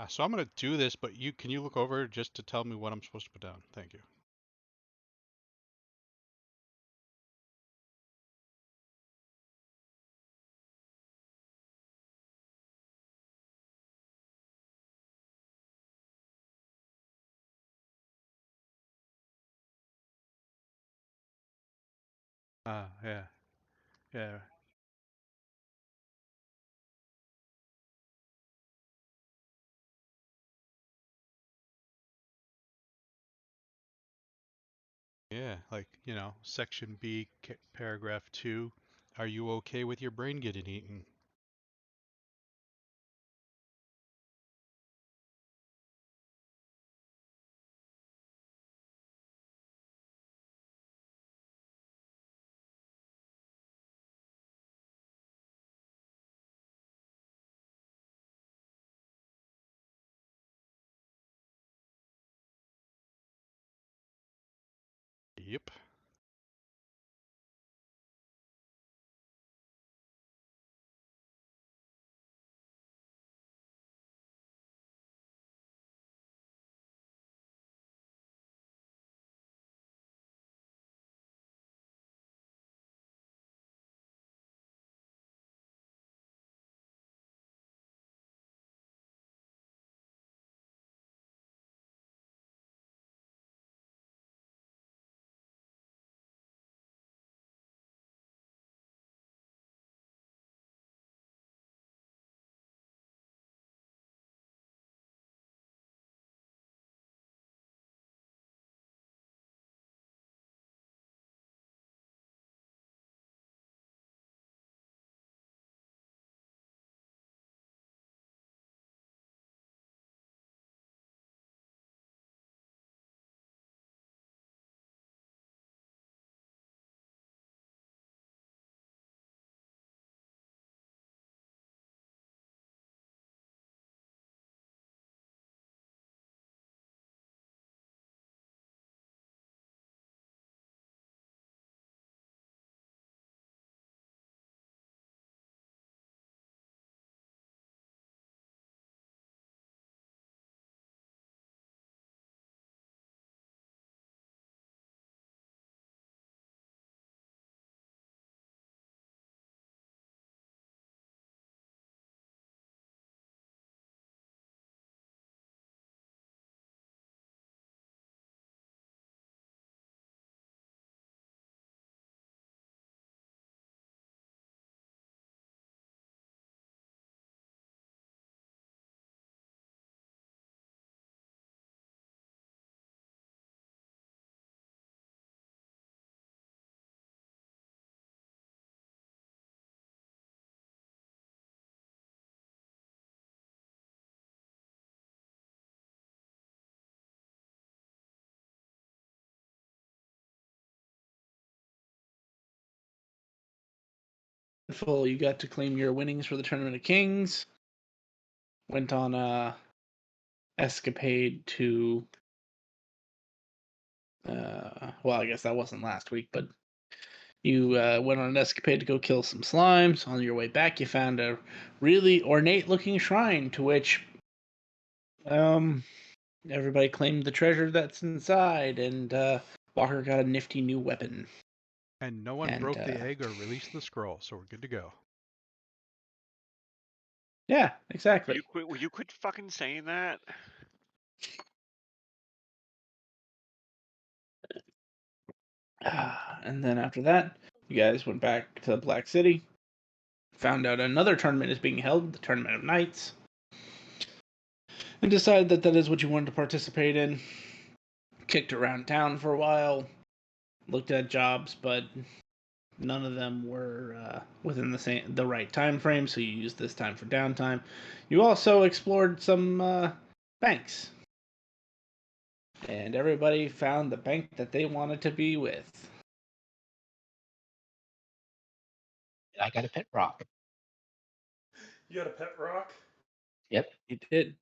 So I'm gonna do this, but can you look over just to tell me what I'm supposed to put down? Thank you. Yeah, yeah, yeah. Like, section B, paragraph 2. Are you okay with your brain getting eaten? Yep. Full, you got to claim your winnings for the Tournament of Kings. Went on a escapade to. Well, I guess that wasn't last week, but you went on an escapade to go kill some slimes. On your way back, you found a really ornate-looking shrine to which um everybody claimed the treasure that's inside, and Walker got a nifty new weapon. And no one And broke the egg or released the scroll, so we're good to go. yeah, exactly. Will you quit fucking saying that? And then after that, you guys went back to Black City. Found out another tournament is being held, the Tournament of Knights, and decided that that is what you wanted to participate in. Kicked around town for a while, looked at jobs, but none of them were within the right time frame. So you used this time for downtime. You also explored some banks, and everybody found the bank that they wanted to be with. I got a pet rock. You got a pet rock? Yep. You did.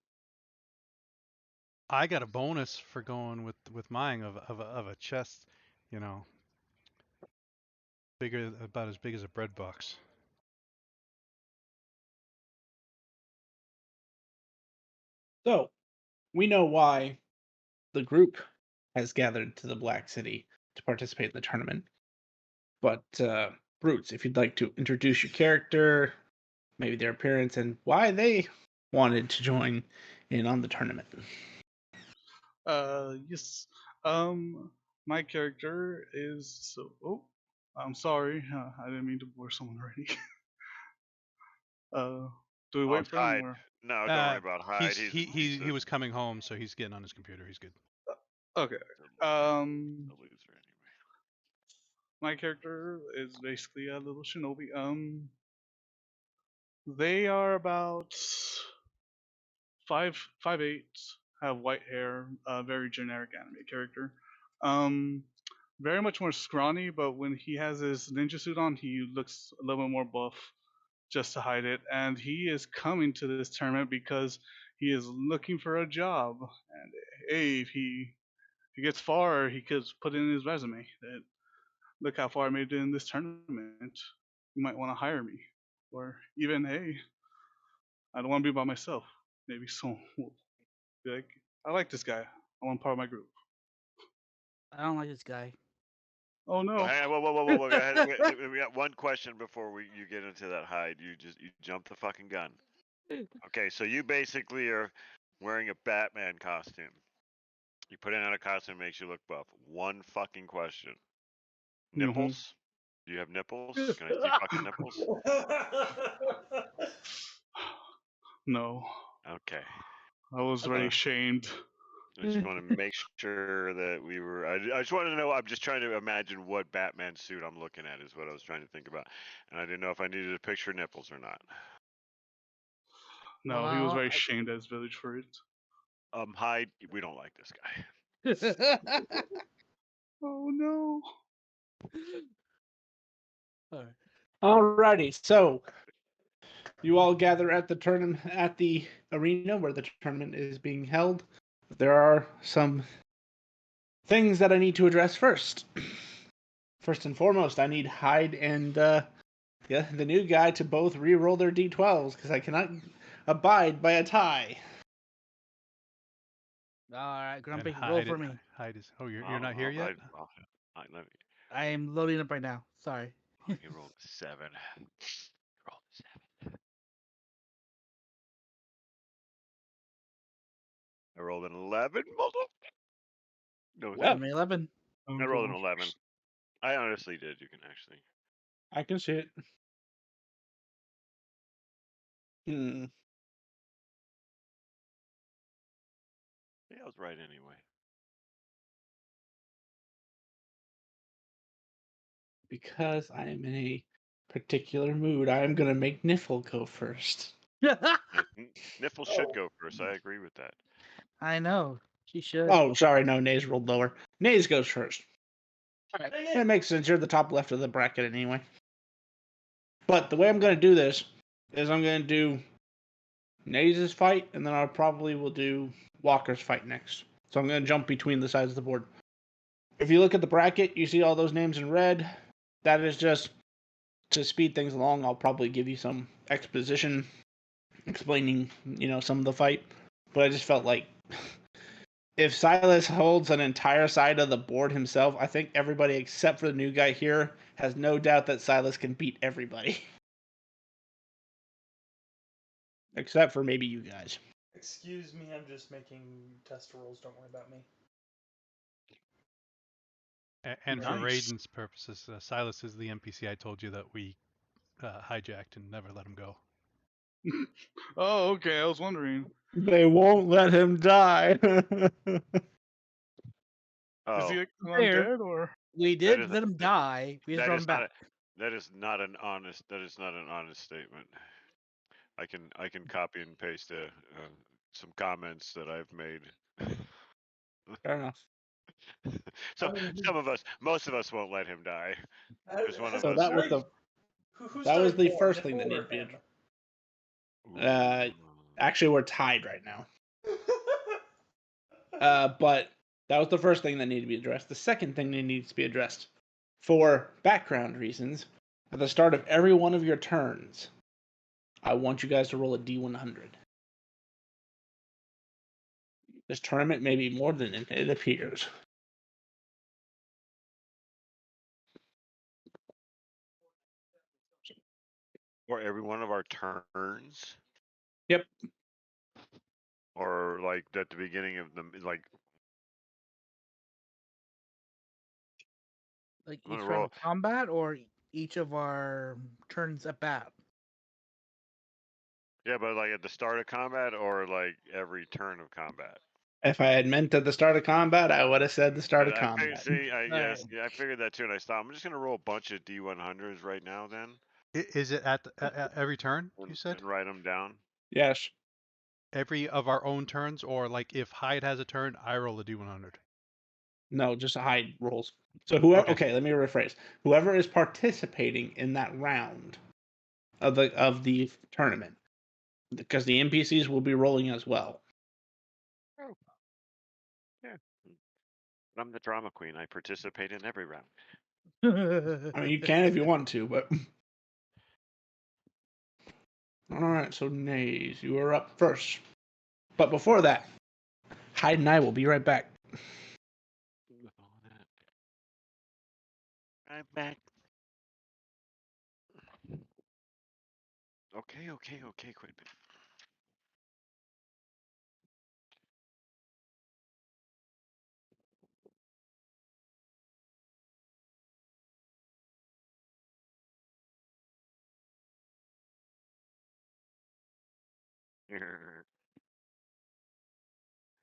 I got a bonus for going with mine of a chest, you know, about as big as a bread box. So, we know why the group has gathered to the Black City to participate in the tournament. But, Brutes, if you'd like to introduce your character, maybe their appearance, and why they wanted to join in on the tournament. Yes. My character is. Oh, I'm sorry. I didn't mean to bore someone already. Do we Oh, wait it's for him Hyde. or? No, don't worry about Hyde. He was coming home, so he's getting on his computer. He's good. Okay. a Um, loser anyway. my character is basically a little shinobi. They are about 5'8", have white hair, very generic anime character. Um, very much more scrawny, but when he has his ninja suit on, he looks a little bit more buff, just to hide it. And he is coming to this tournament because he is looking for a job. And hey, if he gets far, he could put in his resume that look how far I made it in this tournament. You might want to hire me, or even hey, I don't want to be by myself. Maybe someone will be like, I like this guy. I want part of my group. I don't like this guy. Oh no. Hang on, whoa. Go ahead. We got one question before you get into that, Hyde. You jumped the fucking gun. Okay, so you basically are wearing a Batman costume. You put in on a costume makes you look buff. One fucking question. Nipples? Do you have nipples? Can I see fucking nipples? No. Okay. I was already shamed. I just want to make sure that we were. I just wanted to know. I'm just trying to imagine what Batman suit I'm looking at is what I was trying to think about, and I didn't know if I needed to picture nipples or not. No, he was very shamed at his village for it. Hyde, we don't like this guy. Oh no. Alrighty, so you all gather at the tournament at the arena where the tournament is being held. There are some things that I need to address first. First and foremost, I need Hyde and the new guy to both re-roll their d12s because I cannot abide by a tie. All right, Grumpy, And roll for me. Hyde is. Oh, you're not here yet. I am loading up right now. Sorry. You rolled a 7. Roll a 7. I rolled an 11. No, Well, 11. I rolled an 11. I honestly did. You can actually. I can see it. Yeah, I was right anyway. Because I am in a particular mood, I am going to make Niffle go first. Niffle should go first. I agree with that. I know. She should. Oh, sorry, no, Nays rolled lower. Nays goes first. All right. It makes sense. You're the top left of the bracket anyway. But the way I'm going to do this is I'm going to do Nays' fight, and then I probably will do Walker's fight next. So I'm going to jump between the sides of the board. If you look at the bracket, you see all those names in red. That is just to speed things along. I'll probably give you some exposition explaining, some of the fight. But I just felt like if Silas holds an entire side of the board himself, I think everybody except for the new guy here has no doubt that Silas can beat everybody. Except for maybe you guys. Excuse me, I'm just making test rolls. Don't worry about me. And for Nice. Raiden's purposes, Silas is the NPC I told you that we hijacked and never let him go. Oh, okay. I was wondering. They won't let him die. Oh, Is he Fair. undead or? We did let him die. We just brought him back. That is not an honest statement. I can copy and paste some comments that I've made. Fair enough. So most of us won't let him die. There's one of So us. that was the that was the first thing that needed to be addressed. Actually, we're tied right now. But that was the first thing that needed to be addressed. The second thing that needs to be addressed, for background reasons, at the start of every one of your turns, I want you guys to roll a D100. This tournament may be more than it appears. Or every one of our turns, Yep. or like at the beginning of the like. Like I'm each gonna round roll. of combat or each of our turns at bat? Yeah, but like at the start of combat, or like every turn of combat. If I had meant at the start of combat, I would have said the start of I figured, combat. see, Alright. I figured that too, and I stopped. I'm just gonna roll a bunch of D100s right now, then, Is it at every turn? You said and write them down. Yes. every of our own turns, or like if Hyde has a turn, I roll a D100. No, just hide rolls. So whoever. Okay. Okay, let me rephrase. Whoever is participating in that round of the tournament, because the NPCs will be rolling as well. Oh. Yeah. I'm the drama queen. I participate in every round. I mean, you can if you want to, but. All right, so Nays, you are up first. But before that, Hyde and I will be right back. With all that. I'm back. Okay, quit a minute.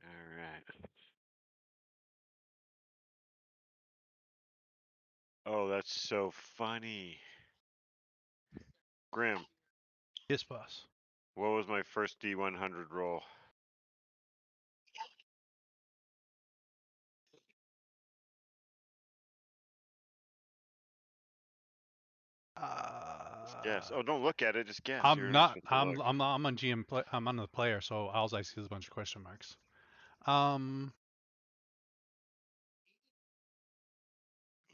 All right. Oh, that's so funny. Grim, Yes, boss. what was my first D100 roll? Guess. Oh, don't look at it. Just guess. You're I'm not not. supposed to look. I'm on GM. I'm on the player, so all I see is a bunch of question marks. Come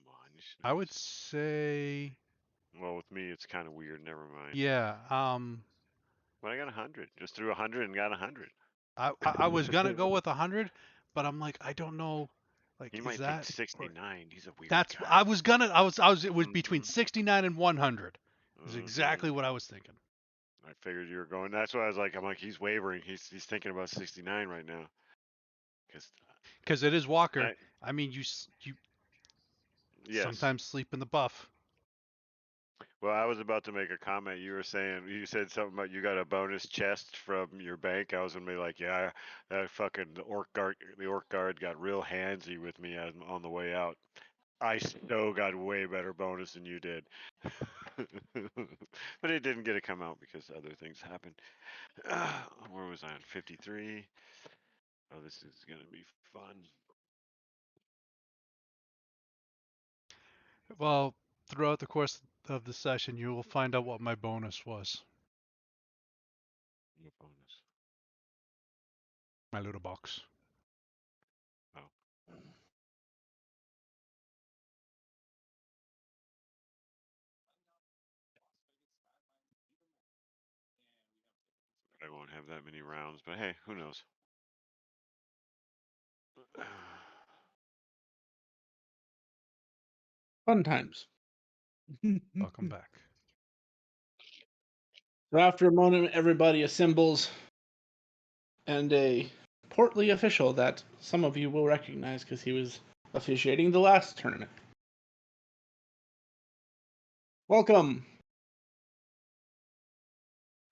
on, you should I know would this. say, Well, with me, it's kind of weird. Never mind. yeah. But I got 100. Just threw 100 and got 100. I was gonna go with 100, but I'm like, I don't know. Like, He is might think that? 69. He's a weird That's. guy. I was gonna. I was. It was between Mhm. 69 and 100. Is exactly Mhm. what I was thinking. I figured you were going. That's why I was like, I'm like, he's wavering. He's thinking about 69 right now. Because it is Walker. I I mean, you yes. sometimes sleep in the buff. Well, I was about to make a comment. You said something about you got a bonus chest from your bank. I was gonna be like, yeah, that fucking the orc guard got real handsy with me on the way out. I still got way better bonus than you did, but it didn't get to come out because other things happened. Where was I on 53? Oh, this is gonna be fun. Well, throughout the course of the session, you will find out what my bonus was. No bonus. My little box. Oh. I won't have that many rounds, but hey, who knows? Fun times. Welcome back. So after a moment, everybody assembles, and a portly official that some of you will recognize because he was officiating the last tournament. Welcome,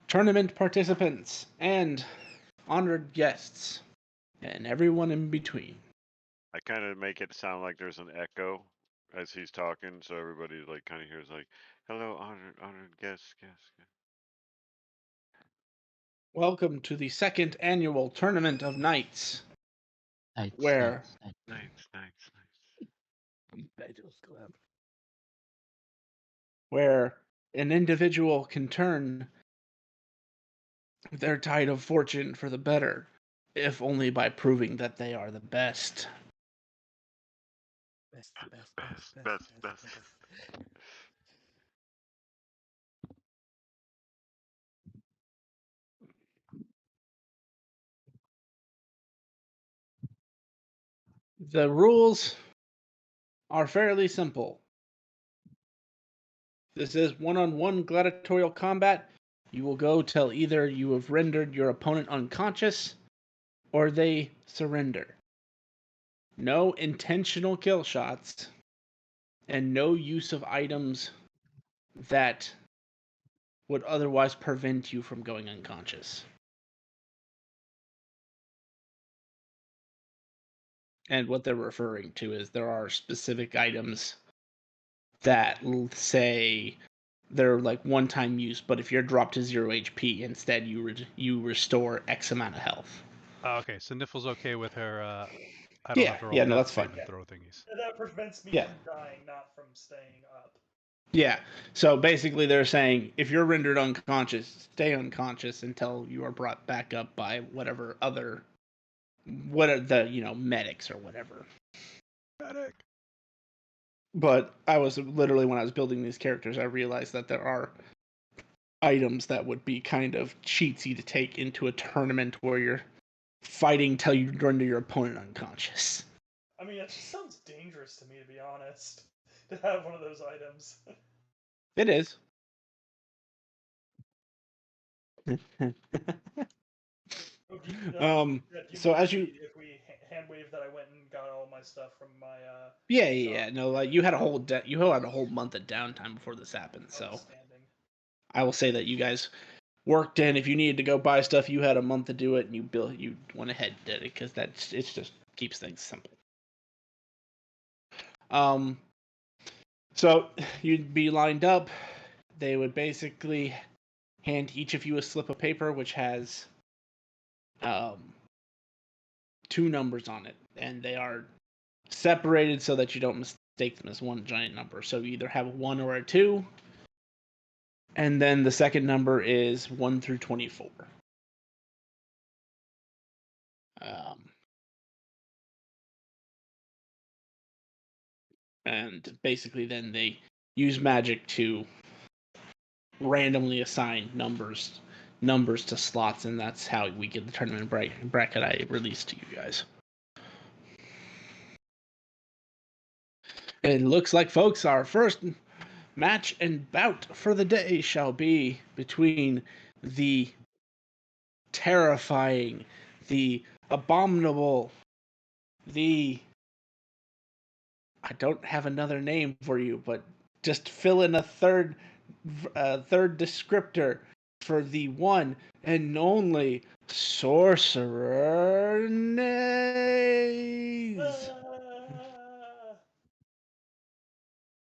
tournament participants and honored guests, and everyone in between. I kind of make it sound like there's an echo as he's talking, so everybody like kind of hears like, "Hello, honored guests." Welcome to the second annual Tournament of Knights, Nice, where nice. where an individual can turn their tide of fortune for the better, if only by proving that they are the best. Best. The rules are fairly simple. This is one-on-one gladiatorial combat. You will go till either you have rendered your opponent unconscious or they surrender. No intentional kill shots and no use of items that would otherwise prevent you from going unconscious. And what they're referring to is there are specific items that say they're like one-time use, but if you're dropped to 0 HP, instead you restore X amount of health. Oh, okay, so Nifl's okay with her. I don't have to roll Yeah, no, death that's save fine. and throw thingies. That prevents me Yeah. from dying, not from staying up. Yeah. So basically, they're saying if you're rendered unconscious, stay unconscious until you are brought back up by whatever other, what are the medics or whatever. Medic. But I was literally, when I was building these characters, I realized that there are items that would be kind of cheatsy to take into a tournament where you're fighting till you render your opponent unconscious. I mean, it just sounds dangerous to me, to be honest, to have one of those items. It is. So as you, if we hand wave that, I went and got all my stuff from my yeah, no, like you had a whole month of downtime before this happened, so outstanding. I will say that you guys worked in. If you needed to go buy stuff, you had a month to do it, and you went ahead and did it because it just keeps things simple. So you'd be lined up. They would basically hand each of you a slip of paper which has 2 numbers on it, and they are separated so that you don't mistake them as one giant number. So you either have a 1 or a 2, and then the second number is 1 through 24. And basically then they use magic to randomly assign numbers to slots, and that's how we get the tournament bracket I released to you guys. It looks like, folks, our first match and bout for the day shall be between the terrifying, the abominable, I don't have another name for you, but just fill in a third descriptor for the one and only Sorcerer Nays.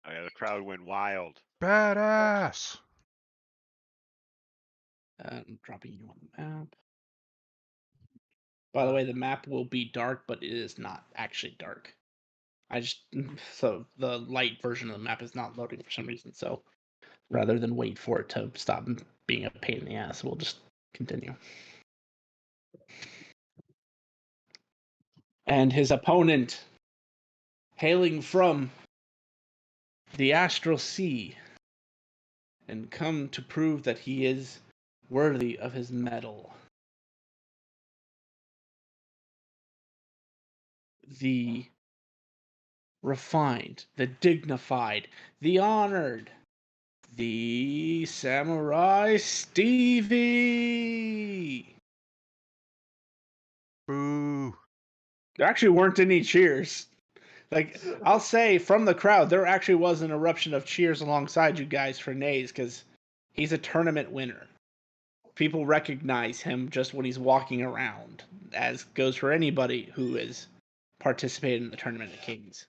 Oh, yeah, the crowd went wild. Badass. I'm dropping you on the map. By the way, the map will be dark, but it is not actually dark. So the light version of the map is not loading for some reason. So rather than wait for it to stop being a pain in the ass, we'll just continue. And his opponent, hailing from the Astral Sea, and come to prove that he is worthy of his medal, the refined, the dignified, the honored, the Samurai Stevie. Boo. There actually weren't any cheers. Like, I'll say from the crowd, there actually was an eruption of cheers alongside you guys for Nays, because he's a tournament winner. People recognize him just when he's walking around, as goes for anybody who has participated in the Tournament of Kings.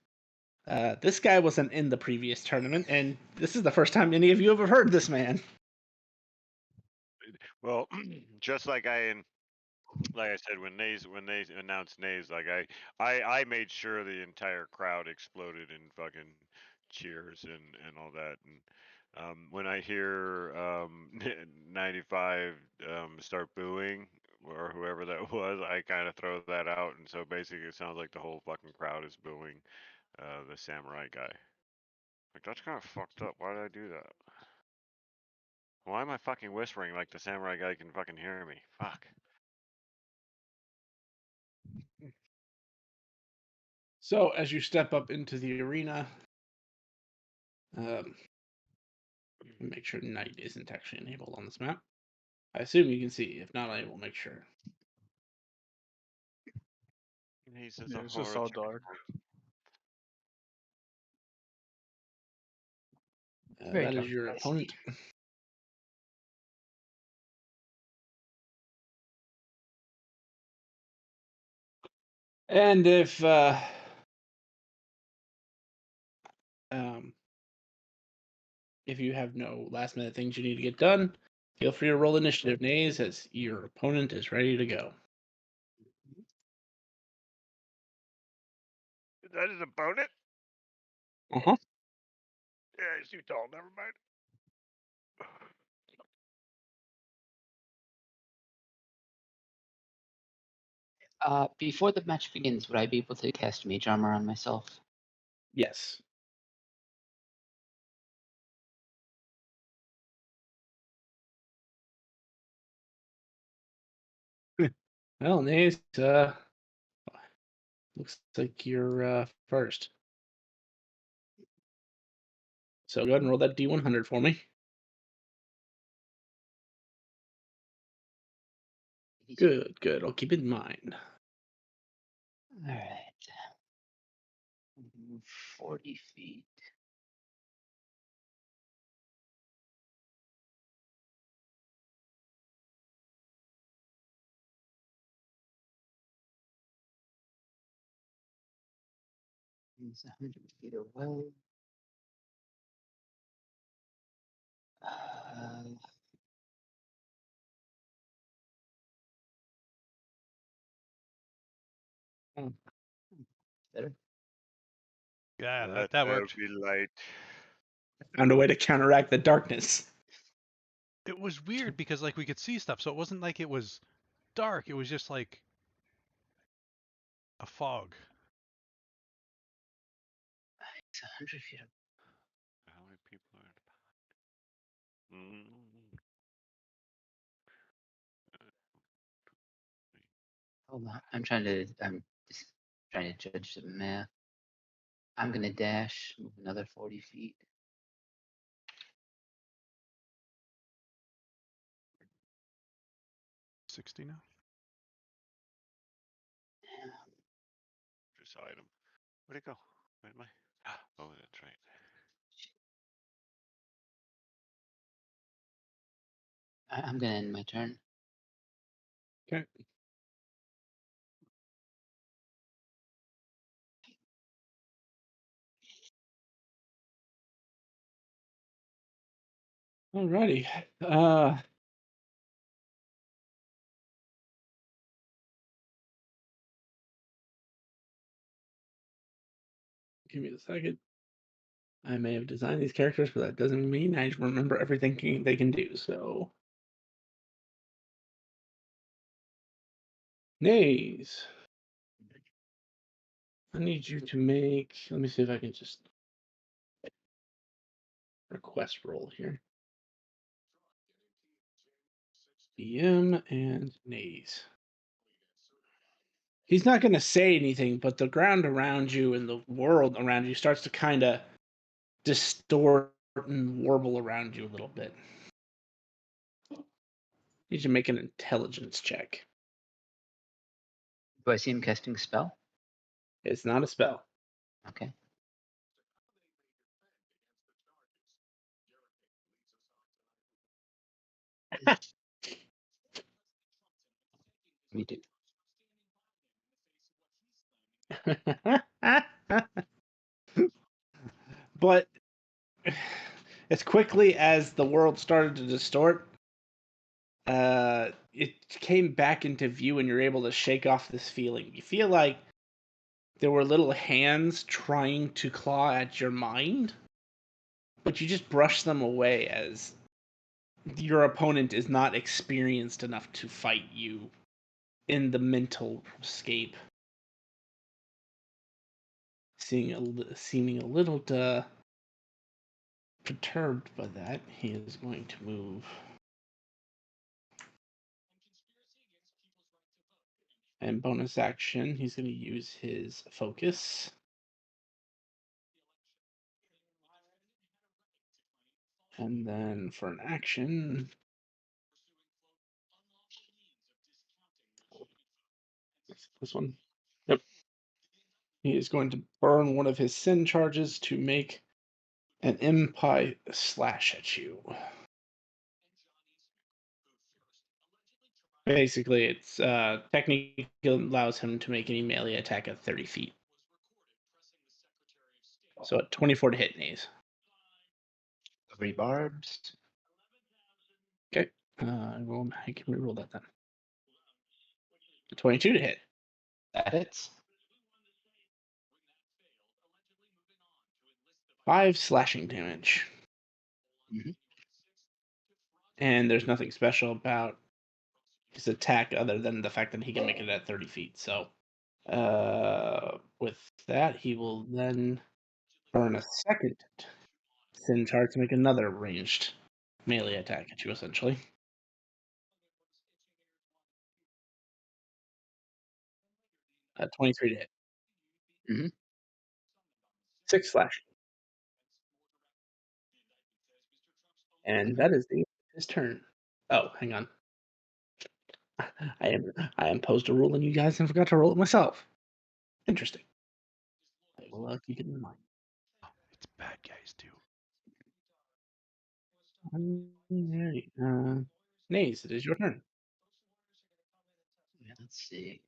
This guy wasn't in the previous tournament, and this is the first time any of you have heard this man. Well, just like I said, when they announced Nays, like I made sure the entire crowd exploded in fucking cheers and all that. And when I hear 95 start booing, or whoever that was, I kind of throw that out. And so basically, it sounds like the whole fucking crowd is booing the samurai guy. Like, that's kind of fucked up. Why did I do that? Why am I fucking whispering like the samurai guy can fucking hear me? Fuck. So as you step up into the arena, make sure night isn't actually enabled on this map. I assume you can see. If not, I will make sure. He's just Yeah, a it's just horror all chick. dark. Very That is dark. your I see. opponent. And if you have no last minute things you need to get done, feel free to roll initiative, Nays, as your opponent is ready to go. Is that his opponent? Uh-huh. Yeah, he's too tall. Never mind. Before the match begins, would I be able to cast Mage Armor on myself? Yes. Well, Nays, looks like you're first. So go ahead and roll that D100 for me. Good, good. I'll keep it in mind. All right. 40 feet. He's 100 feet away. Better. Yeah, Let that there worked. be light. Found a way to counteract the darkness. It was weird because like we could see stuff, so it wasn't like it was dark. It was just like a fog. It's 100 feet. How many people are in the pod? Hold on. I'm just trying to judge the math. I'm gonna dash, move another 40 feet. 60 now. Just item. Where'd it go? Where am I? Oh, that's right. I'm gonna end my turn. Okay. Alrighty. Give me a second. I may have designed these characters, but that doesn't mean I remember everything they can do, so. Nays. I need you to make, let me see if I can just request roll here. BM and Nays. He's not going to say anything, but the ground around you and the world around you starts to kind of distort and warble around you a little bit. You should make an intelligence check. Do I see him casting a spell? It's not a spell. Okay. Me too. But as quickly as the world started to distort, it came back into view and you're able to shake off this feeling. You feel like there were little hands trying to claw at your mind, but you just brush them away as your opponent is not experienced enough to fight you in the mental scape. Seeming a little perturbed by that, he is going to move. And bonus action, he's going to use his focus. And then for an action, this one. Yep. He is going to burn one of his sin charges to make an impi slash at you. Basically, it's technically allows him to make any melee attack at 30 feet. So at 24 to hit, Naze. 3 barbs. Okay. I can reroll that then. 22 to hit. That hits. 5 slashing damage. Mhm. And there's nothing special about his attack other than the fact that he can make it at 30 feet. So with that, he will then burn a second sin charge to make another ranged melee attack at you, essentially. At 23 to hit. Mhm. 6 slashing. And that is the end of his turn. Oh, hang on. I imposed a rule on you guys and forgot to roll it myself. Interesting. I will keep it in mind. It's bad guys too. Alright. Naze, it is your turn. Yeah, let's see.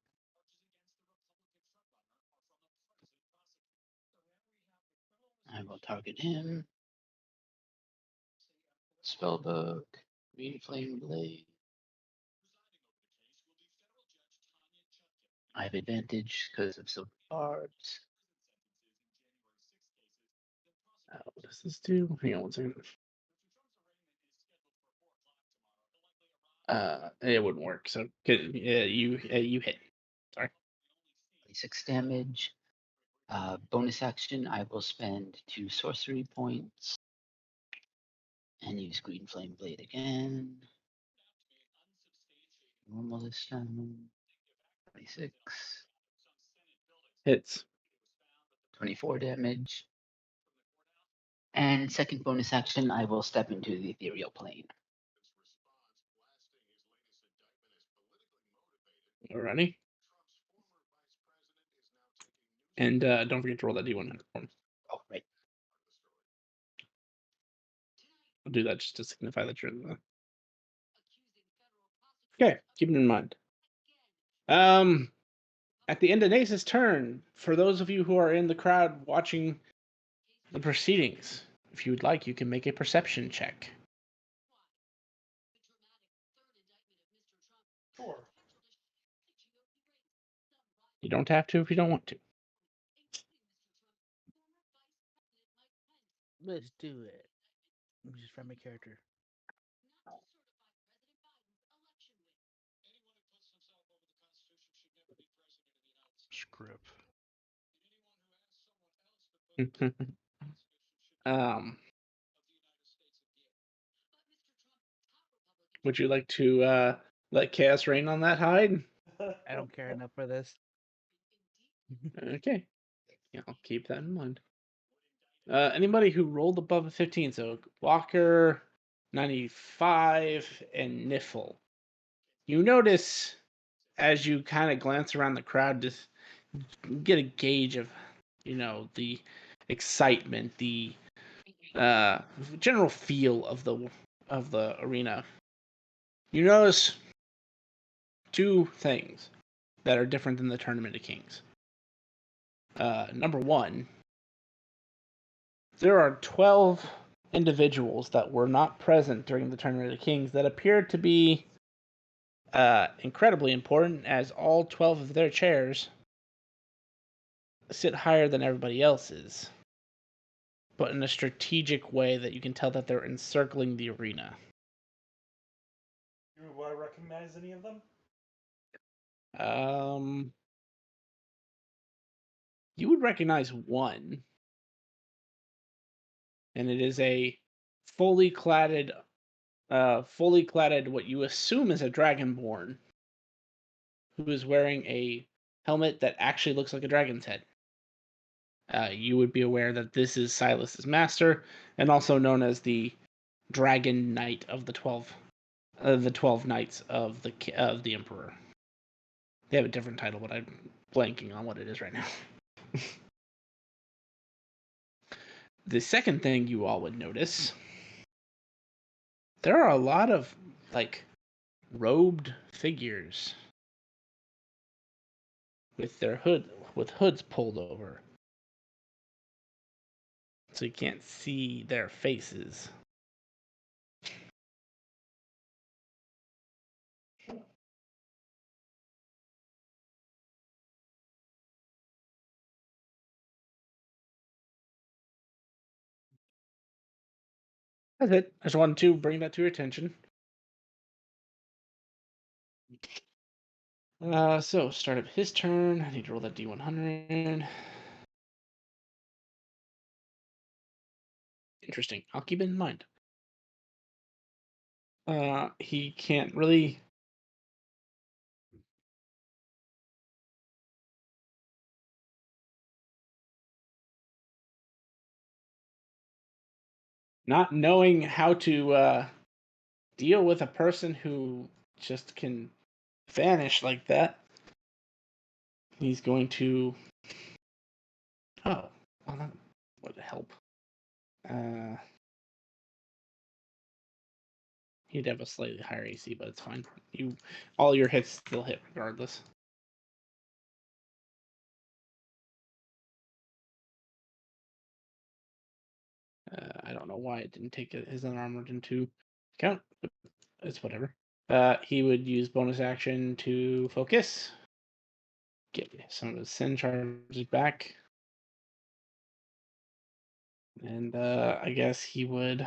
I will target him. Spellbook. Green Flame Blade. I have advantage because of silver barbs. What does this do? Hang on one second. It wouldn't work. So you hit. Sorry. 26 damage. Bonus action, I will spend 2 sorcery points and use Green Flame Blade again. Normal this time. 26. Hits. 24 damage. And second bonus action, I will step into the ethereal plane. Alrighty. And don't forget to roll that D100 for him. Oh, right. I'll do that just to signify that you're in the. Okay, keep it in mind. At the end of Nace's turn, for those of you who are in the crowd watching the proceedings, if you would like, you can make a perception check. Sure. You don't have to if you don't want to. Let's do it. Let me just find my character. Script. Would you like to let chaos reign on that hide? I don't care enough for this. Okay. Yeah, I'll keep that in mind. Anybody who rolled above a 15, so Walker, 95, and Niffle. You notice as you kind of glance around the crowd, just get a gauge of, the excitement, the general feel of the arena. You notice 2 things that are different than the Tournament of Kings. Number 1, there are 12 individuals that were not present during the Tournament of Kings that appear to be incredibly important, as all 12 of their chairs sit higher than everybody else's, but in a strategic way that you can tell that they're encircling the arena. Do I recognize any of them? You would recognize one, and it is a fully cladded, what you assume is a dragonborn, who is wearing a helmet that actually looks like a dragon's head. You would be aware that this is Silas's master, and also known as the Dragon Knight of the 12 Knights of the Emperor. They have a different title, but I'm blanking on what it is right now. The second thing you all would notice, there are a lot of robed figures with their hoods pulled over, so you can't see their faces. That's it. I just wanted to bring that to your attention. So start of his turn. I need to roll that D100. Interesting. I'll keep it in mind. He can't really. Not knowing how to deal with a person who just can vanish like that, he's going to. Oh, well, that would help. He'd have a slightly higher AC, but it's fine. All your hits still hit regardless. I don't know why it didn't take his unarmored into account, but it's whatever. He would use bonus action to focus, get some of his sin charges back, and I guess he would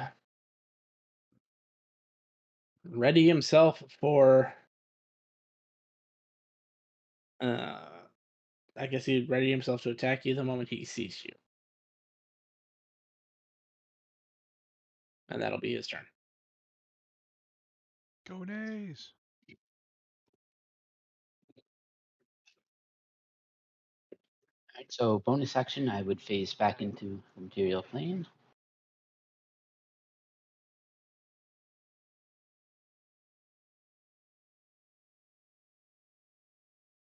ready himself for. I guess he'd ready himself to attack you the moment he sees you, and that'll be his turn. Go Nays. Alright, so bonus action, I would phase back into the material plane.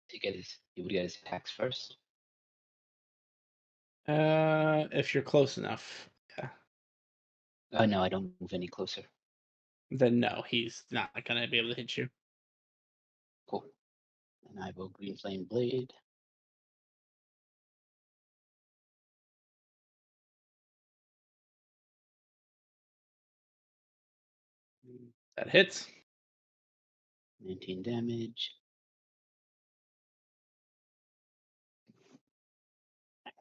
He would get his attacks first. If you're close enough, yeah. Oh no, I don't move any closer. Then no, he's not gonna be able to hit you. Cool. And I will green flame blade. That hits. 19 damage.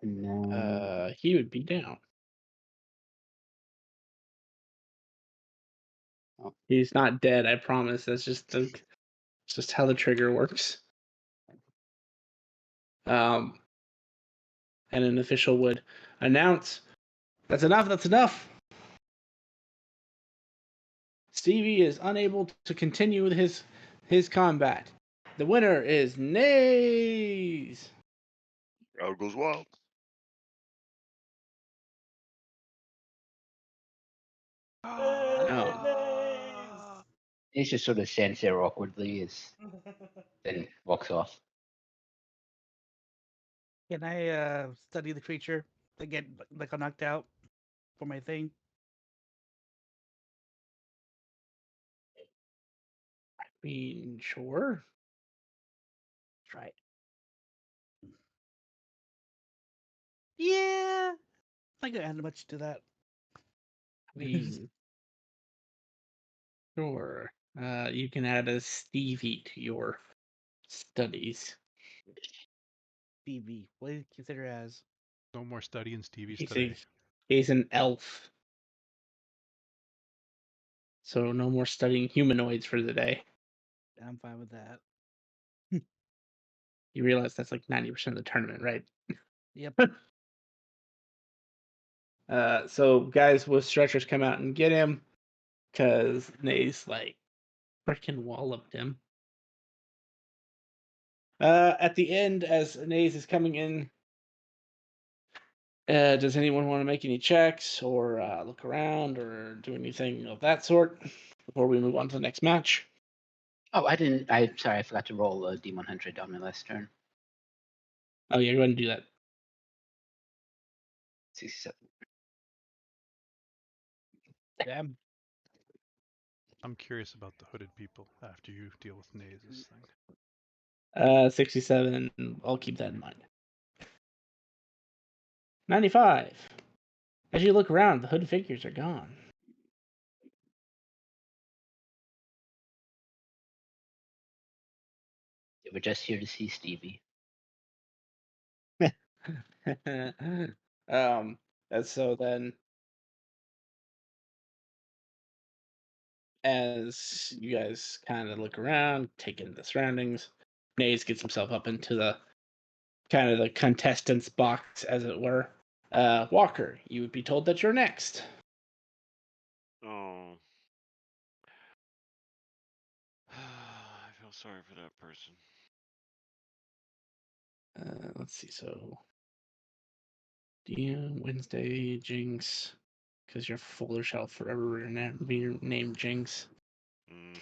And now He would be down. Oh. He's not dead, I promise. That's just how the trigger works. And an official would announce, "That's enough. That's enough. Stevie is unable to continue with his combat. The winner is Nays." Crowd goes wild. Oh. he just sort of stands there awkwardly then walks off. Can I study the creature to get like knocked out for my thing? I mean, sure. Try it. Yeah, I can add much to that. I mean, sure. You can add a Stevie to your studies. BB. What do you consider as? No more studying Stevie's He's today. he's an elf. So no more studying humanoids for the day. I'm fine with that. You realize that's like 90% of the tournament, right? Yep. So guys with stretchers come out and get him because Nays like freaking walloped him. At the end, as Naze is coming in, does anyone want to make any checks or look around or do anything of that sort before we move on to the next match? Oh, I didn't. I sorry, I forgot to roll a D100 on my last turn. Oh yeah, go ahead and do that. 67. Damn. I'm curious about the hooded people after you deal with Naze's thing. 67. I'll keep that in mind. 95. As you look around, the hooded figures are gone. They were just here to see Stevie. And so then, as you guys kind of look around, take in the surroundings, Naze gets himself up into the kind of the contestants box, as it were. Walker, you would be told that you're next. Oh. I feel sorry for that person. Let's see. So, DM, Wednesday, Jinx, because your folder shall forever be named Jinx. Mm-hmm.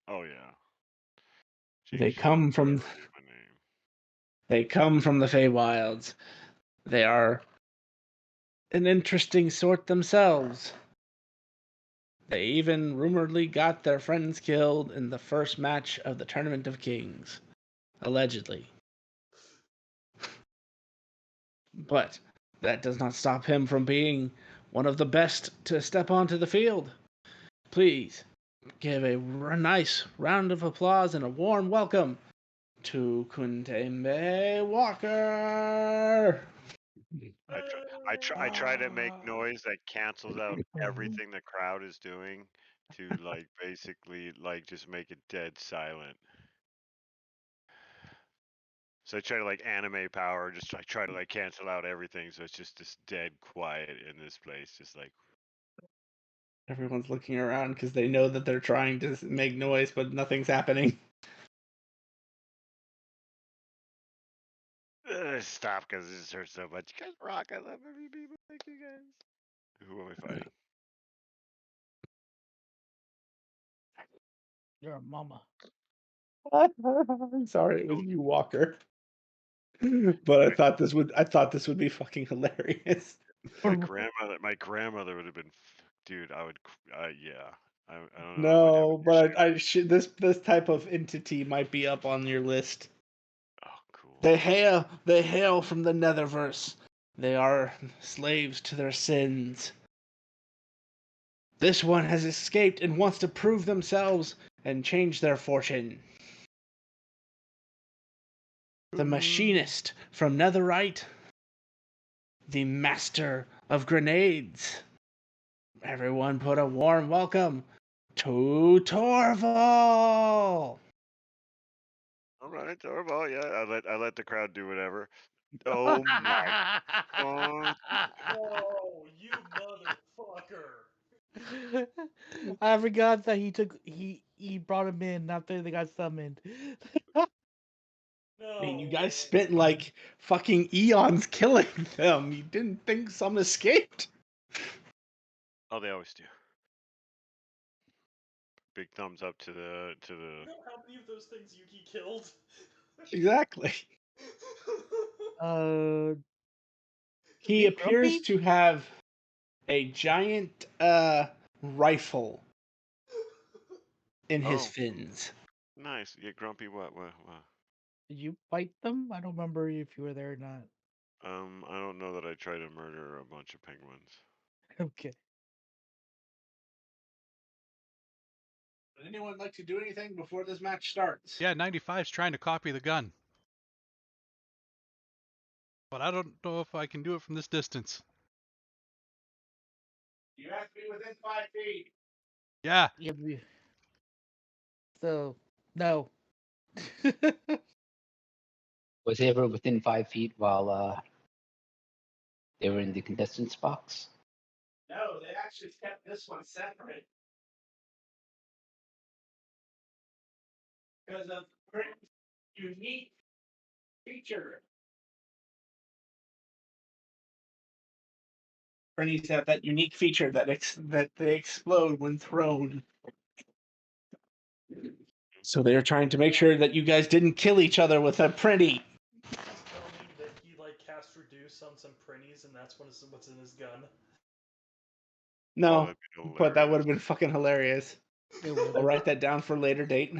Oh yeah. They Jinx come will from forever be my name. they come from the Feywilds. They are an interesting sort themselves. They even rumoredly got their friends killed in the first match of the Tournament of Kings, allegedly. But that does not stop him from being one of the best to step onto the field. Please give a nice round of applause and a warm welcome to Kuntembe Walker. I try to make noise that cancels out everything the crowd is doing to like basically like just make it dead silent. So I try to like anime power, just I try to like cancel out everything, so it's just dead quiet in this place, just like Everyone's looking around because they know that they're trying to make noise, but nothing's happening. stop because this hurts so much. You guys rock. I love every people. Thank you guys. Who am I fighting? You're a mama. I'm sorry, it was you, Walker. But I thought this would be fucking hilarious. My grandmother would have been, dude. I would, yeah. I don't know. No, but I should this type of entity might be up on your list. Oh, cool. They hail from the Netherverse. They are slaves to their sins. This one has escaped and wants to prove themselves and change their fortune. The machinist from Netherite, the master of grenades. Everyone put a warm welcome to Torval. All right, Torval. Yeah, I let the crowd do whatever. Oh my god. Oh, you motherfucker! I forgot that he brought him in after they got summoned. No. I mean, you guys spent like fucking eons killing them. You didn't think some escaped? Oh, they always do. Big thumbs up to the. You know how many of those things Yuki killed? Exactly. He Big appears Grumpy? to have a giant rifle in his Oh, fins. nice. Yeah, Grumpy. What? Did you fight them? I don't remember if you were there or not. I don't know that I tried to murder a bunch of penguins. Okay. Would anyone like to do anything before this match starts? Yeah, 95's trying to copy the gun. But I don't know if I can do it from this distance. You have to be within 5 feet. Yeah. So, no. Was they ever within 5 feet while they were in the contestants box? No, they actually kept this one separate. Because of unique feature. Printies have that unique feature that they explode when thrown. So they're trying to make sure that you guys didn't kill each other with a printy. Tell me that he like cast reduce on some printies, and that's what's in his gun. No, that'd be but that would hilarious. have been fucking hilarious. It I'll would. write that down for a later date.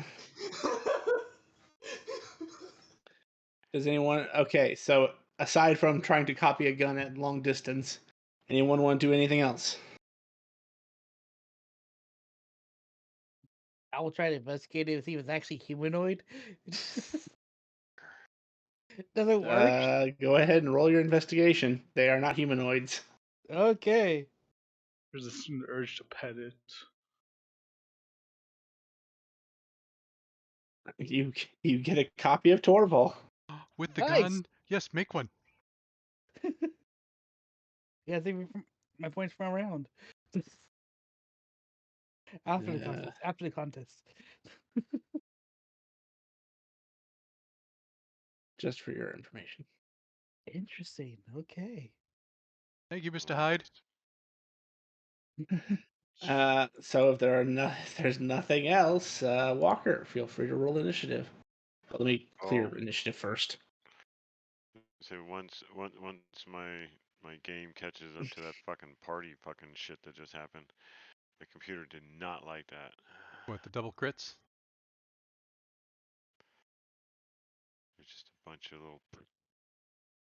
Does anyone? Okay, so aside from trying to copy a gun at long distance, anyone want to do anything else? I will try to investigate it and see if it's actually humanoid. Does it work? Go ahead and roll your investigation. They are not humanoids. Okay. There's this urge to pet it. You get a copy of Torval. With the Nice. gun? Yes, make one. Yeah, I think my points from around. After the contest. After the contest. Just for your information. Interesting. Okay. Thank you, Mr. Hyde. So if there's nothing else, Walker, feel free to roll initiative. But let me clear Oh. initiative first. So once my game catches up to that fucking party fucking shit that just happened, the computer did not like that. What, the double crits? It's just a bunch of little.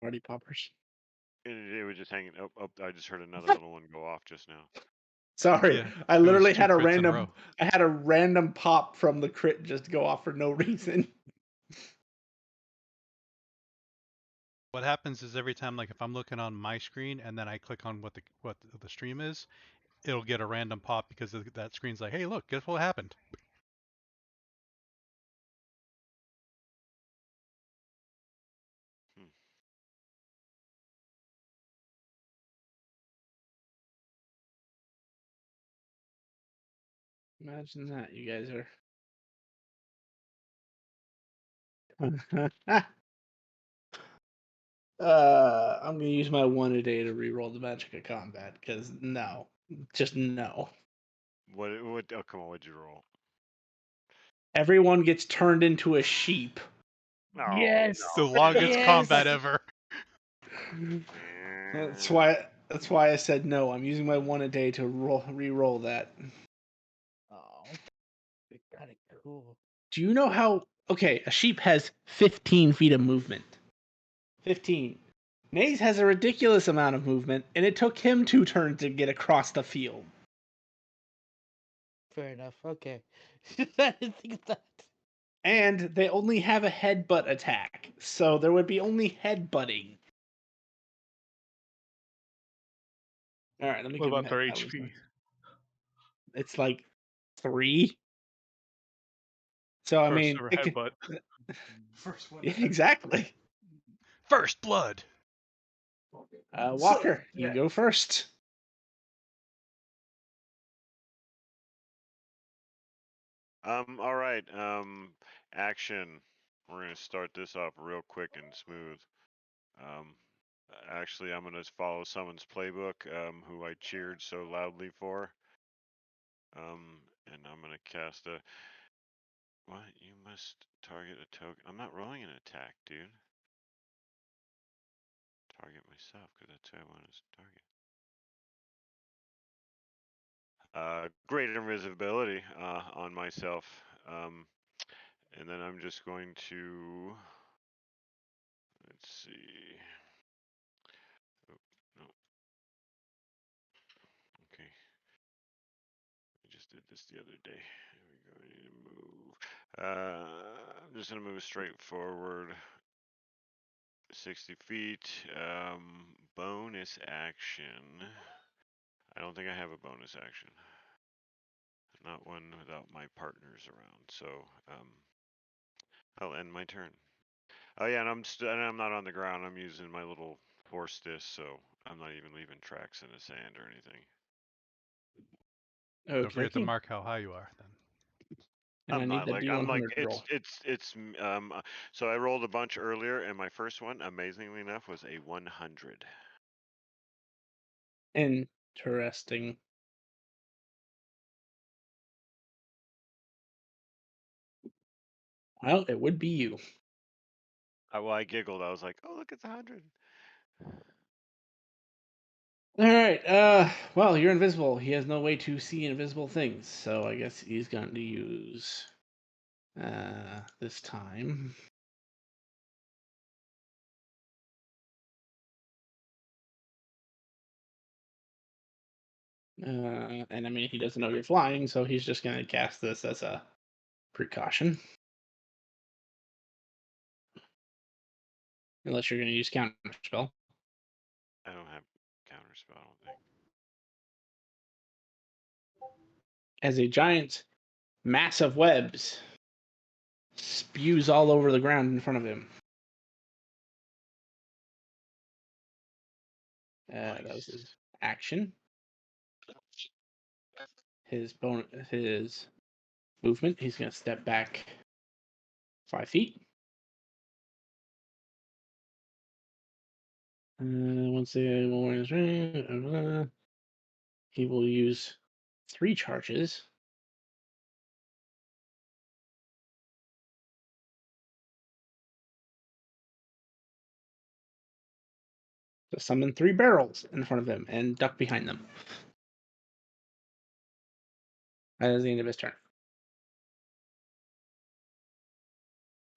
Party poppers. It was just hanging. Oh, I just heard another little one go off just now. Sorry, Yeah, I it was literally 2 had a crits in a random. row. I had a random pop from the crit just go off for no reason. What happens is every time, like if I'm looking on my screen and then I click on what the stream is, it'll get a random pop because that screen's like, hey, look, guess what happened? Imagine that, you guys are. I'm gonna use my 1 a day to reroll the Magic of Combat because no, just no. What? Oh, come on, what'd you roll? Everyone gets turned into a sheep. No. Yes. The longest Yes. combat ever. That's why I said no. I'm using my 1 a day to re-roll that. Oh, kind of cool. Do you know how? Okay, a sheep has 15 feet of movement. 15. Naze has a ridiculous amount of movement, and it took him 2 turns to get across the field. Fair enough. Okay. I didn't think of that. And they only have a headbutt attack, so there would be only headbutting. All right, let me What give about their that was HP? It's like 3. So I First mean, ever it could, headbutt. First one. yeah, exactly. First blood. Walker, yeah. you go first. All right. Action. We're gonna start this off real quick and smooth. Actually, I'm gonna follow someone's playbook. Who I cheered so loudly for. And I'm gonna cast a. What? You must target a token. I'm not rolling an attack, dude. Target myself, because that's who I want to target. Great invisibility on myself. And then I'm just going to. Let's see. Oh, no. Okay. I just did this the other day. Here we go. I need to move. I'm just going to move straight forward 60 feet. Bonus action. I don't think I have a bonus action. Not one without my partners around. So I'll end my turn. Oh yeah, and I'm not on the ground. I'm using my little force disc, so I'm not even leaving tracks in the sand or anything. Don't forget to Okay. mark how high you are then. And I I'm need not the like I'm like D100 roll. so I rolled a bunch earlier, and my first one, amazingly enough, was a 100. Interesting. Well, it would be you. I giggled. I was like, "Oh, look, it's 100." All right. Well, you're invisible. He has no way to see invisible things, so I guess he's going to use this time. And I mean, he doesn't know you're flying, so he's just going to cast this as a precaution. Unless you're going to use counter spell. I don't have counterspell. I don't think. As a giant mass of webs spews all over the ground in front of him. That was his Nice. action. His movement. He's going to step back 5 feet. Once the war is ready, he will use 3 charges. To summon 3 barrels in front of him and duck behind them. That is the end of his turn.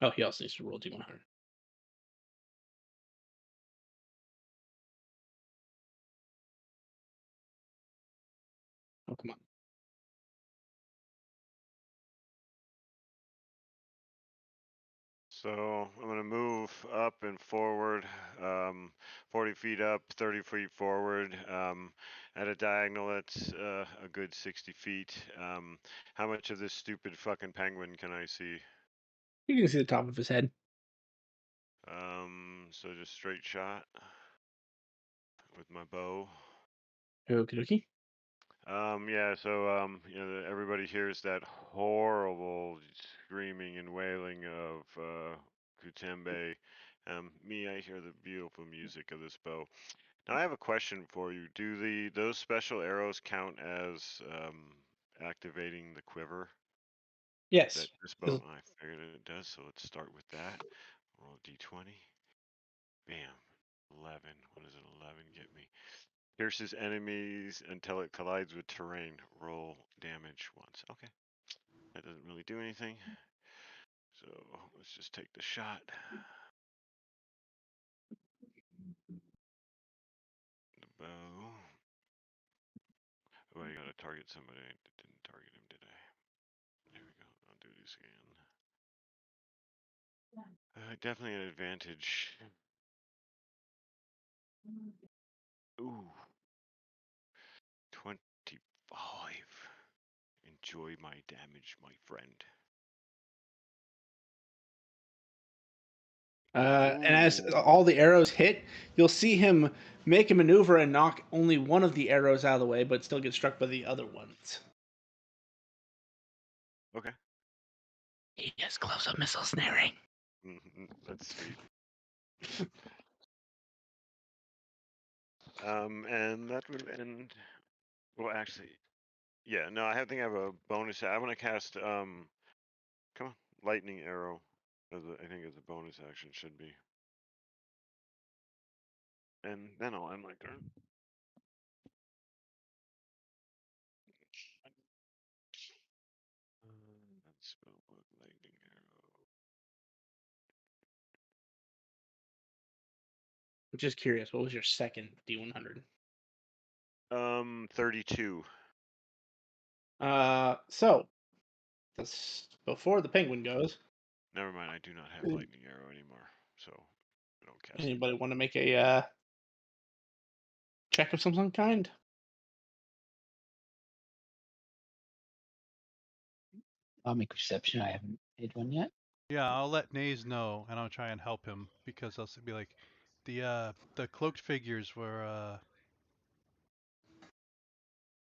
Oh, he also needs to roll D100. Oh, come on. So I'm gonna move up and forward, 40 feet up, 30 feet forward. At a diagonal, that's a good 60 feet. How much of this stupid fucking penguin can I see? You can see the top of his head. So just straight shot with my bow. Okie dokie. Yeah, so everybody hears that horrible screaming and wailing of Kutembe. Me, I hear the beautiful music of this bow. Now I have a question for you. Do those special arrows count as activating the quiver Yes. that this bow? I figured it does, so let's start with that. Roll d20. Bam. 11. What does an 11 get me? Pierces enemies until it collides with terrain. Roll damage once. Okay. That doesn't really do anything. So let's just take the shot. The bow. Oh, I gotta target somebody. I didn't target him, did I? There we go. I'll do this again. Definitely an advantage. Ooh. 25. Enjoy my damage, my friend. And as Ooh. all the arrows hit, you'll see him make a maneuver and knock only one of the arrows out of the way, but still get struck by the other ones. Okay. He has close-up missile snaring. That's sweet. And that will end. Well, actually, yeah. No, think I have a bonus. I want to cast come on, lightning arrow. I think as a bonus action should be. And then I'll end my turn. Spell book, lightning I'm just curious, what was your second D100? arrow. 32. So that's before the penguin goes. Never mind. I do not have lightning arrow anymore, so I don't cast it. Anybody want to make a check of some kind? I'll make perception. I haven't made one yet. Yeah, I'll let Naze know, and I'll try and help him because I'll be like, the cloaked figures were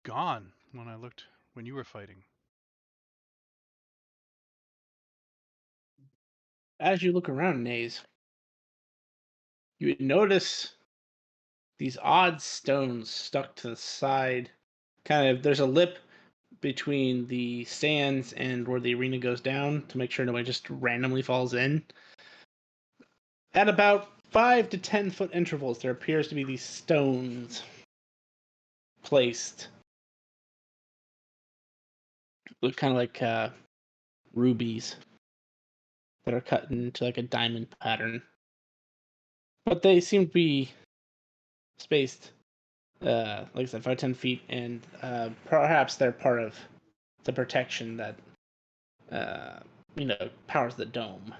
gone when I looked when you were fighting. as you look around, Naze, you would notice these odd stones stuck to the side. Kind of, there's a lip between the stands and where the arena goes down to make sure nobody just randomly falls in. At about 5 to 10 foot intervals, there appears to be these stones placed. Look kind of like rubies that are cut into like a diamond pattern. But they seem to be spaced, like I said, 5 to 10 feet, and perhaps they're part of the protection that, powers the dome.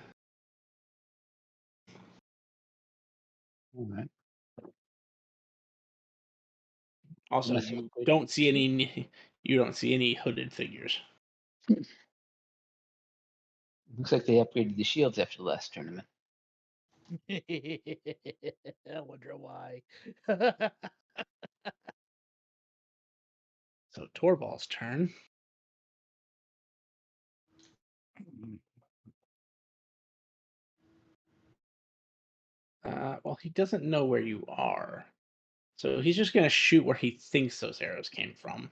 All right. Also, Unless you you don't see any hooded figures. looks like they upgraded the shields after the last tournament. I wonder why. So Torvald's turn. Well, he doesn't know where you are, so he's just gonna shoot where he thinks those arrows came from.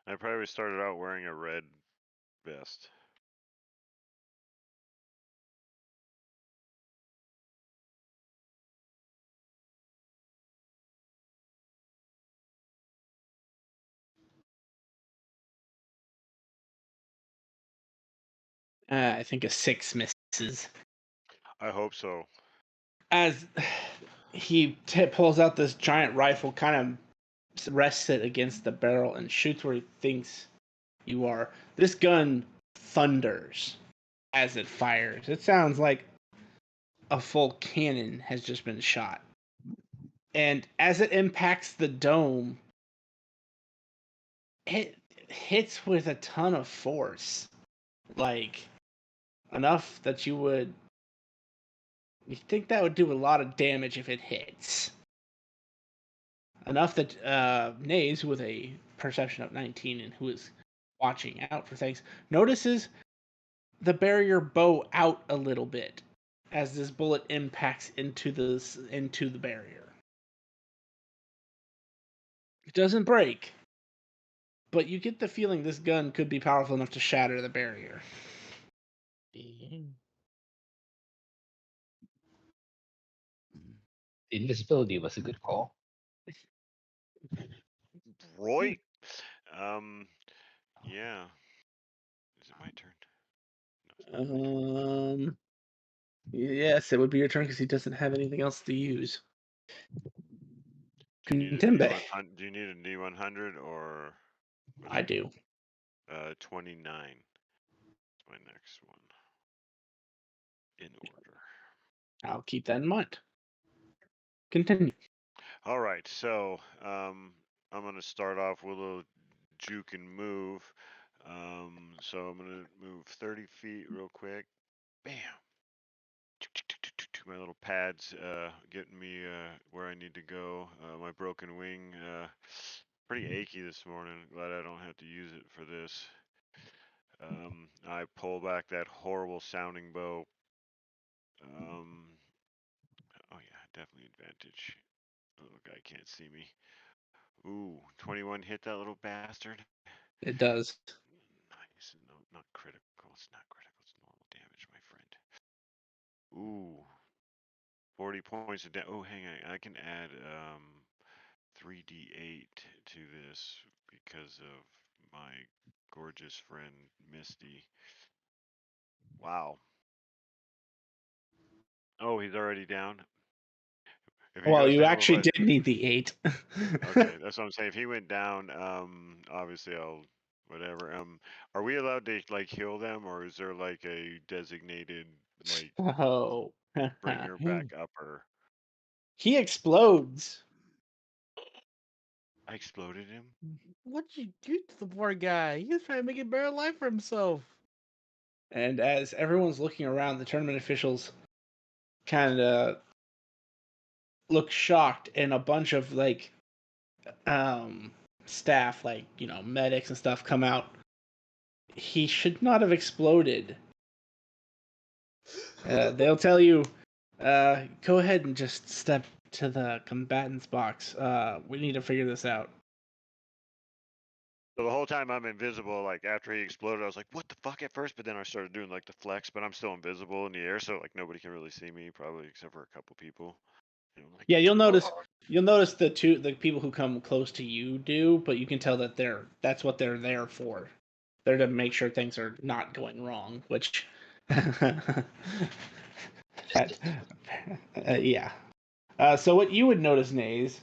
I probably started out wearing a red vest. I think a 6 misses. I hope so. As he pulls out this giant rifle, kind of rests it against the barrel and shoots where he thinks you are. This gun thunders as it fires. It sounds like a full cannon has just been shot. And as it impacts the dome, it hits with a ton of force. Like, enough that you think that would do a lot of damage if it hits. Enough that Naze, with a perception of 19 and who is watching out for things, notices the barrier bow out a little bit as this bullet impacts into the barrier. It doesn't break, but you get the feeling this gun could be powerful enough to shatter the barrier. Invisibility was a good call. Roy? Yeah. Is it my turn? No, it's not my turn. Yes, it would be your turn because he doesn't have anything else to use. Do you need a Timbe. D100? Do you need a D100 or? I do. 29. That's my next one. In order. I'll keep that in mind. Continue. All right, so I'm gonna start off with a little juke and move. So I'm gonna move 30 feet real quick. Bam. My little pads getting me where I need to go. My broken wing pretty achy this morning. Glad I don't have to use it for this. I pull back that horrible sounding bow. Oh yeah, definitely advantage. The little guy can't see me. Ooh, 21 hit that little bastard. It does. Nice. No, not critical. It's not critical. It's normal damage, my friend. Ooh, 40 points of damage. Oh, hang on. I can add 3d8 to this because of my gorgeous friend Misty. Wow. Oh, he's already down. If he Well, goes you down actually with did need the 8. okay, that's what I'm saying. If he went down, obviously I'll whatever. Are we allowed to like heal them, or is there like a designated like Oh. bring her back upper? He explodes. I exploded him. What'd you do to the poor guy? He was trying to make a better life for himself. And as everyone's looking around, the tournament officials kind of look shocked, and a bunch of like staff, like medics and stuff, come out. He should not have exploded. They'll tell you, go ahead and just step to the combatants box. We need to figure this out. So the whole time I'm invisible, like after he exploded, I was like, what the fuck at first, but then I started doing like the flex, but I'm still invisible in the air, so like nobody can really see me, probably except for a couple people. Like, Yeah, you'll notice the people who come close to you do, but you can tell that that's what they're there for. They're to make sure things are not going wrong, which yeah. So what you would notice, Naze,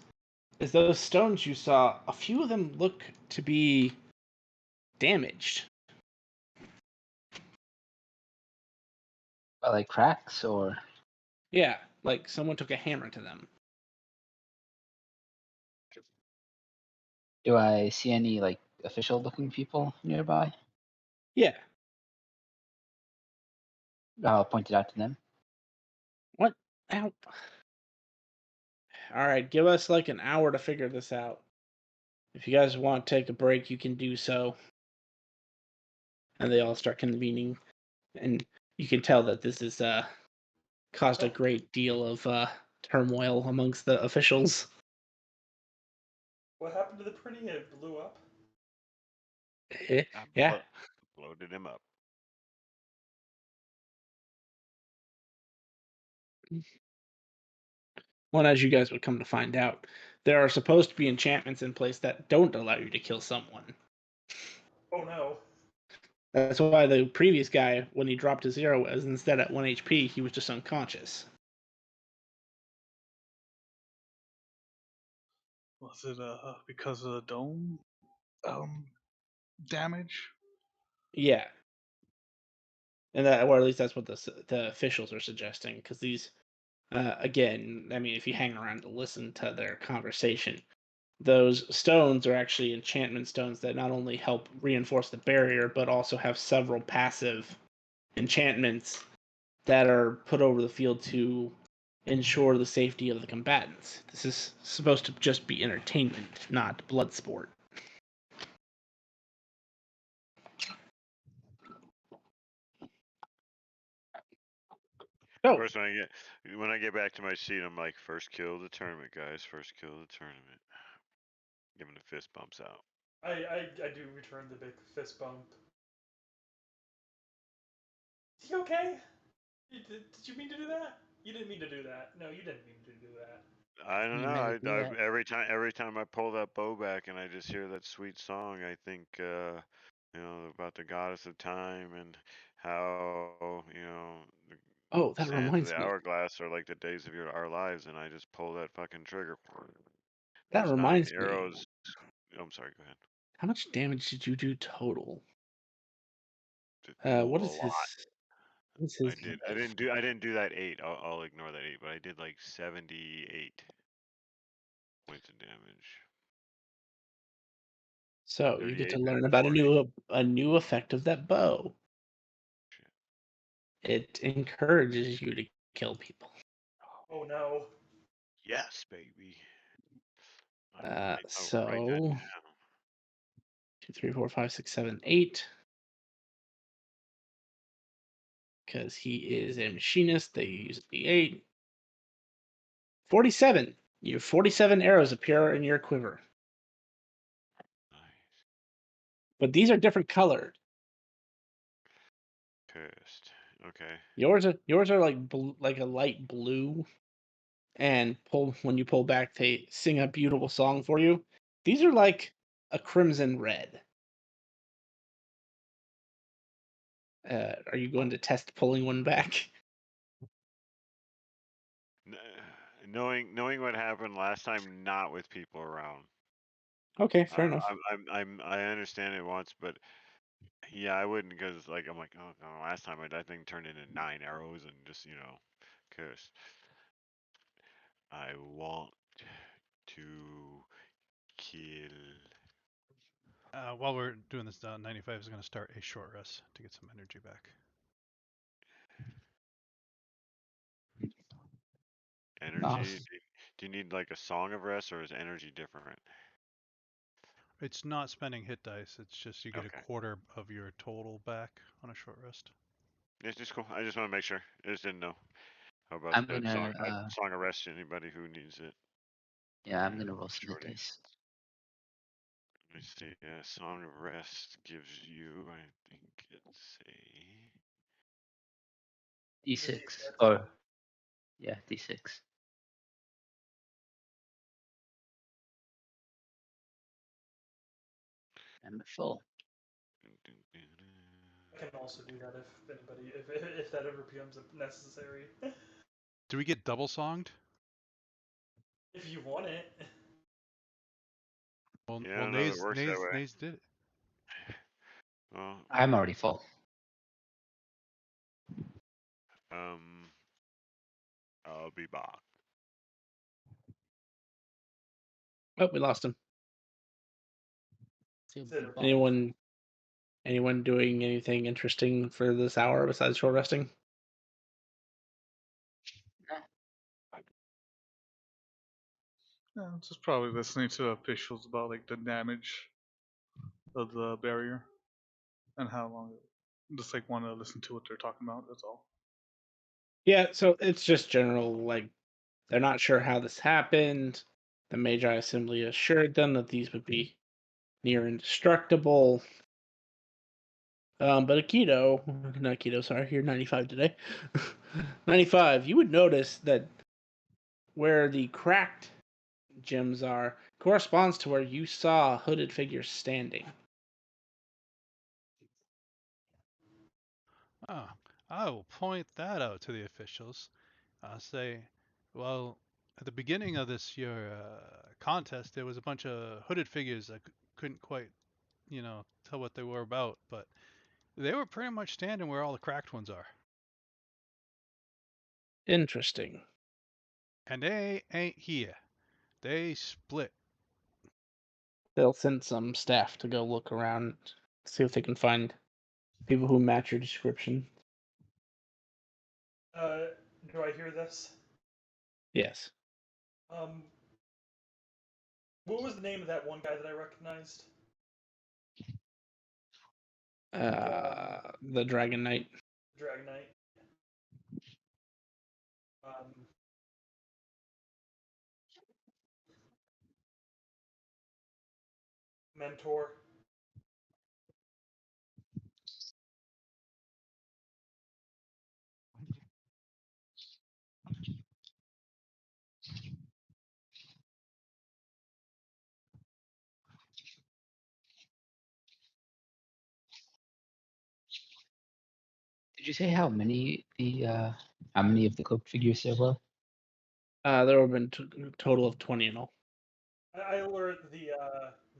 is those stones you saw, a few of them look to be damaged. Like cracks or Yeah, like someone took a hammer to them. do I see any like official looking people nearby? Yeah. I'll point it out to them. What? Ow. All right, give us like an hour to figure this out. If you guys want to take a break, you can do so. And they all start convening, and you can tell that this has caused a great deal of turmoil amongst the officials. What happened to the printing? It blew up. Yeah. Loaded him up. Well, as you guys would come to find out, there are supposed to be enchantments in place that don't allow you to kill someone. Oh no. That's why the previous guy, when he dropped to 0, was instead at 1 HP, he was just unconscious. Was it because of the dome damage? Yeah. And that, or at least that's what the officials are suggesting, because these, again, I mean, if you hang around to listen to their conversation, those stones are actually enchantment stones that not only help reinforce the barrier, but also have several passive enchantments that are put over the field to ensure the safety of the combatants. This is supposed to just be entertainment, not blood sport. So, First, when I get back to my seat, I'm like, first kill of the tournament, guys. First kill of the tournament. Giving the fist bumps out. I do return the big fist bump. Is he okay? Did you mean to do that? You didn't mean to do that. No, you didn't mean to do that. I don't You know. meant to do that. Every time I pull that bow back and I just hear that sweet song, I think about the goddess of time and how the oh, that sands of reminds the me. hourglass are like the days of our lives, and I just pull that fucking trigger. That Those 9 reminds me. arrows. Oh, I'm sorry. Go ahead. How much damage did you do total? Do What a is his? lot. What's his? I didn't do that 8. I'll ignore that 8, but I did like 78 points of damage. So you get to 38 learn and about 40. a new effect of that bow. Shit. It encourages you to kill people. Oh no. Yes, baby. I'll write that So down. 2, 3, 4, 5, 6, 7, 8. Because he is a machinist, they use the 8. 47. You have 47 arrows appear in your quiver. Nice. But these are different colored. Cursed. Okay. Yours are like like a light blue, and when you pull back, they sing a beautiful song for you. These are like a crimson red. Are you going to test pulling one back? Knowing what happened last time, not with people around. Okay, fair enough. I understand it once, but yeah, I wouldn't, because like I'm like, oh no, last time that thing turned into 9 arrows and just cursed. I want to kill. While we're doing this, 95 is going to start a short rest to get some energy back. Energy. Mouse. Do you need like a song of rest, or is energy different? It's not spending hit dice. It's just you get Okay. a quarter of your total back on a short rest. It's just cool. I just want to make sure. I just didn't know. How about I'm that gonna song of rest to anybody who needs it? yeah, I'm gonna roll some hit Shorty. dice. Let me see. Yeah, song of rest gives you, I think it's a D6 D6. or yeah, D6. I'm full. I can also do that if anybody, if that ever becomes necessary. Do we get double songed? If you want it. Well, Yeah, I don't know if it works that way. Nays did it. Well, I'm already full. I'll be back. Oh, we lost him. Consider Bob. Anyone doing anything interesting for this hour besides short resting? Yeah, just probably listening to officials about like the damage of the barrier and how long. Just like want to listen to what they're talking about. That's all. Yeah, so it's just general, like, they're not sure how this happened. The Magi Assembly assured them that these would be near indestructible. But Aikido, not Aikido, sorry, you're 95 today. 95, you would notice that where the cracked gems are corresponds to where you saw hooded figures standing. Oh, I will point that out to the officials. I'll say, well, at the beginning of this year contest, there was a bunch of hooded figures that couldn't quite, tell what they were about, but they were pretty much standing where all the cracked ones are. Interesting. And they ain't here. They split. They'll send some staff to go look around, see if they can find people who match your description. Do I hear this? Yes. What was the name of that one guy that I recognized? The Dragon Knight. Dragon Knight. Mentor. Did you say how many of the cloaked figures there were? There have been a total of 20 in all. I alert the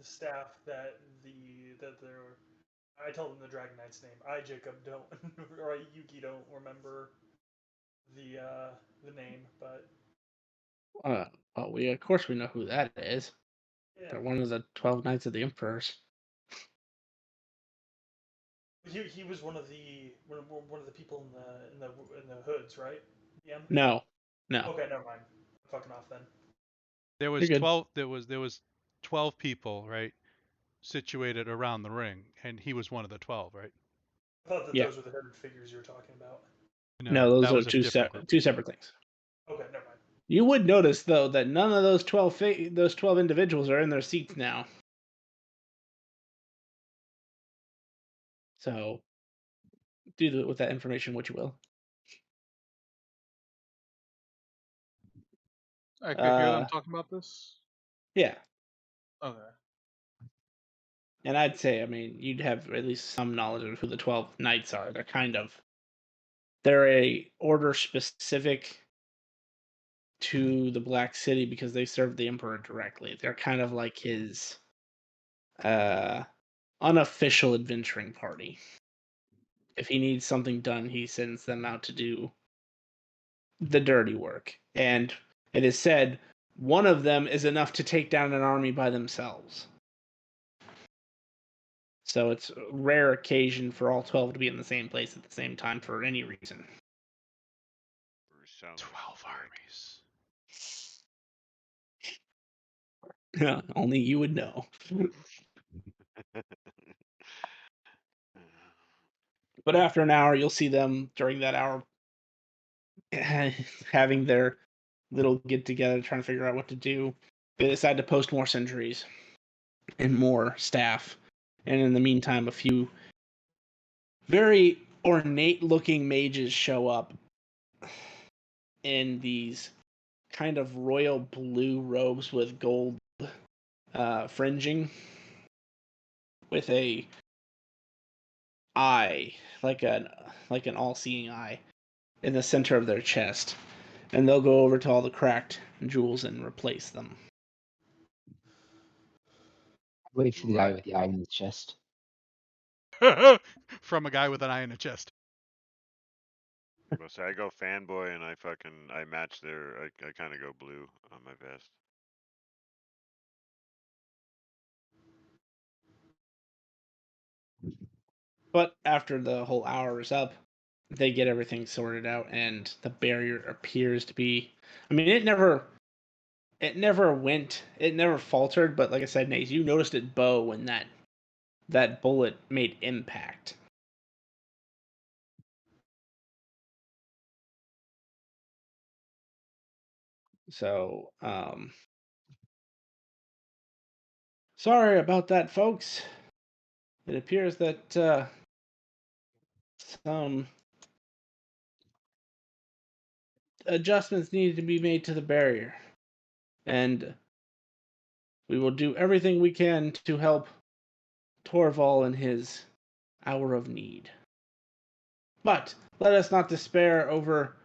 staff that they're. I tell them the Dragon Knight's name. I, Jacob, don't or I, Yuki, don't remember the name, but Well, of course we know who that is. yeah. They're one of the 12 Knights of the Emperors. He was one of the people in the hoods, right? Yeah. No. Okay, never mind. I'm fucking off then. There was You're good. 12. There was 12 people, right, situated around the ring, and he was one of the 12, right? I thought that Yeah. those were the hooded figures you were talking about. No, those that are was a two different group. separate things. Okay, never mind. You would notice though that none of those 12 individuals are in their seats now. So do with that information what you will. I could hear them talking about this. Yeah. Okay. And I'd say, I mean, you'd have at least some knowledge of who the 12 Knights are. They're a order specific to the Black City because they serve the Emperor directly. They're kind of like his unofficial adventuring party. If he needs something done, he sends them out to do the dirty work. And it is said one of them is enough to take down an army by themselves. So it's a rare occasion for all 12 to be in the same place at the same time for any reason. 12 armies. Only you would know. But after an hour, you'll see them during that hour having their little get together, trying to figure out what to do. They decide to post more sentries and more staff. And in the meantime, a few very ornate looking mages show up in these kind of royal blue robes with gold fringing, with a eye, like an all-seeing eye, in the center of their chest, and they'll go over to all the cracked jewels and replace them. Wait for the guy with the eye in the chest. From a guy with an eye in a chest. Well, so I go fanboy and I match their I kind of go blue on my vest. But after the whole hour is up, they get everything sorted out, and the barrier appears to be. I mean, it never faltered. But like I said, Nate, you noticed it bow when that bullet made impact. So, sorry about that, folks. It appears that some adjustments needed to be made to the barrier, and we will do everything we can to help Torval in his hour of need. But let us not despair over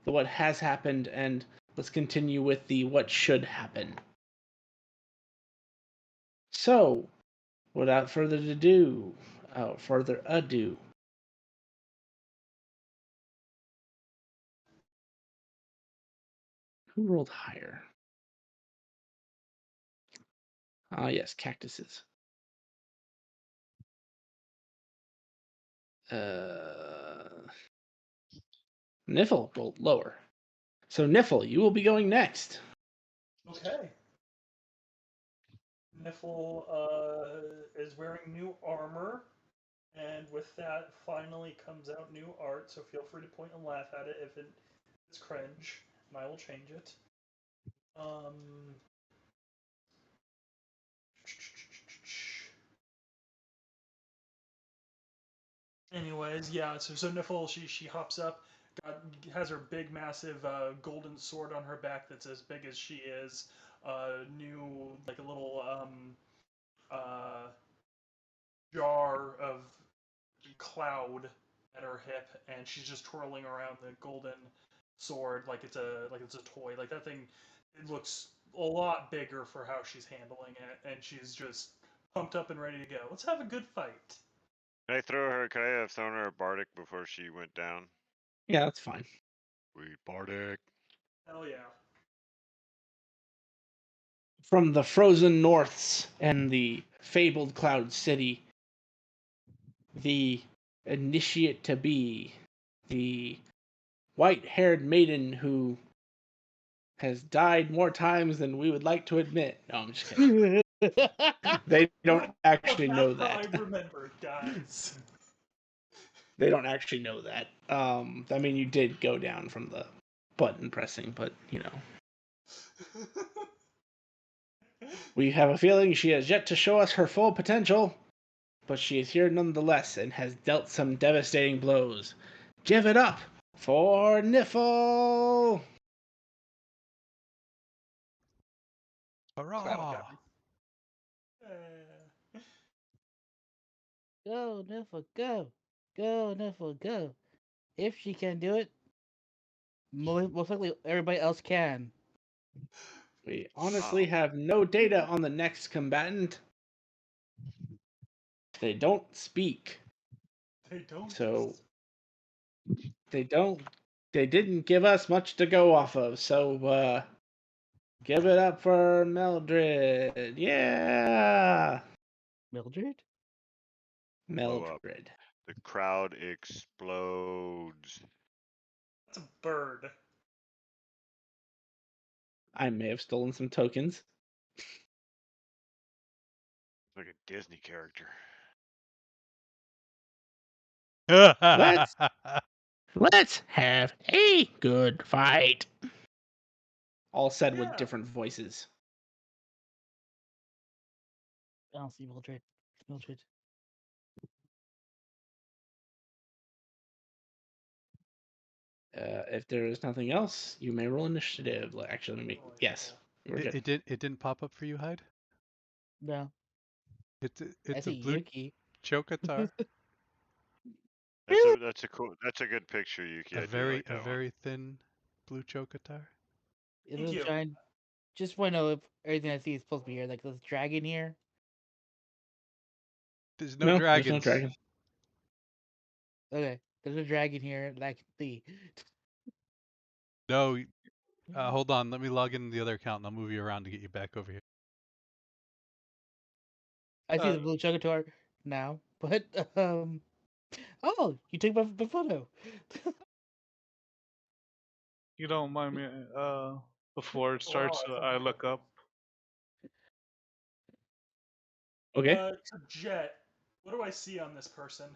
what has happened, and let's continue with the what should happen. So, without further ado, who rolled higher? Ah, yes, cactuses. Niffle rolled lower. So, Niffle, you will be going next. Okay. Niffle is wearing new armor, and with that finally comes out new art, so feel free to point and laugh at it if it's cringe, and I will change it. Anyways, yeah, so Niffle, she hops up, has her big, massive golden sword on her back that's as big as she is. New, like a little jar of cloud at her hip, and she's just twirling around the golden sword like it's a toy. Like that thing, it looks a lot bigger for how she's handling it, and she's just pumped up and ready to go. Let's have a good fight. Could I have thrown her a Bardic before she went down? Yeah, that's fine. We Bardic. Hell yeah. From the frozen norths and the fabled Cloud City, the initiate to be, the white-haired maiden who has died more times than we would like to admit. No, I'm just kidding. They don't actually know that. I remember, guys. They don't actually know that. I mean, you did go down from the button pressing, but you know. We have a feeling she has yet to show us her full potential, but she is here nonetheless and has dealt some devastating blows. Give it up for Niffle! Hurrah! Go, Niffle, go. Go, Niffle, go. If she can do it, most likely everybody else can. We honestly have no data on the next combatant. They don't speak. They don't. So they didn't give us much to go off of. So give it up for Mildred. Yeah. Mildred? Mildred. The crowd explodes. That's a bird. I may have stolen some tokens. Like a Disney character. Let's have a good fight. All said with Yeah. different voices. I don't see Mildred. Mildred. If there is nothing else, you may roll initiative. Actually, let me. Yes, we're good. It didn't pop up for you, Hyde. No. It's I a see blue Yuki. chocatar. That's a good picture, Yuki. A I do like a that one. very thin blue chocatar. Thank you. Trying. Just want to know if everything I see is supposed to be here. Like this dragon here. There's no There's dragons. no dragon. Okay. There's a dragon here that I can see. No, hold on. Let me log in the other account and I'll move you around to get you back over here. I see the blue Chogator now, but oh, you took my photo. You don't mind me before it starts, I look up. Okay. So Jet, what do I see on this person?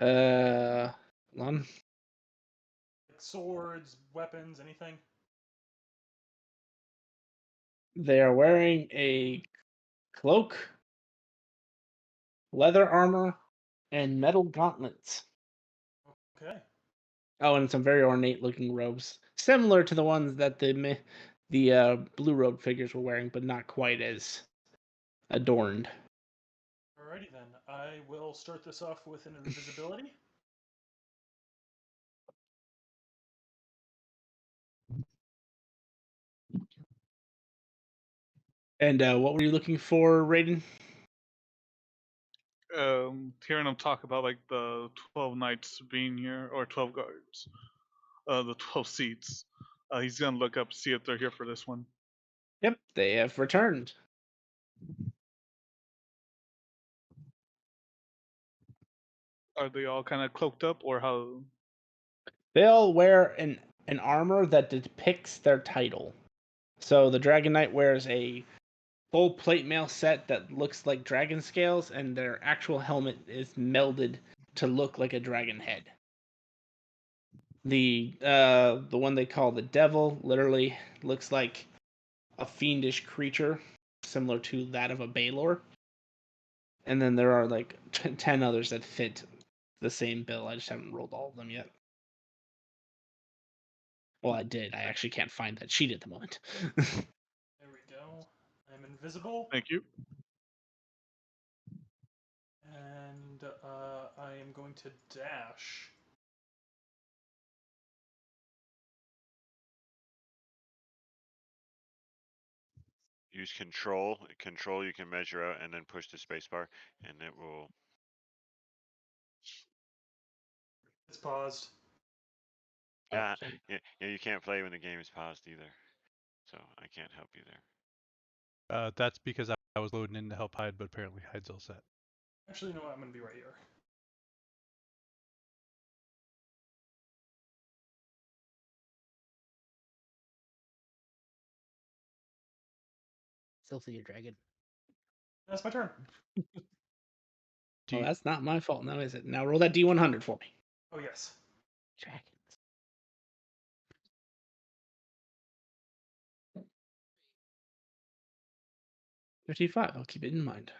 Lon. Like swords, weapons, anything? They are wearing a cloak, leather armor, and metal gauntlets. Okay. Oh, and some very ornate-looking robes, similar to the ones that the blue robe figures were wearing, but not quite as adorned. Alrighty then. I will start this off with an invisibility. And what were you looking for, Raiden? Hearing him talk about like the 12 knights being here, or 12 guards, the 12 seats. He's gonna look up, see if they're here for this one. Yep, they have returned. Are they all kind of cloaked up, or how? They all wear an armor that depicts their title. So the Dragon Knight wears a full plate mail set that looks like dragon scales, and their actual helmet is melded to look like a dragon head. The one they call the Devil literally looks like a fiendish creature, similar to that of a Baelor. And then there are like 10 others that fit the same bill. I just haven't rolled all of them yet. Well, I did. I actually can't find that sheet at the moment. There we go. I'm invisible. Thank you. And I am going to dash. Use control. Control you can measure out and then push the spacebar and it will. It's paused. Yeah, you can't play when the game is paused either. So I can't help you there. That's because I was loading in to help Hyde, but apparently Hyde's all set. Actually, you know what? I'm going to be right here. Still see your dragon. That's my turn. Well, that's not my fault now, is it? Now roll that D100 for me. Oh, yes. Dragons. $55. I'll keep it in mind.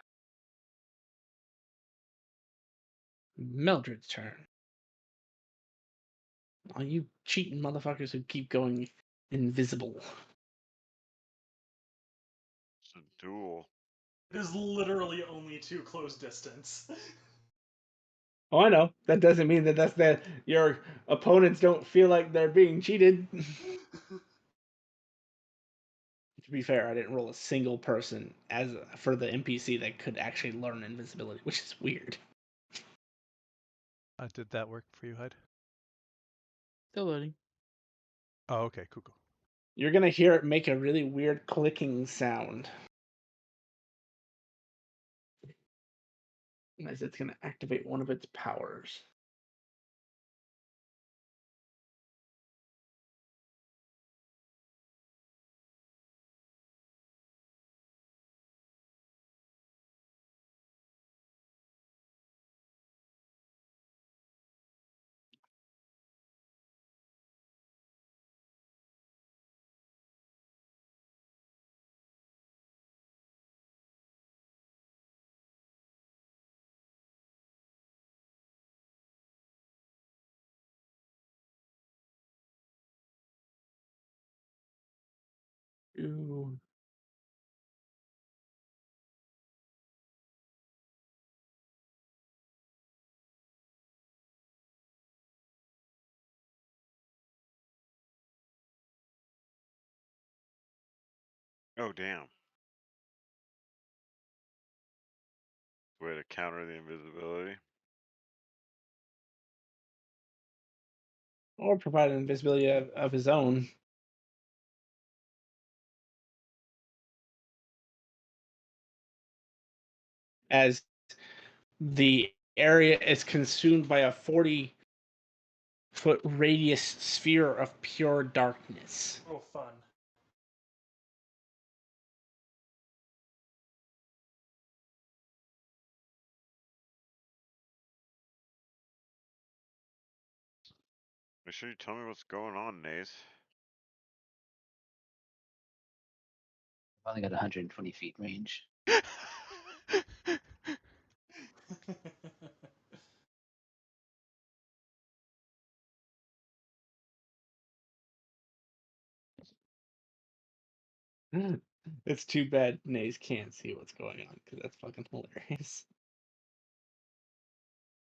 Mildred's turn. All you cheating motherfuckers who keep going invisible. It's a duel. It is literally only 2 close distance. Oh, I know. That doesn't mean that your opponents don't feel like they're being cheated. To be fair, I didn't roll a single person for the NPC that could actually learn invisibility, which is weird. Did that work for you, Hyde? Still loading. Oh, okay, cool. You're gonna hear it make a really weird clicking sound as it's gonna activate one of its powers. Ooh. Oh damn. Way to counter the invisibility. Or provide invisibility of his own. As the area is consumed by a 40-foot radius sphere of pure darkness. Oh, fun. Make sure you tell me what's going on, Naze. I've only got 120 feet range. It's too bad Nays can't see what's going on because that's fucking hilarious.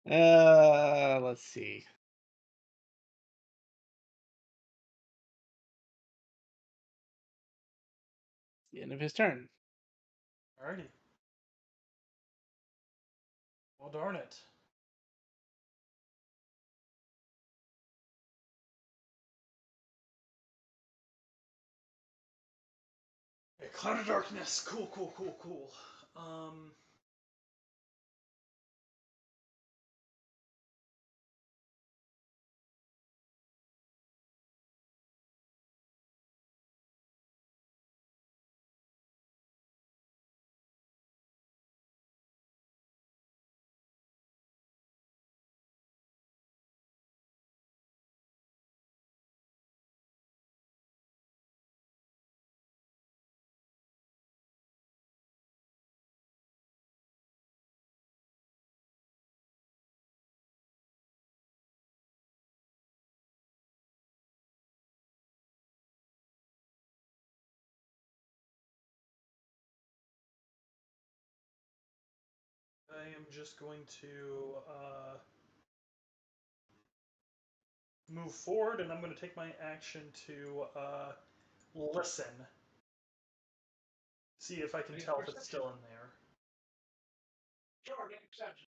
Let's see. The end of his turn. Alrighty. Well, darn it. A cloud of darkness. Cool, cool, cool, cool. I am just going to move forward, and I'm going to take my action to listen. See if I can tell if it's still in there. Sure, get exception.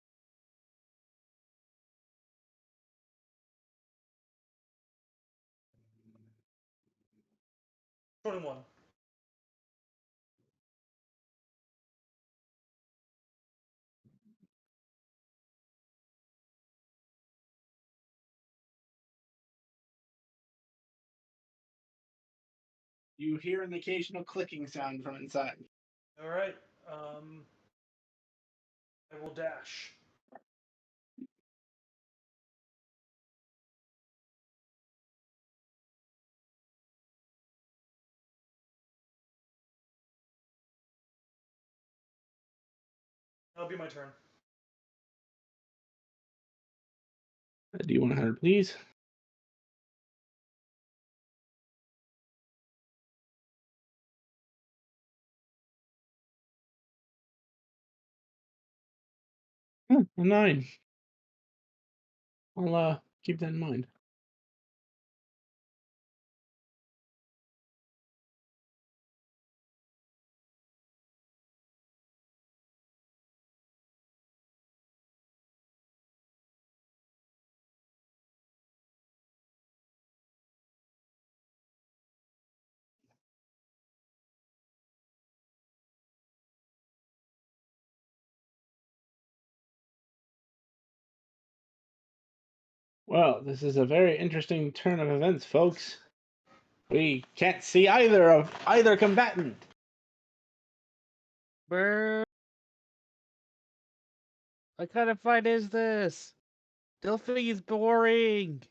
21. You hear an occasional clicking sound from inside. Alright. I will dash. That'll be my turn. Do you want 100, please? A 9. I'll keep that in mind. Well, this is a very interesting turn of events, folks. We can't see either combatant. Brr. What kind of fight is this? Delphi is boring.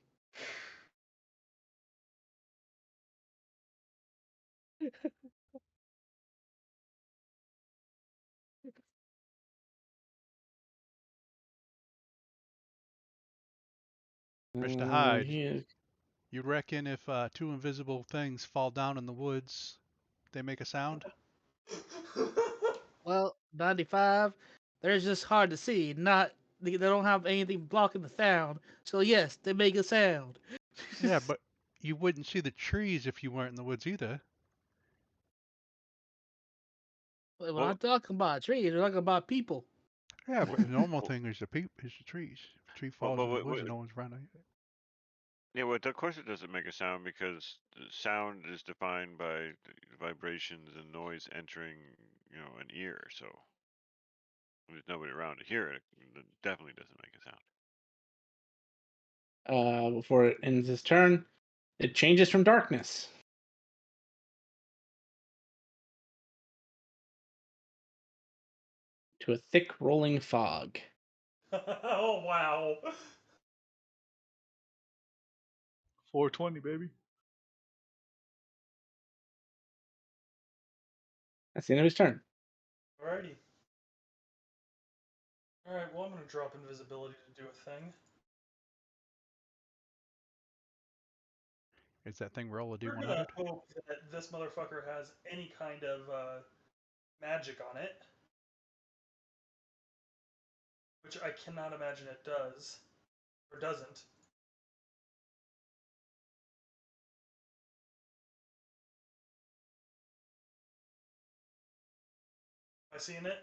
Mr. Hyde, He is... you reckon if two invisible things fall down in the woods, they make a sound? Well, 95, they're just hard to see. Not they don't have anything blocking the sound. So yes, they make a sound. Yeah, but you wouldn't see the trees if you weren't in the woods either. We're Well, not talking about trees. We're talking about people. Yeah, but the normal Well- thing is is the trees. If a tree well, falls but in the what, woods what, and no one's around it. yeah, well, of course it doesn't make a sound because the sound is defined by the vibrations and noise entering, an ear. So if there's nobody around to hear it, it definitely doesn't make a sound. Before it ends its turn, it changes from darkness to a thick rolling fog. Oh wow. 420, baby. That's the end of his turn. Alrighty. Alright, well I'm gonna drop invisibility to do a thing. Is that thing roll a We're gonna D100? hope that this motherfucker has any kind of magic on it. Which I cannot imagine it does. Or doesn't. Am I seeing it?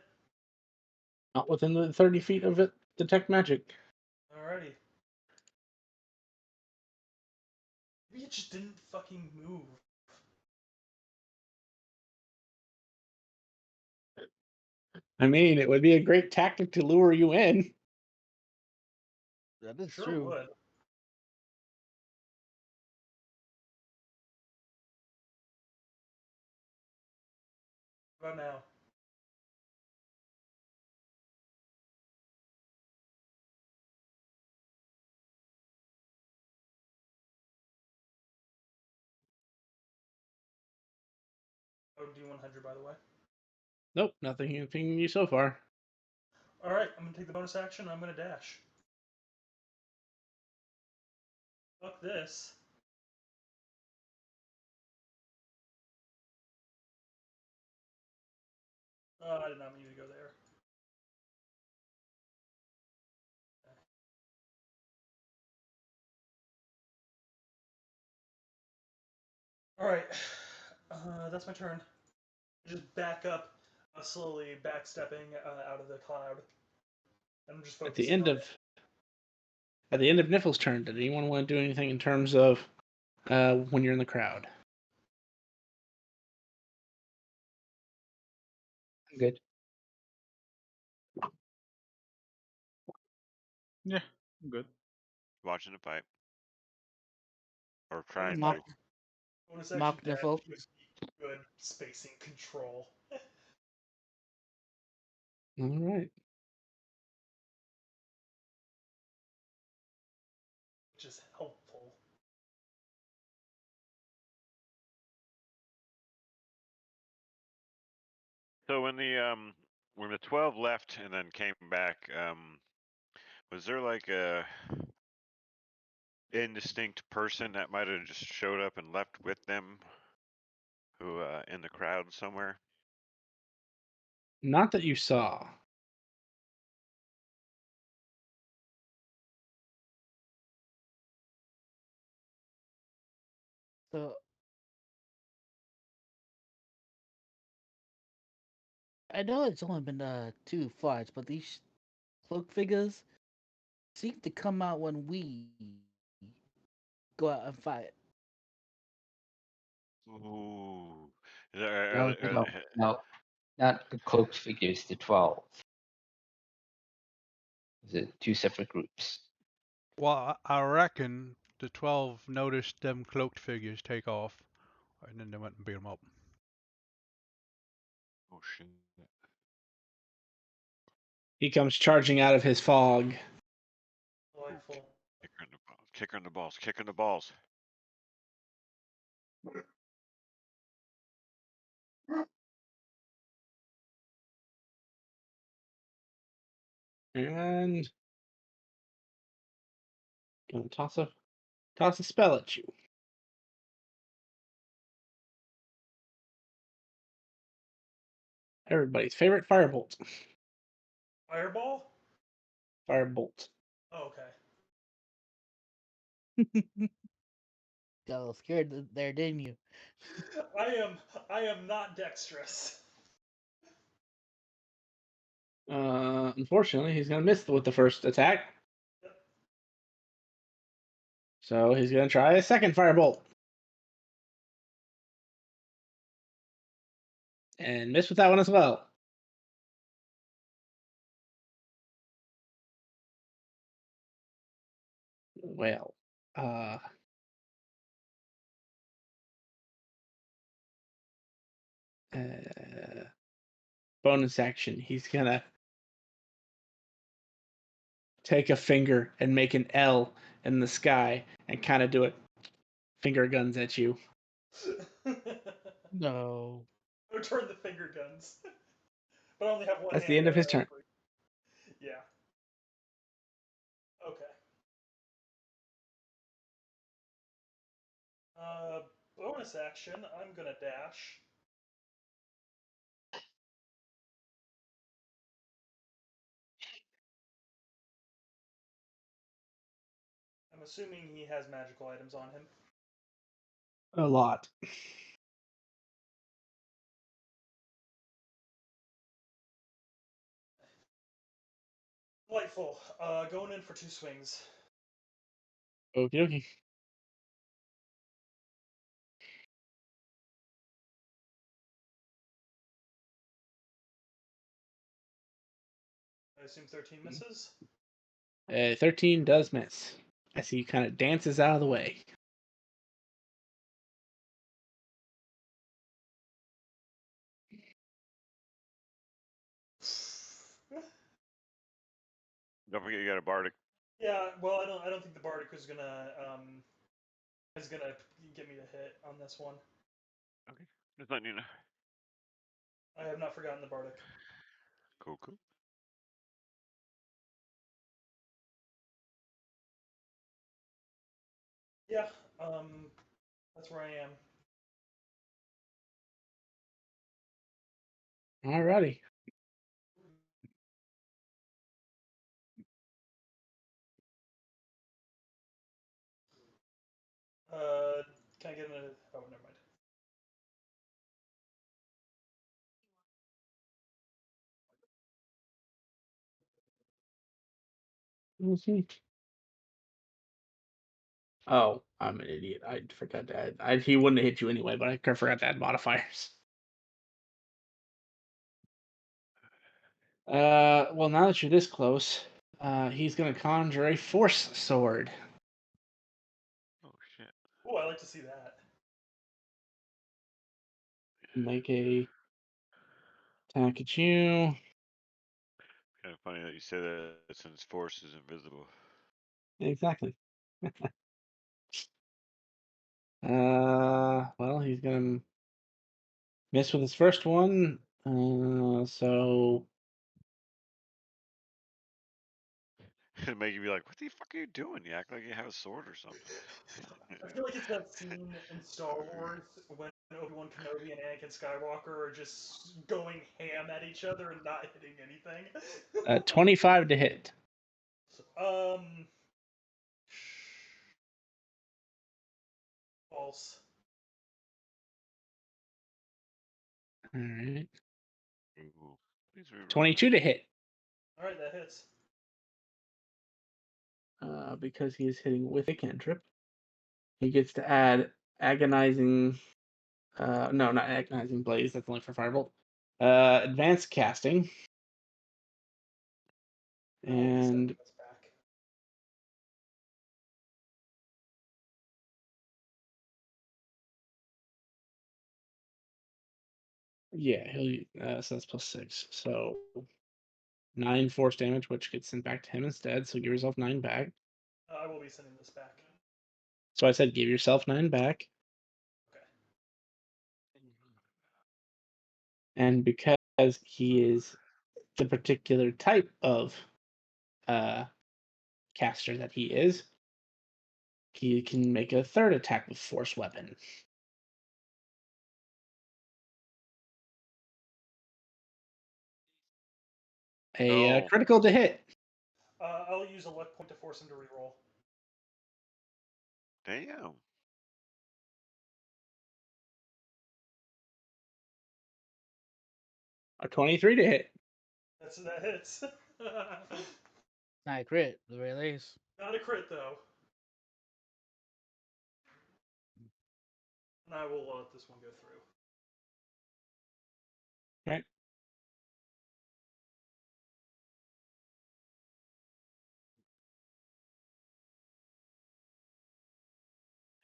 Not within the 30 feet of it. Detect magic. Alrighty. Maybe it just didn't fucking move. I mean, it would be a great tactic to lure you in. That is Sure true. would. How about now? Oh, D100 by the way. Nope, nothing pinging you so far. Alright, I'm gonna take the bonus action, I'm gonna dash. Fuck this. Oh, I did not mean to go there. Alright. That's my turn. Just back up, slowly backstepping out of the cloud. I'm just At the focusing end on of Nifl's turn, did anyone want to do anything in terms of when you're in the crowd? I'm good. Yeah, I'm good. Watching the fight. Or trying Mock, to. bonus mock action dash Niffle. gives me good spacing control. All right. Which is helpful. So when the 12 left and then came back, was there like a indistinct person that might have just showed up and left with them, who in the crowd somewhere? Not that you saw. So I know it's only been 2 fights, but these cloak figures seem to come out when we go out and fight. Ooh. Is there- No, no, no, no, not the cloaked figures. The 12. The two separate groups. Well, I reckon the 12 noticed them cloaked figures take off, and then they went and beat them up. Oh shit. He comes charging out of his fog. Delightful. Kick her in the balls. Kick her in the balls. Kick her in the balls. And gonna toss a spell at you. Everybody's favorite firebolt. Fireball? Firebolt. Oh, okay. Got a little scared there, didn't you? I am not dexterous. Unfortunately, he's gonna miss with the first attack. Yep. So he's gonna try a second firebolt. And miss with that one as well. Well, bonus action. He's gonna take a finger and make an L in the sky and kind of do it finger guns at you. No. Return the finger guns. But I only have one That's hand. the end of his turn. Yeah. Okay. Bonus action, I'm gonna dash. I'm assuming he has magical items on him. A lot. Delightful. Going in for 2 swings. Okie dokie. I assume 13 misses. 13 does miss. I see he kind of dances out of the way. Don't forget you got a bardic. Yeah, well, I don't think the bardic is gonna get me to hit on this one. Okay, just letting you know. I have not forgotten the bardic. Cool, cool. Yeah, that's where I am. Alrighty. Can I get a? Oh, never mind. Oh, I'm an idiot. I forgot to add. He wouldn't have hit you anyway, but I forgot to add modifiers. Well, now that you're this close, he's gonna conjure a force sword. Oh shit. Oh, I like to see that. Make a attack at you. Kind of funny that you say that since force is invisible. Exactly. Well, he's gonna miss with his first one. So Make you be like, what the fuck are you doing? You act like you have a sword or something. I feel like it's that scene in Star Wars when Obi-Wan Kenobi and Anakin Skywalker are just going ham at each other and not hitting anything. 25 to hit. False. All right. Ooh, please reroll 22 that. to hit. All right, that hits. Because he is hitting with a cantrip. He gets to add agonizing. No, not agonizing blaze. That's only for firebolt. Advanced casting. I will be sending And this back. yeah, he'll. So that's +6. So 9 force damage, which gets sent back to him instead. So give yourself 9 back. I will be sending this back. So I said give yourself 9 back. Okay. And because he is the particular type of caster that he can make a third attack with force weapon. A No. critical to hit. I'll use a luck point to force him to reroll. Damn. A 23 to hit. That hits. Not a crit, the very least. Not a crit though. And I will let this one go through. Okay.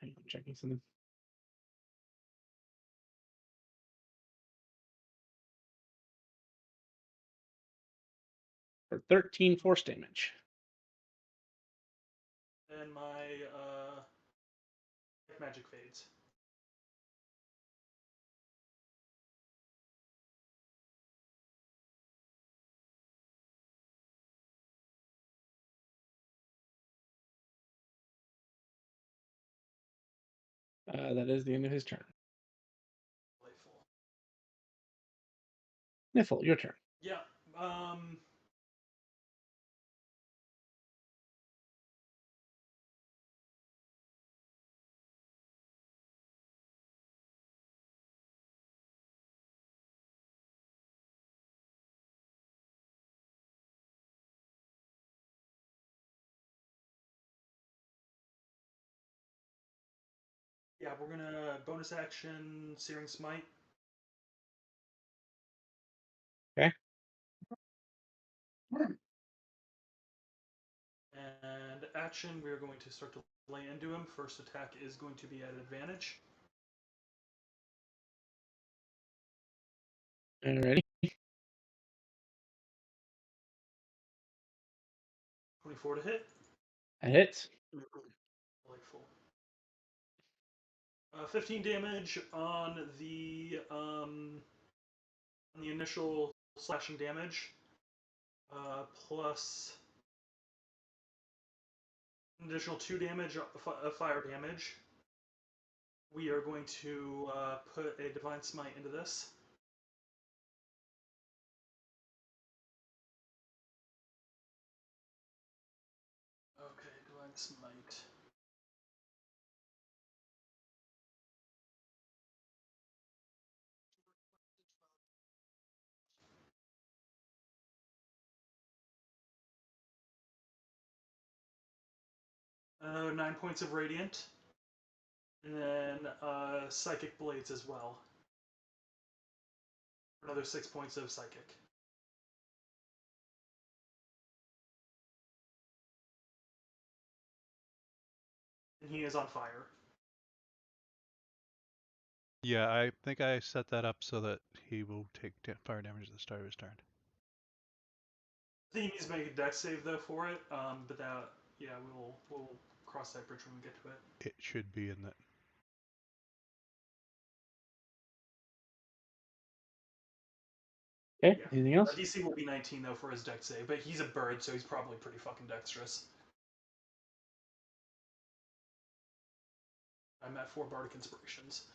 Hang on, checking something. For 13 force damage. And my magic fades. That is the end of his turn. Delightful. Niffle, your turn. Yeah. Yeah, we're gonna bonus action Searing Smite. Okay. And action, we are going to start to lay into him. First attack is going to be at advantage. Alrighty. 24 to hit. That hits. Delightful. 15 damage on the initial slashing damage, plus an additional 2 damage of fire damage. We are going to put a Divine Smite into this. Okay, Divine Smite. Another 9 points of Radiant. And then Psychic Blades as well. Another 6 points of Psychic. And he is on fire. Yeah, I think I set that up so that he will take fire damage at the start of his turn. I think he needs to make a dex save though for it, but that, yeah, we'll cross that bridge when we get to it. It should be in that. Okay. Yeah. Anything else? DC will be 19 though for his dex save, but he's a bird, so he's probably pretty fucking dexterous. I'm at 4 Bardic Inspirations.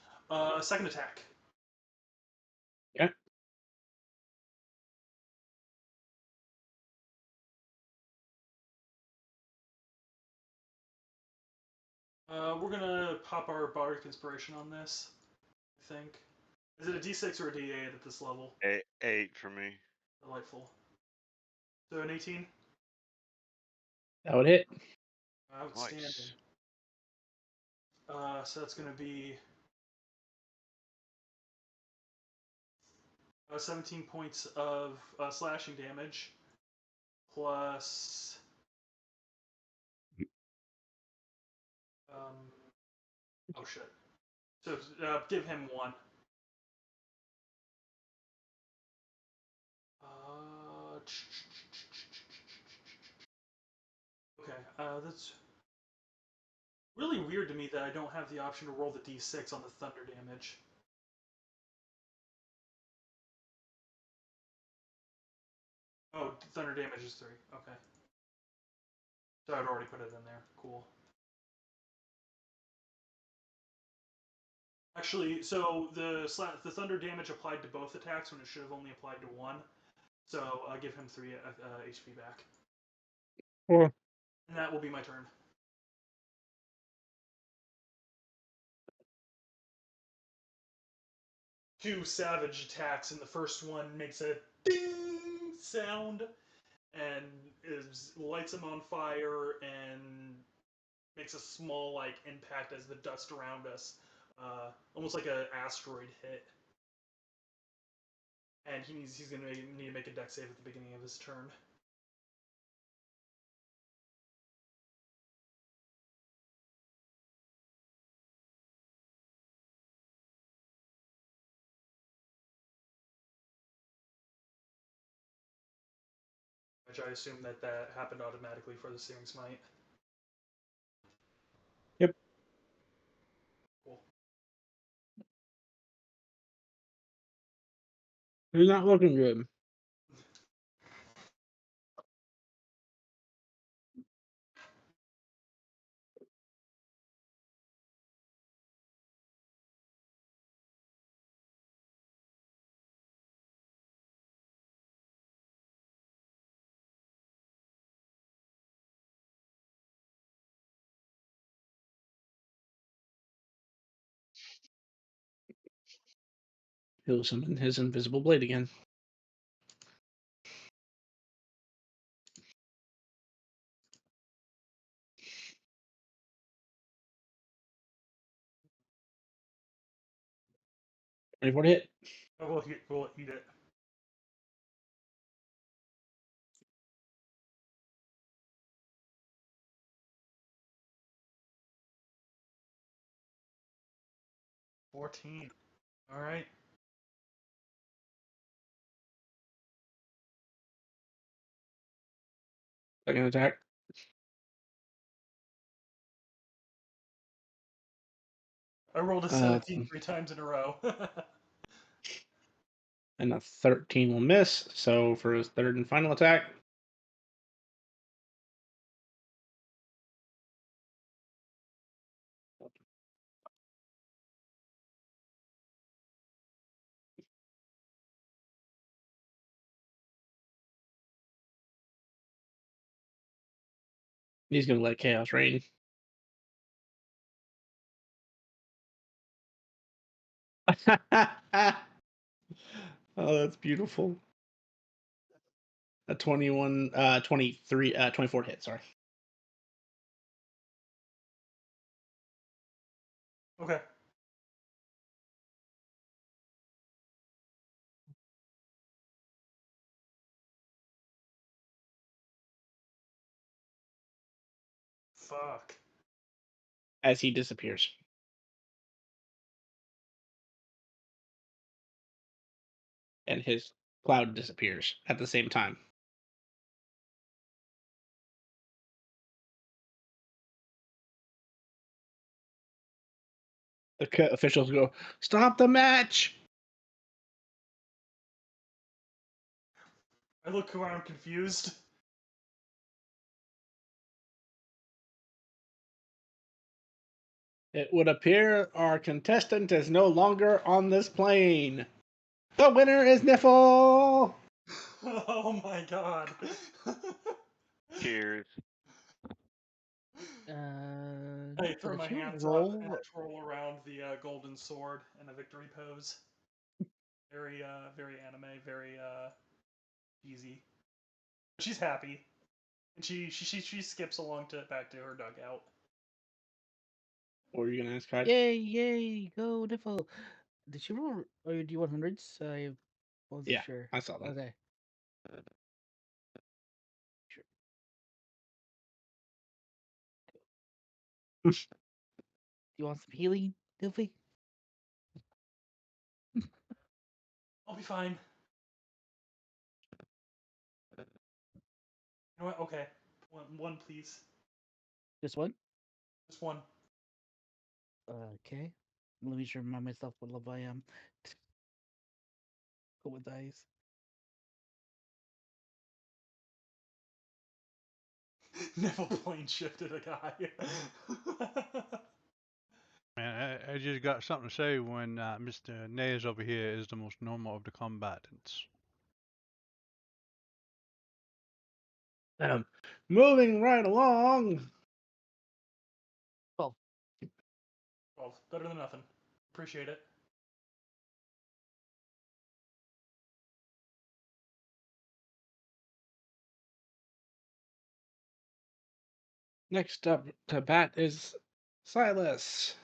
Second attack. Yeah. We're gonna pop our Bardic Inspiration on this, I think. Is it a D6 or a D8 at this level? 8 for me. Delightful. So an 18? That would hit. Outstanding. Nice. So that's gonna be 17 points of slashing damage, plus oh shit. So give him 1. Okay, that's really weird to me that I don't have the option to roll the d6 on the thunder damage. Oh, thunder damage is 3. Okay. So I'd already put it in there. Cool. Actually, so the thunder damage applied to both attacks when it should have only applied to one. So give him 3 HP back. Or And that will be my turn. Two savage attacks, and the first one makes a ding sound and lights him on fire and makes a small impact as the dust around us, almost like an asteroid hit. And he's gonna need to make a dex save at the beginning of his turn. Which I assume that happened automatically for the Searing Smite. Yep. Cool. He's not looking good. He'll summon his invisible blade again. Ready for the hit? Oh, we'll eat it. $14. All right. Second attack. I rolled a 17 3 times in a row. And a 13 will miss. So for his third and final attack. He's going to let Chaos reign. Oh, that's beautiful. A 21, 23, 24 hit, sorry. Okay. Fuck. As he disappears. And his cloud disappears at the same time. The officials go, "Stop the match!" I look around confused. It would appear our contestant is no longer on this plane. The winner is Niffle! Oh my god. Cheers. I throw my did you hands up and roll? twirl around the golden sword in a victory pose. Very, very anime, very easy. She's happy, and she skips along back to her dugout. What were you gonna ask, Hyde? Yay! Go Niffle! Did you roll? Or do you 100s? I wasn't Yeah, sure. I saw that. Okay. Sure. Do you want some healing, Dilfy? I'll be fine. You know what? Okay, one please. Just one? Just one. Okay. Let me just remind myself what level I am. Go with dice. Neville plane shifted a guy. Man, I just got something to say when Mr. Nays over here is the most normal of the combatants. Moving right along. 12. 12. Better than nothing. Appreciate it. Next up to bat is Silas,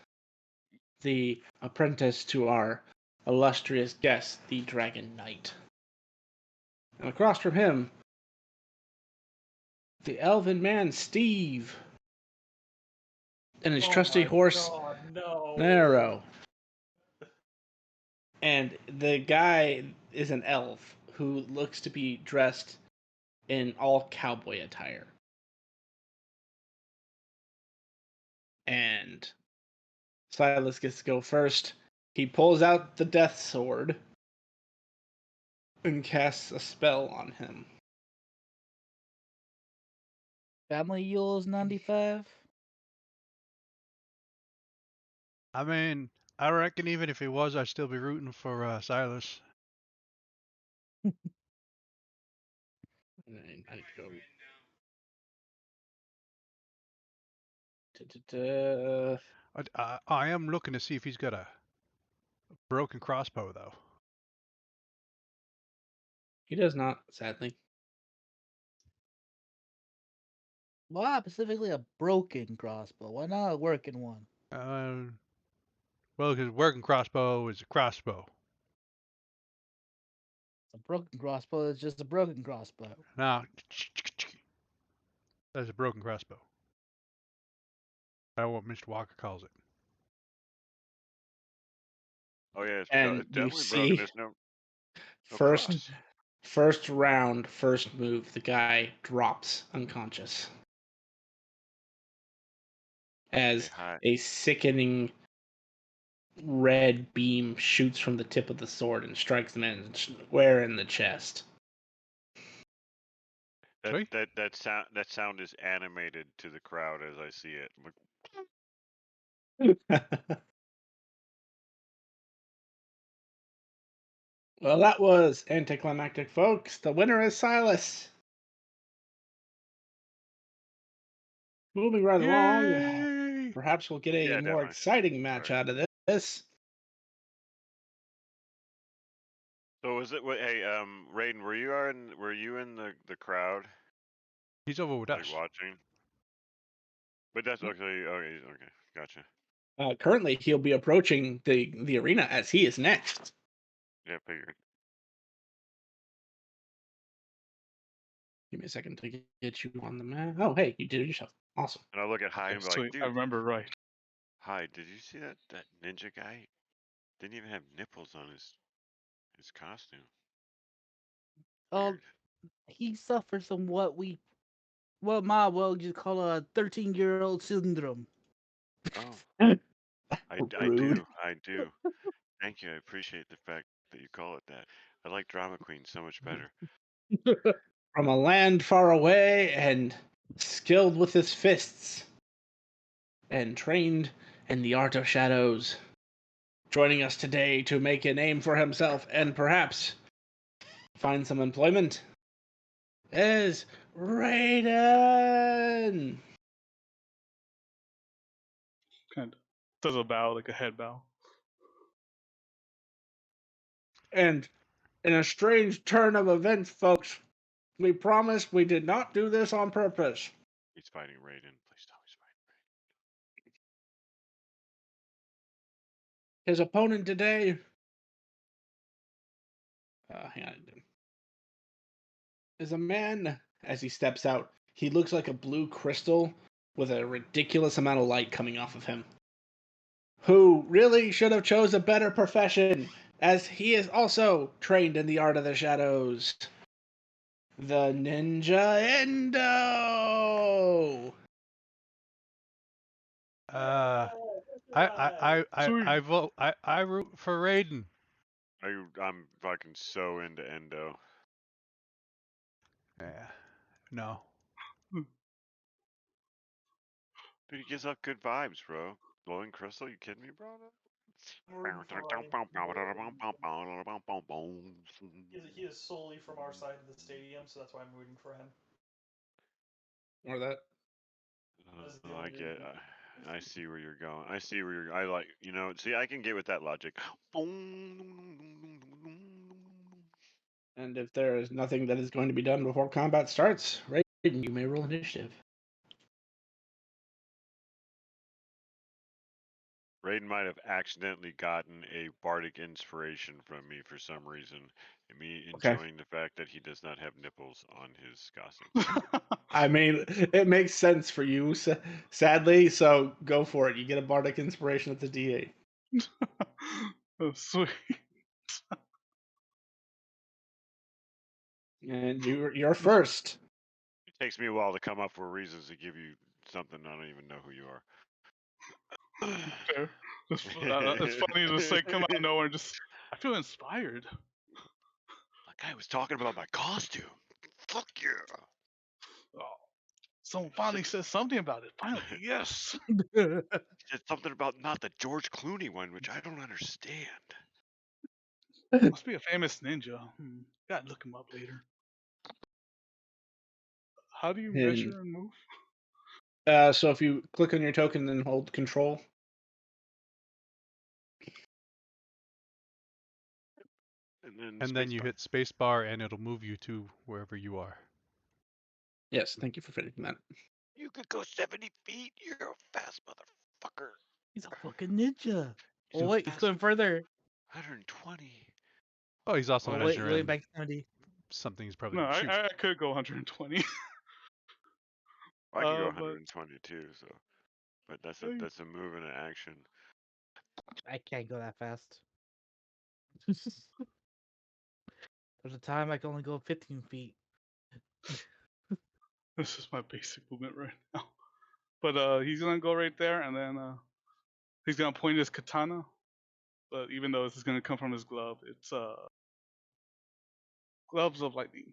the apprentice to our illustrious guest, the Dragon Knight. And across from him, the elven man, Steve, and his trusty horse, God, no. Nero. And the guy is an elf who looks to be dressed in all cowboy attire. And Silas gets to go first. He pulls out the death sword and casts a spell on him. Family Yules 95. I mean, I reckon even if he was, I'd still be rooting for Silas. And I go. Da-da-da. I am looking to see if he's got a broken crossbow, though. He does not, sadly. Why specifically a broken crossbow? Why not a working one? Well, because working crossbow is a crossbow. A broken crossbow is just a broken crossbow. Now, that's a broken crossbow. That's what Mr. Walker calls it. Oh yeah, it's, And it's you definitely see, broken. There's no first cross. first round, first move, the guy drops unconscious as Okay, hi. a sickening red beam shoots from the tip of the sword and strikes the man square in the chest. Sweet. That sound is animated to the crowd as I see it. Well, that was anticlimactic, folks. The winner is Silas. Moving right along, Yay! perhaps we'll get a Yeah, more definitely. exciting match Sorry. out of this. So was it? Hey, Raiden, were you in the crowd He's over with like us. watching? But that's okay. Okay, okay, gotcha. Currently, he'll be approaching the arena as he is next. Yeah, figured. Give me a second to get you on the map. Oh, hey, you did it yourself. Awesome. And I look at Hyde and be like, Sweet. I dude, remember right. Hyde, did you see that ninja guy? Didn't even have nipples on his costume. Weird. He suffers from what my world you call a 13-year-old syndrome. Oh, I Rude. do. Thank you. I appreciate the fact that you call it that. I like Drama Queen so much better. From a land far away and skilled with his fists and trained in the art of shadows. Joining us today to make a name for himself and perhaps find some employment is Raiden. Kind of does a bow, like a head bow. And in a strange turn of events, folks, we promise we did not do this on purpose. He's fighting Raiden. Please tell me he's fighting His opponent today, hang on, is a man. As he steps out, he looks like a blue crystal with a ridiculous amount of light coming off of him. Who really should have chose a better profession, as he is also trained in the art of the shadows. The Ninja Endo. I vote. I root for Raiden. I'm fucking so into Endo. Yeah. No. Dude, he gives off good vibes, bro. Glowing crystal, you kidding me, bro? He is solely from our side of the stadium, so that's why I'm rooting for him. Or that. That's the I only get. reason. I see where you're going. I see where you're. I like. See, I can get with that logic. And if there is nothing that is going to be done before combat starts, Raiden, you may roll initiative. Raiden might have accidentally gotten a bardic inspiration from me for some reason, and me Okay. enjoying the fact that he does not have nipples on his costume. I mean, it makes sense for you, sadly, so go for it. You get a bardic inspiration at the D8. Oh, sweet. And you're first. It takes me a while to come up with reasons to give you something I don't even know who you are. Fair. It's funny to say come out of nowhere and just I feel inspired. That guy was talking about my costume. Fuck yeah. Oh, someone finally said something about it. Finally, yes. He said something about not the George Clooney one, which I don't understand. Must be a famous ninja. Gotta look him up later. How do you measure and move? So if you click on your token, then hold Control. And then you hit spacebar, and it'll move you to wherever you are. Yes, thank you for finishing that. You could go 70 feet. You're a fast motherfucker. He's a fucking ninja. He's Oh a wait, he's fast going further. 120. Oh, he's also Oh wait, measuring going back 70. something he's probably No, gonna shoot. I could go 120. I can go But 122, so. But that's a move and an action. I can't go that fast. There's a time I can only go 15 feet. this is my basic movement right now. But he's gonna go right there, and then he's gonna point his katana. But even though this is gonna come from his glove, it's gloves of lightning.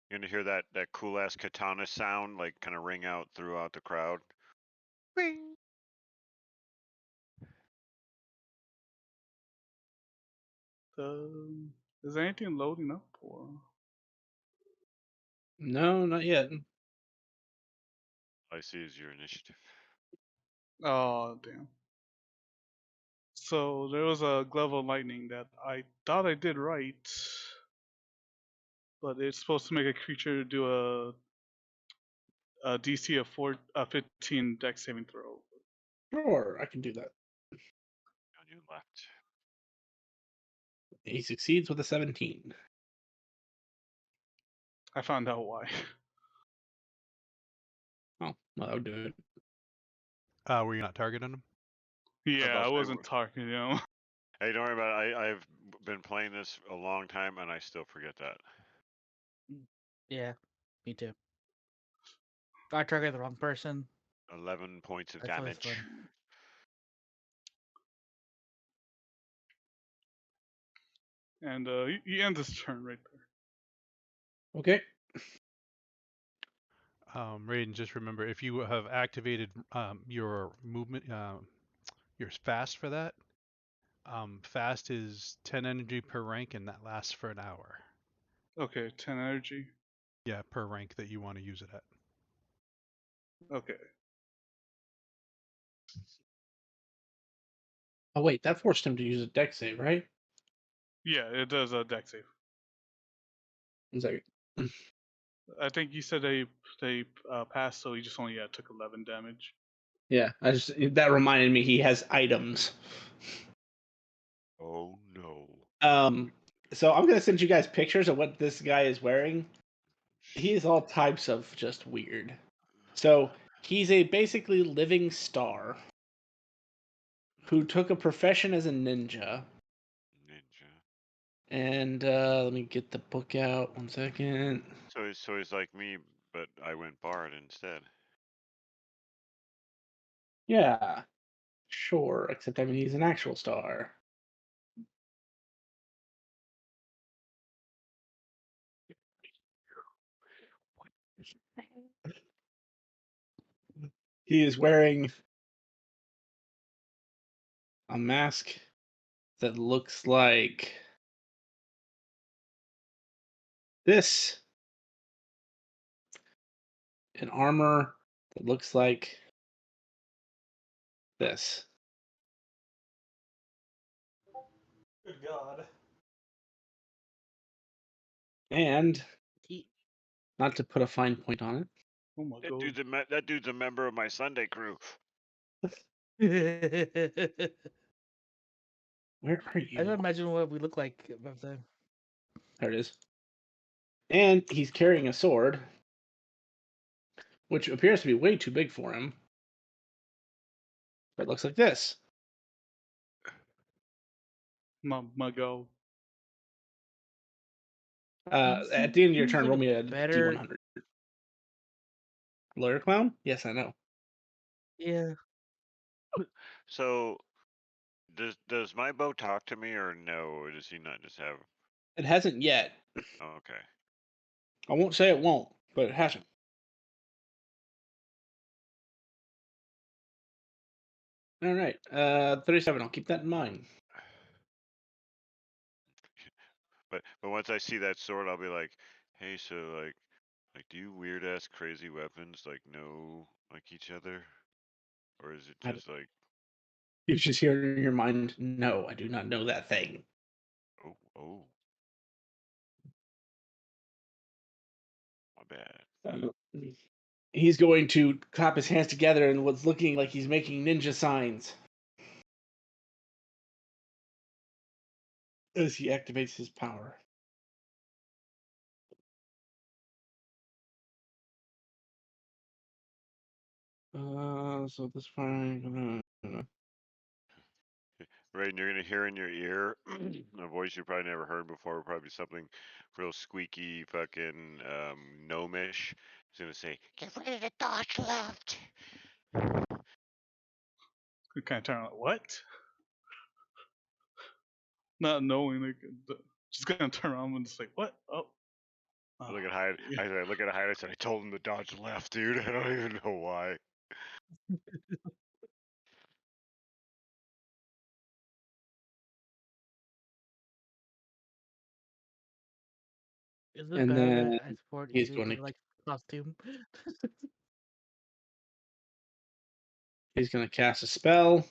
You're gonna hear that cool ass katana sound like kind of ring out throughout the crowd. Ring. Is anything loading up or? No, not yet. All I see is your initiative. Oh damn. So there was a glove of lightning that I thought I did right, but it's supposed to make a creature do a DC of 15 dex saving throw. Sure, I can do that. On your left. He succeeds with a 17. I found out why. Oh, well, that would do it. Were you not targeting him? Yeah, I say, wasn't targeting him. Hey, don't worry about it. I've been playing this a long time and I still forget that. Yeah, me too. If I target the wrong person, 11 points of that's always damage. fun. And he ends his turn right there. Okay. Raiden, just remember, if you have activated your movement, your fast for that, fast is 10 energy per rank, and that lasts for an hour. Okay, 10 energy. Yeah, per rank that you want to use it at. Okay. Oh, wait, that forced him to use a dex save, right? Yeah, it does a dex save. 1 second. I think you said they passed, so he just only took 11 damage. Yeah, that reminded me he has items. Oh no. So I'm gonna send you guys pictures of what this guy is wearing. He is all types of just weird. So he's a basically living star who took a profession as a ninja. And let me get the book out 1 second. So he's like me, but I went bard instead. Yeah, sure. Except I mean he's an actual star. He is wearing a mask that looks like this. an armor that looks like this. Good God. And He- not to put a fine point on it, Oh my That god. dude's a member of my Sunday crew. where are I don't you? imagine what we look like back then. There it is. And he's carrying a sword, which appears to be way too big for him. But it looks like this. My god. At the end of your Seems turn, like roll a me a better- D100. Lawyer clown? Yes, I know. Yeah. So, does my bow talk to me or no? Or does he not just have? It hasn't yet. Oh, okay. I won't say it won't, but it hasn't. All right. 37. I'll keep that in mind. But once I see that sword, I'll be like, hey, so like, do you weird ass crazy weapons like know like each other, or is it I just like, You just hear in your mind, no, I do not know that thing. oh, my bad. He's going to clap his hands together in what's looking like he's making ninja signs as he activates his power. So this fine. Right, and you're gonna hear in your ear a voice you probably never heard before, probably something real squeaky, fucking gnomish. He's gonna say, "Get ready to dodge left." We kind of turn like, what? Not knowing, like, just gonna turn around and just like, what? Oh. I look at Hyde. yeah. I look at Hyde. I said, "I told him to dodge left, dude. I don't even know why." Is it And better then that I support he's you going in to like costume? cast a spell.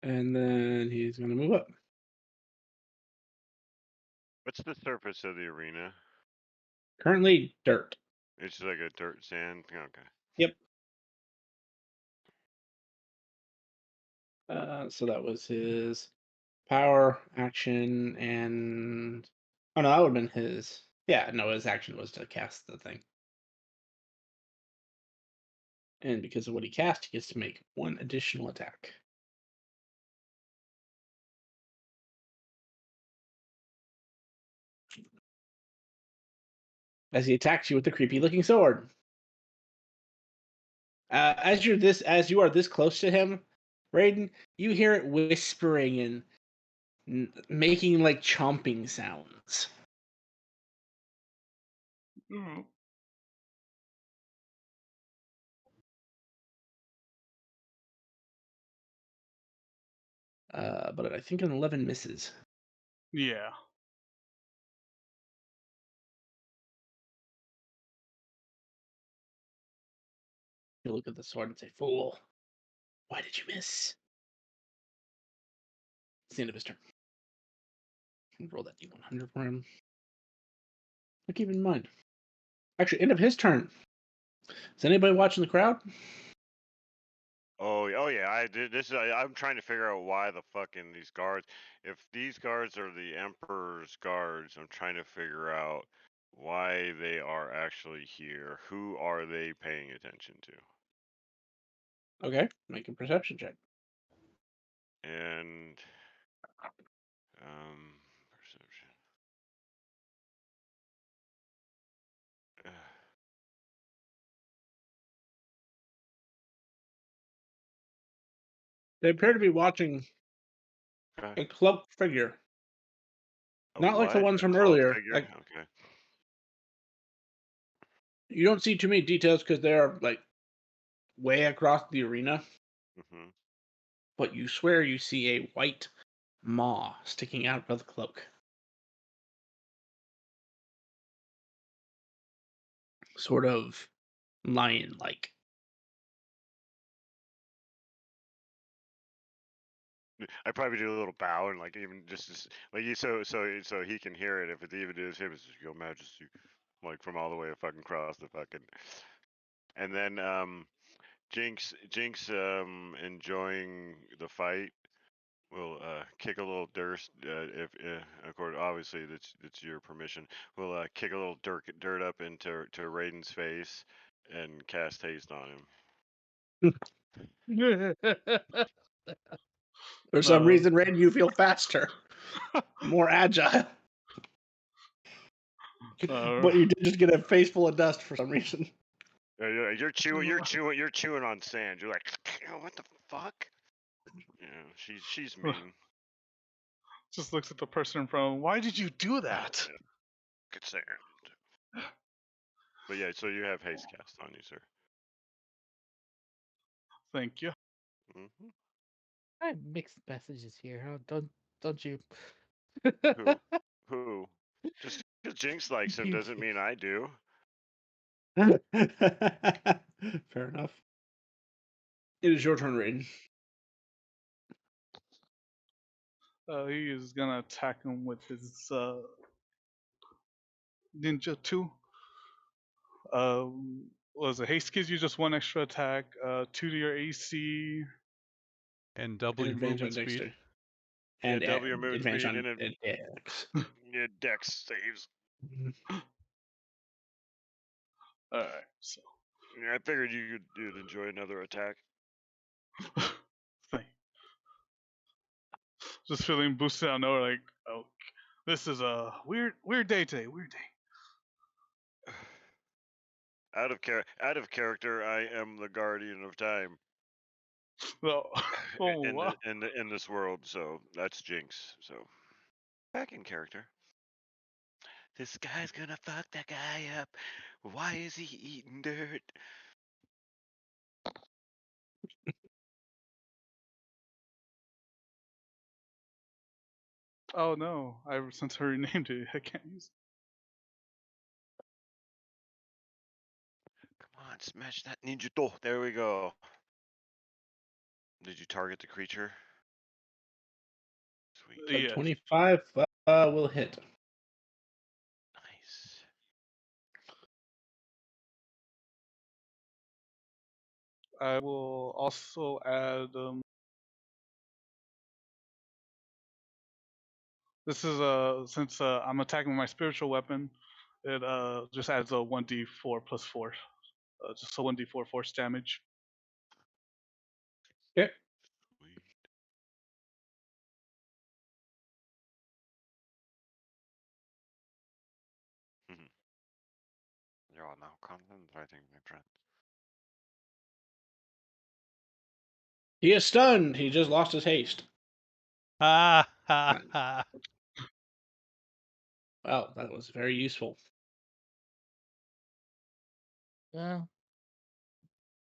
And then he's going to move up. What's the surface of the arena? Currently, dirt. It's like a dirt sand. Okay. Yep. So that was his power, action, and oh no, that would have been his. Yeah, no, his action was to cast the thing. And because of what he cast, he gets to make one additional attack. As he attacks you with the creepy-looking sword. As you are this close to him, Raiden, you hear it whispering and making like chomping sounds. Mm. But I think an 11 misses. Yeah. You look at the sword and say, "Fool, why did you miss?" It's the end of his turn. Roll that D100 for him. But keep in mind, actually, end of his turn. Is anybody watching the crowd? Oh yeah. I did this. I'm trying to figure out why the fucking these guards. If these guards are the Emperor's guards, I'm trying to figure out why they are actually here. Who are they paying attention to? Okay, make a perception check. And perception. They appear to be watching a cloaked figure. Not like the what? ones A from cloaked earlier. figure? Like, Okay. you don't see too many details because they are like way across the arena, Hmm. but you swear you see a white maw sticking out of the cloak. Sort of lion-like. I probably do a little bow and like even just like you so he can hear it if it even is him. It's just, Your Majesty, like from all the way fucking across the fucking. And then Jinx enjoying the fight will kick a little dirt if according obviously that's your permission. Will kick a little dirt up into Raiden's face and cast haste on him. For some No. reason, Raiden, you feel faster, more agile. But you did just get a face full of dust for some reason. You're chewing on sand. You're like, what the fuck? Yeah, she's mean. Just looks at the person in front of him. Why did you do that? Yeah, good sand. But yeah, so you have haste cast on you, sir. Thank you. Hmm. I have mixed messages here. Huh? Don't you? Who? Who? Just because Jinx likes him You doesn't mean I do. Fair enough. It is your turn, Raiden. He is gonna attack him with his Ninja 2. Was it haste gives you just one extra attack, 2 to your AC. And double And your advantage on movement speed. dexterity. And double your movement advantage speed on and dex. yeah, Dex saves. Alright, so Yeah, I figured you'd enjoy another attack. thing. Just feeling boosted out of nowhere, like, oh, this is a weird day today. Weird day. Out of character, I am the guardian of time Well, oh wow. in this world, so that's Jinx. So back in character. This guy's gonna fuck that guy up. Why is he eating dirt? Oh no, since I renamed it, I can't use Come on, smash that ninja. There we go. Did you target the creature? Sweet. it. Yeah, 25 will hit. Nice. I will also add. This is since I'm attacking with my spiritual weapon, it just adds a 1d4 plus 4, just a 1d4 force damage. Okay. Sweet. You are now concentrating, my friend. He is stunned. He just lost his haste. Ha ha ha. Wow, that was very useful. Well,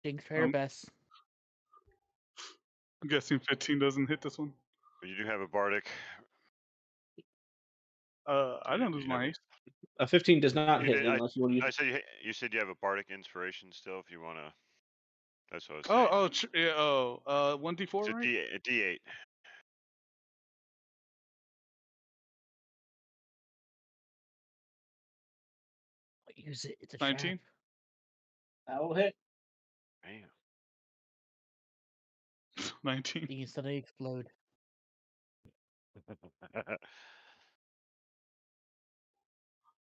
Jinx tried her Um, best. I'm guessing 15 doesn't hit this one. But you do have a bardic. I didn't lose You my have a- haste. A 15 does not You hit did. unless you want to use I it. said you said you have a bardic inspiration still. If you wanna, that's what I was Oh, saying. yeah, 1d4, It's a right? D8. Use it. It's a 19. trap. That will hit. Damn. 19. You can suddenly explode.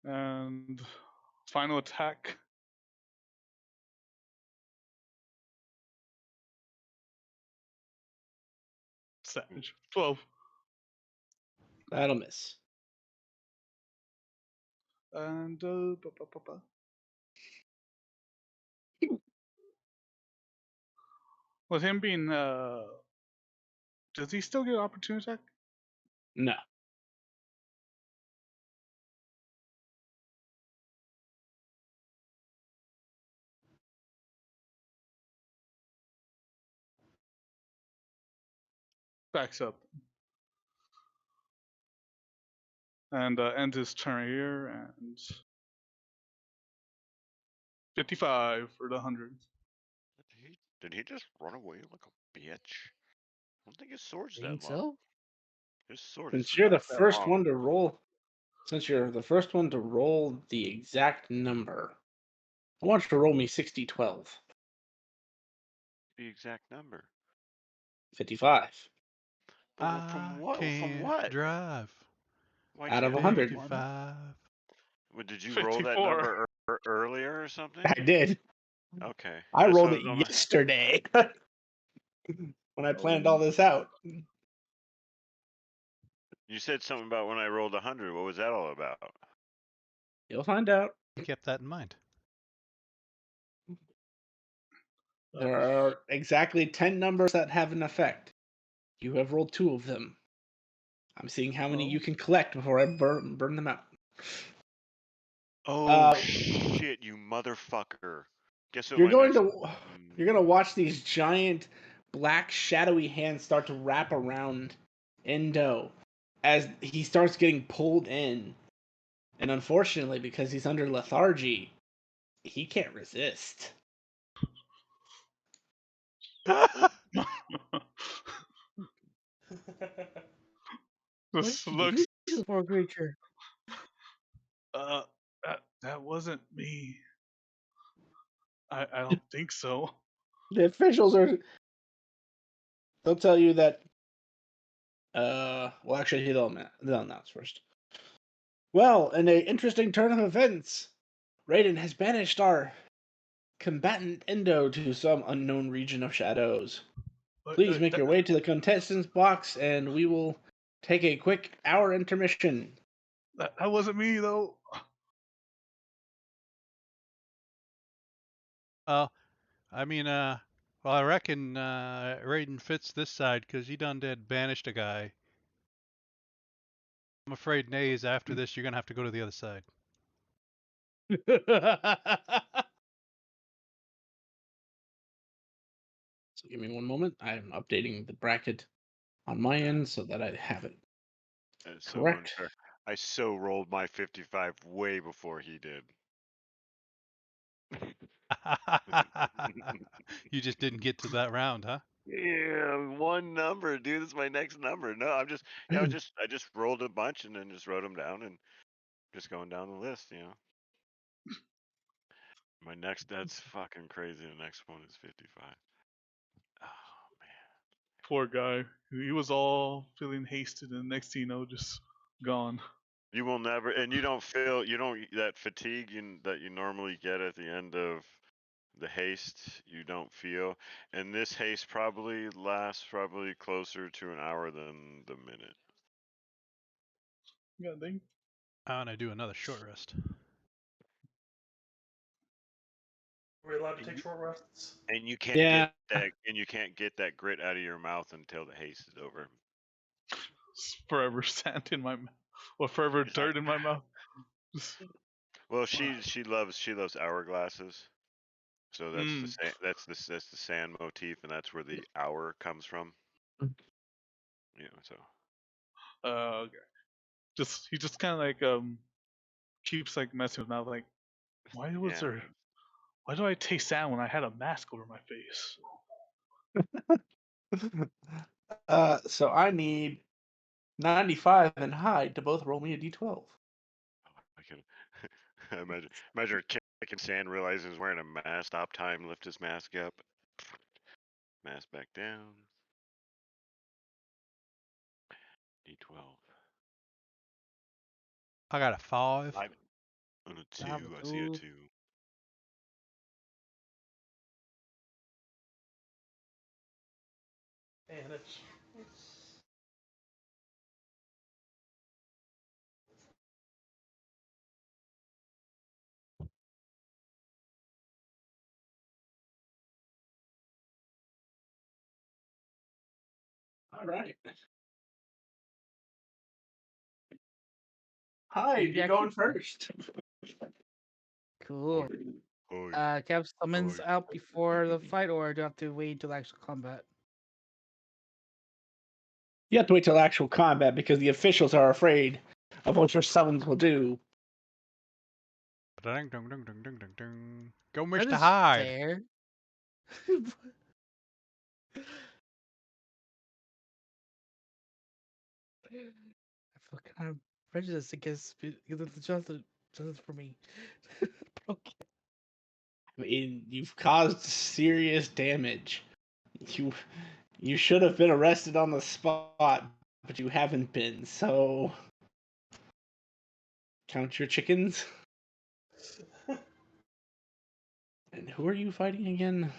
And final attack. Savage. 12. That'll miss. And with him being does he still get opportunity attack? No. backs up and ends his turn here, and 55 for the 100. Did he just run away like a bitch? I don't think his sword's Think that long. so? His sword is Since you're the not that first long. one to roll, since you're the first one to roll the exact number, I want you to roll me 60-12. The exact number. 55 But I from what? From can't what? drive. Why'd out you of have 100. 55. Well, did you roll that 54. number earlier or something? I did. Okay. I That's rolled what it I was gonna- yesterday when I planned all this out. You said something about when I rolled 100. What was that all about? You'll find out. Kept that in mind. There are exactly 10 numbers that have an effect. You have rolled 2 of them. I'm seeing how many you can collect before I burn them out. Oh shit, you motherfucker! Guess what? You're my going next... to you're going to watch these giant black shadowy hands start to wrap around Endo as he starts getting pulled in. And unfortunately, because he's under lethargy, he can't resist. This What looks. did you do for a creature? That wasn't me. I don't think so. The officials they'll tell you that well actually they'll announce first. Well, in a interesting turn of events, Raiden has banished our combatant Endo to some unknown region of shadows. But, Please make your way to the contestants box and we will take a quick hour intermission. That wasn't me though. Well, I mean, well, I reckon Raiden fits this side because he done did banished a guy. I'm afraid, Nays, after this, you're going to have to go to the other side. So give me one moment. I'm updating the bracket on my end so that I have it That's so correct. unfair. I so rolled my 55 way before he did. You just didn't get to that round, huh? Yeah, one number, dude. This is my next number. No, I'm just, I just rolled a bunch and then just wrote them down and just going down the list, My next, that's fucking crazy. The next one is 55. Oh man. Poor guy. He was all feeling hasted, and next thing you know, just gone. You will never, and you don't feel, that fatigue that you normally get at the end of the haste, you don't feel. And this haste probably lasts closer to an hour than the minute. Yeah, they. And I do another short rest. Are we allowed to take short rests? And you can't Yeah. get that grit out of your mouth until the haste is over. Forever sand in my mouth, or forever dirt in my mouth. Well, she loves hourglasses, so that's the sand motif, and that's where the hour comes from. So. Okay. He just kind of like keeps like messing with mouth, like, why do I taste sand when I had a mask over my face? So I need 95 and Hyde to both roll me a d12. I can imagine kicking sand, realizing he's wearing a mask. Stop time, lift his mask up, mask back down. D12. I got a 5. And a 2. I see a 2. And it's All right. Hyde, you're going first. Cool. Can I have summons out before the fight, or do I have to wait until actual combat? You have to wait till actual combat because the officials are afraid of what your summons will do. Dun, dun, dun, dun, dun, dun, dun. Go, That Mr. is Hyde. fair. I feel kind of prejudiced against because it's justice for me. Okay. I mean, you've caused serious damage. You should have been arrested on the spot, but you haven't been. So count your chickens. And who are you fighting again?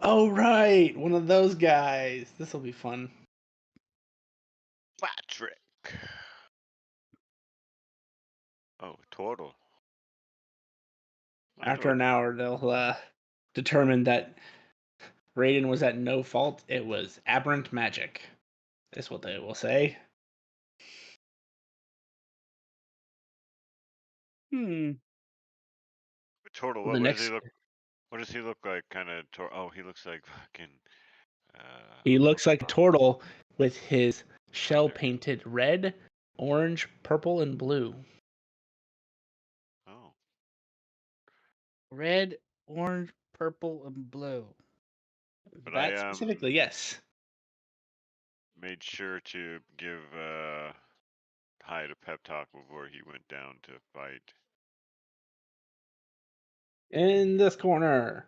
Oh right, one of those guys. This will be fun. Patrick. Oh, turtle. I After know an hour, they'll determine that Raiden was at no fault. It was aberrant magic. That's what they will say. Hmm. turtle. The What does next, he look? What does he look like? Kind of. Oh, he looks like fucking. he looks like a turtle with his shell there. painted red, orange, purple, and blue. Oh. Red, orange, purple, and blue. But That I specifically, yes. made sure to give Hyde a pep talk before he went down to fight. In this corner,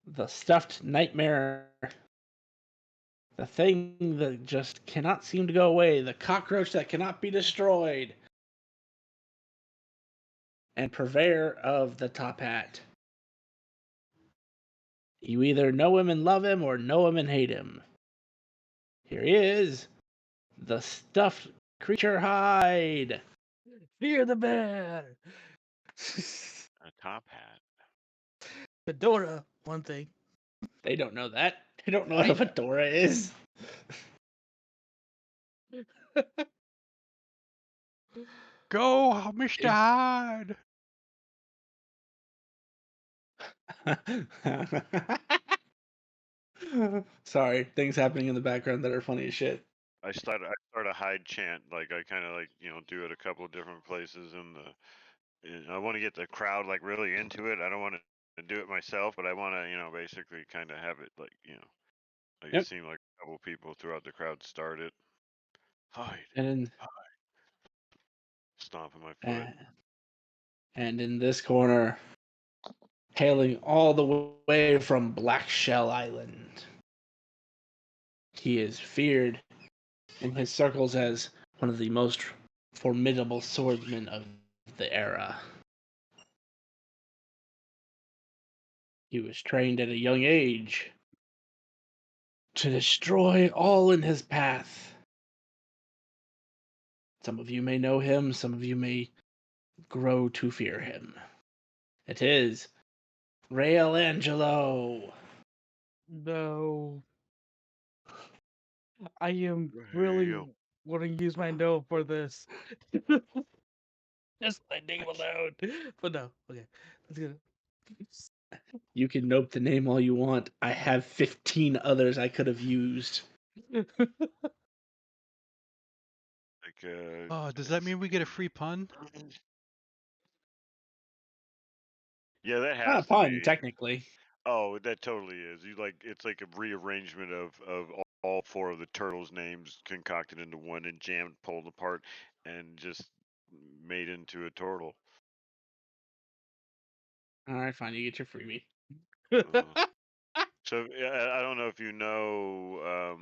the stuffed nightmare. The thing that just cannot seem to go away. The cockroach that cannot be destroyed. And purveyor of the top hat. You either know him and love him or know him and hate him. Here he is, the stuffed creature Hyde. Fear the bear. A top hat. Fedora, one thing. They don't know that. They don't know what I a know. fedora is. Go, Mr. Hyde. Sorry, things happening in the background that are funny as shit. I start a Hyde chant. Like I kind of like do it a couple of different places in the. I want to get the crowd like really into it. I don't want to do it myself, but I want to basically kind of have it like like Yep. it seemed like a couple people throughout the crowd started. Hyde. And Stomping my foot. and in this corner, hailing all the way from Black Shell Island, he is feared in his circles as one of the most formidable swordsmen of the era. He was trained at a young age to destroy all in his path. Some of you may know him, some of you may grow to fear him. It is Rael Angelo. No. I am really want to use my no for this. Just my name alone. But no. Okay. Let's get it. You can nope the name all you want. I have 15 others I could have used. Like Oh, does that mean we get a free pun? Yeah, that Not has a to pun, be. technically. Oh, that totally is. It's like a rearrangement of all four of the turtles' names concocted into one and jammed, pulled apart, and just made into a turtle. All right, fine. You get your freebie. So yeah, I don't know if you know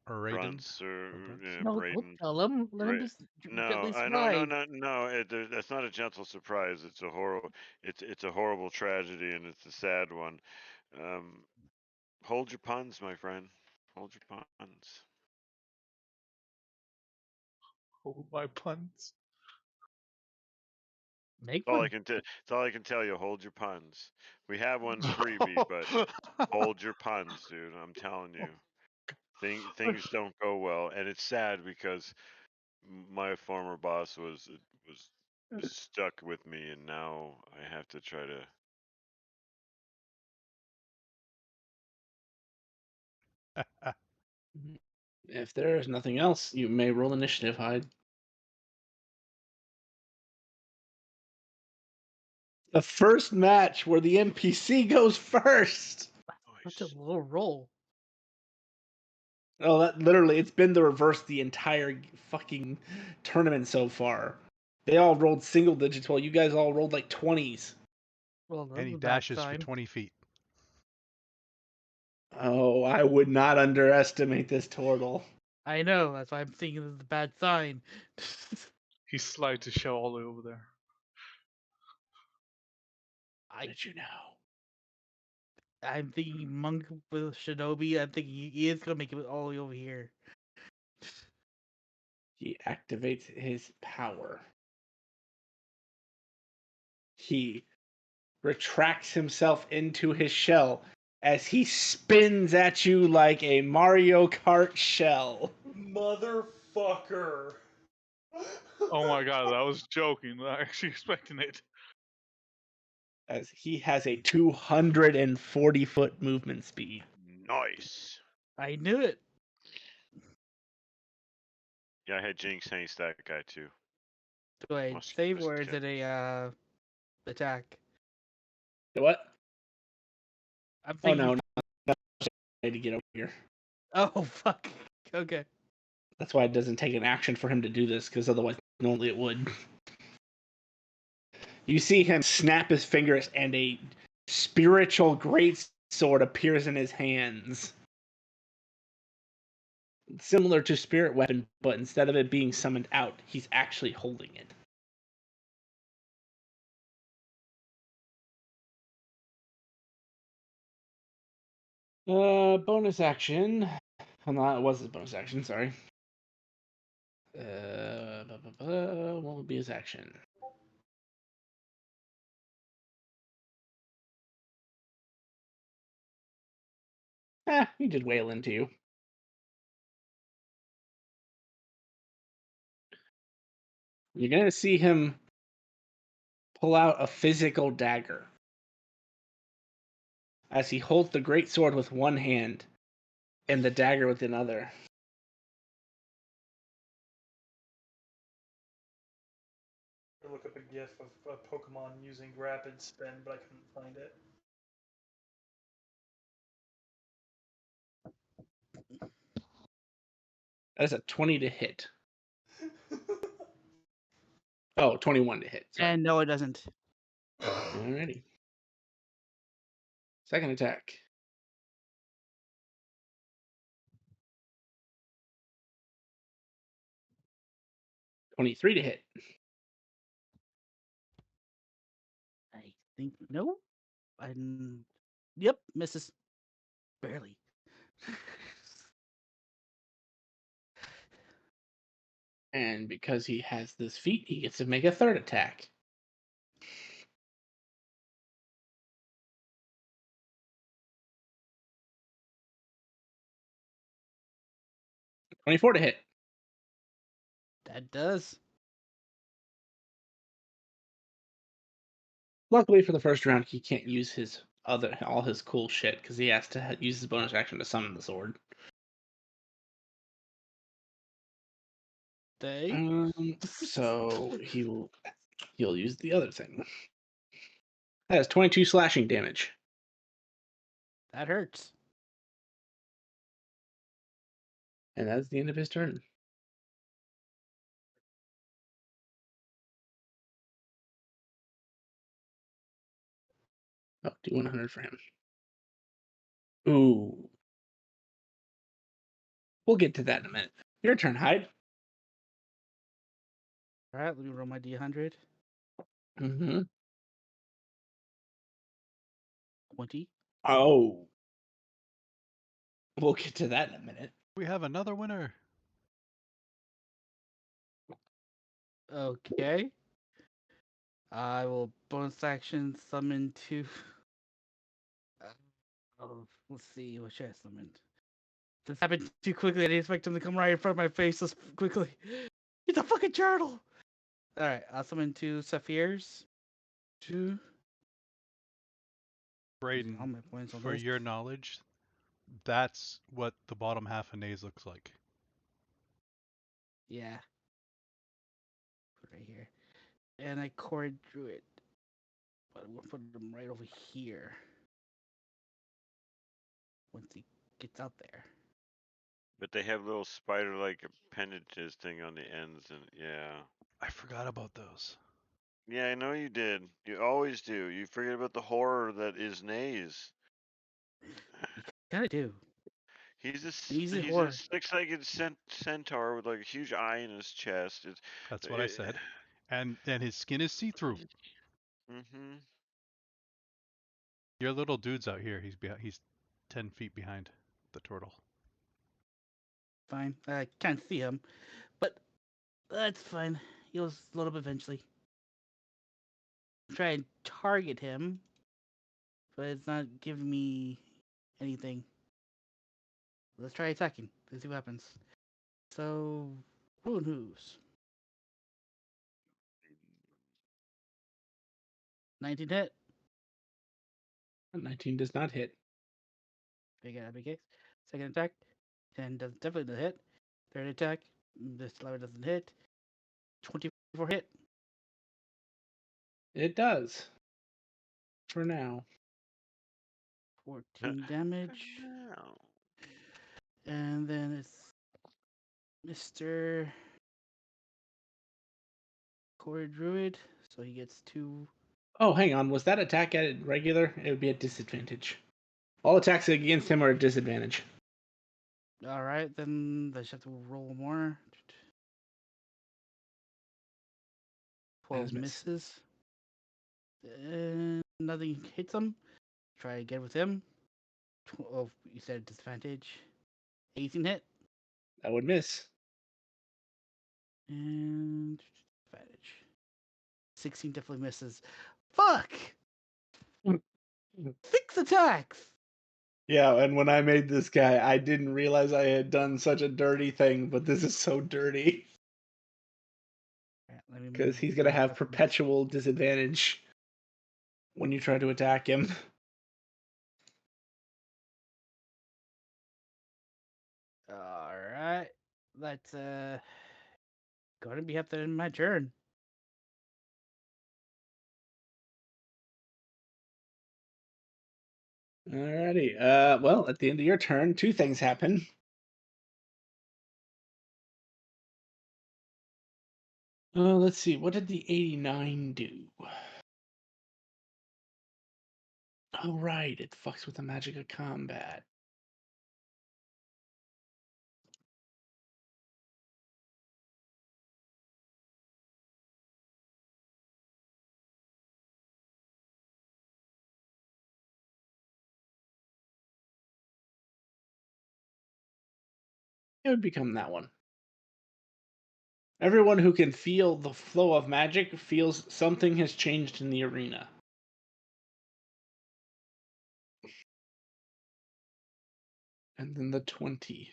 Or Raiden? Grunts or No, Braden. don't tell him. Let him be No, gently no, surprised. no. That's not a gentle surprise. It's a horrible. It's a horrible tragedy, and it's a sad one. Hold your puns, my friend. Hold your puns. Hold my puns. Make That's all I one. can tell. That's all I can tell you. Hold your puns. We have one freebie, but hold your puns, dude. I'm telling you, things don't go well, and it's sad because my former boss was stuck with me, and now I have to try to. If there is nothing else, you may roll initiative, Hyde. The first match where the NPC goes first. Such a low roll. Oh, that literally, it's been the reverse the entire fucking tournament so far. They all rolled single digits while you guys all rolled like 20s. Well, that's And he a bad dashes for sign. 20 feet. Oh, I would not underestimate this turtle. I know. That's why I'm thinking it's a bad sign. He slides his shell all the way over there. How did you know? I'm thinking monk with shinobi. I'm thinking he is gonna make it all the way over here. He activates his power. He retracts himself into his shell as he spins at you like a Mario Kart shell. Motherfucker. Oh my god, I was joking. I actually expecting it. As he has a 240-foot movement speed. Nice. I knew it. Yeah, I had Jinx saying that guy too. Do I Must save just or is check. it a attack? What? I'm Oh, thinking. no. I need to get over here. Oh fuck. Okay. That's why it doesn't take an action for him to do this, because otherwise normally it would. You see him snap his fingers and a spiritual great sword appears in his hands. Similar to Spirit Weapon, but instead of it being summoned out, he's actually holding it. Bonus action. Oh, no, it was his bonus action, sorry. What would be his action? He did wail into you. You're gonna see him pull out a physical dagger as he holds the great sword with one hand and the dagger with another. I look up a gif of a Pokemon using rapid spin, but I couldn't find it. That is a 20 to hit. Oh, 21 to hit. Sorry. And no, it doesn't. Alrighty. Second attack. $23 to hit. I think no. I'm. Yep, misses. Barely. And because he has this feat, he gets to make a third attack. $24 to hit. That does. Luckily for the first round, he can't use his all his cool shit because he has to use his bonus action to summon the sword. So he'll use the other thing. That has 22 slashing damage. That hurts. And that's the end of his turn. Oh, do 100 for him. Ooh. We'll get to that in a minute. Your turn, Hyde. All right, let me roll my d100. Mm-hmm. 20. Oh. We'll get to that in a minute. We have another winner. Okay. I will bonus action summon two. Oh, let's see. What should I summon? This happened too quickly. I didn't expect him to come right in front of my face this quickly. It's a fucking turtle. All right, I'll summon two Saphirs. Two. All Braden, my points on for this. your knowledge, that's what the bottom half of Naze looks like. Yeah. Put it right here. And I core drew it. But I'm gonna put him right over here. Once he gets out there. But they have little spider-like appendages thing on the ends, and yeah. I forgot about those. Yeah, I know you did. You always do. You forget about the horror that is Naze. You kinda do. He's He's a a horror. six-legged centaur with like a huge eye in his chest. It's, That's what I said. And his skin is see-through. Mm-hmm. Your little dude's out here. He's 10 feet behind the turtle. Fine. I can't see him. But that's fine. He'll load up eventually. Try and target him. But it's not giving me anything. Let's try attacking. Let's see what happens. So, Ruin Hooves. 19 hit. 19 does not hit. Big X. Second attack. 10 does definitely doesn't hit. Third attack. This lever doesn't hit. 24 hit. It does. For now. 14 damage. No. And then it's Mr. Core Druid. So he gets 2. Oh, hang on. Was that attack at regular? It would be at disadvantage. All attacks against him are at disadvantage. Alright, then I just have to roll more. 12 Has missed. misses. And nothing hits him. Try again with him. Oh, you said disadvantage. 18 hit. That would miss. And advantage. 16 definitely misses. Fuck! 6 attacks! Yeah, and when I made this guy, I didn't realize I had done such a dirty thing, but this is so dirty. Because he's going to have perpetual disadvantage when you try to attack him. Alright. That's gonna be up to in my turn. Alrighty. Well, at the end of your turn, 2 things happen. Let's see. What did the 89 do? Oh, right. It fucks with the magic of combat. It would become that one. Everyone who can feel the flow of magic feels something has changed in the arena. And then the 20.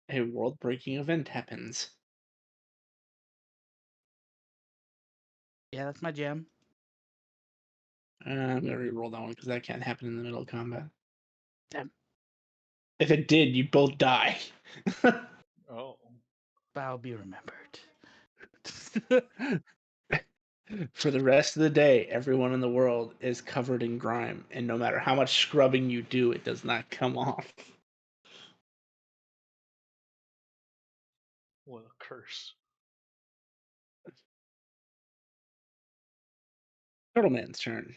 A world-breaking event happens. Yeah, that's my jam. I'm gonna re-roll that one because that can't happen in the middle of combat. Damn. If it did, you'd both die. Oh. I'll be remembered. For the rest of the day, everyone in the world is covered in grime, and no matter how much scrubbing you do, it does not come off. What a curse. Turtle Man's turn.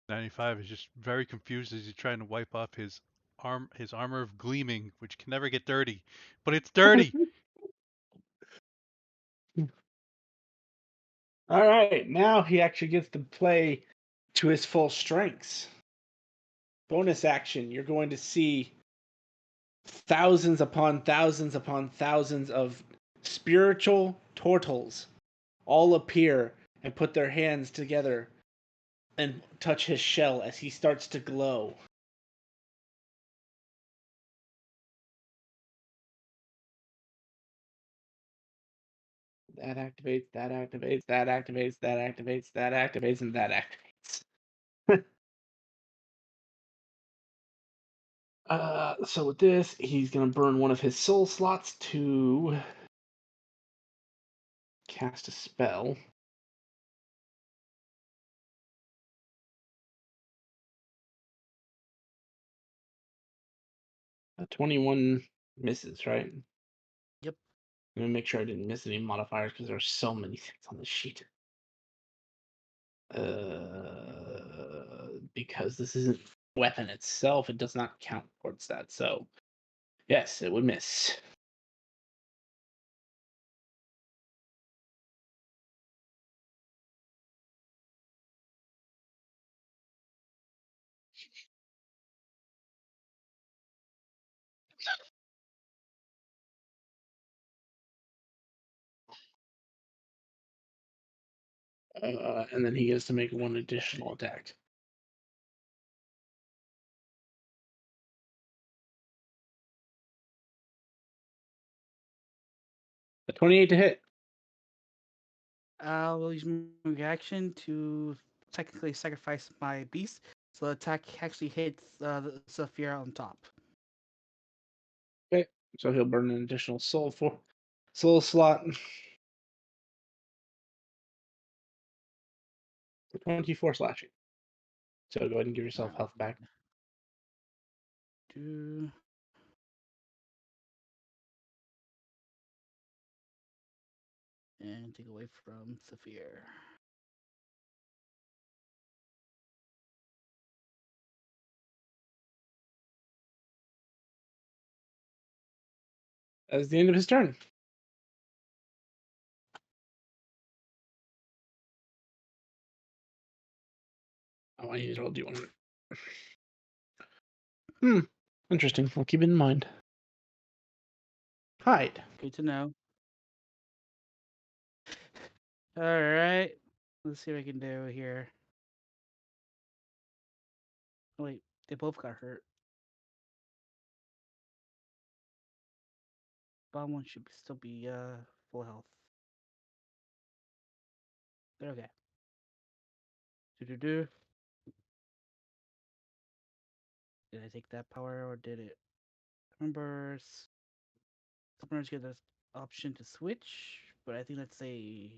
95 is just very confused as he's trying to wipe off his armor of gleaming, which can never get dirty, but it's dirty. All right, now he actually gets to play to his full strengths. Bonus action, you're going to see thousands upon thousands upon thousands of spiritual turtles all appear and put their hands together and touch his shell as he starts to glow. That activates, that activates, that activates, that activates, that activates, and that activates. So with this, he's gonna burn one of his soul slots to cast a spell. A 21 misses, right? Yep. Let me make sure I didn't miss any modifiers because there's so many things on the sheet. Because this isn't weapon itself, it does not count towards that. So, yes, it would miss. And then he gets to make one additional attack. A 28 to hit. I'll use my reaction to technically sacrifice my beast, so the attack actually hits the Saphira on top. Okay, so he'll burn an additional soul slot. 24 slashing. So go ahead and give yourself health back. Do and take away from Saphir. That is the end of his turn. Oh, I need to roll D100. Interesting. I'll keep it in mind. Hide. Good to know. All right, let's see what I can do here. Oh, wait, they both got hurt. Bomb one should still be full health. They're okay. Do. Did I take that power or did it? Members. Summoners get the option to switch, but I think that's a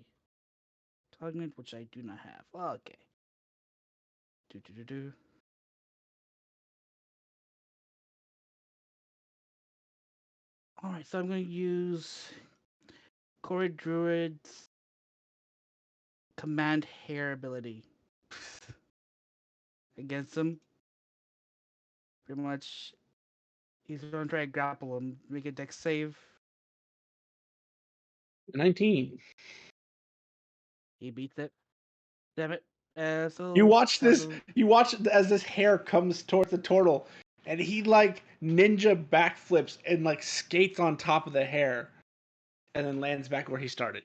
cognate, which I do not have. Okay. Do. Alright, so I'm going to use Corey Druid's Command Hair ability against him. Pretty much, he's going to try to grapple him, make a dex save. 19. He beats it. Damn it. So You watch have this. a- You watch as this hair comes towards the turtle, and he like ninja backflips and like skates on top of the hair, and then lands back where he started.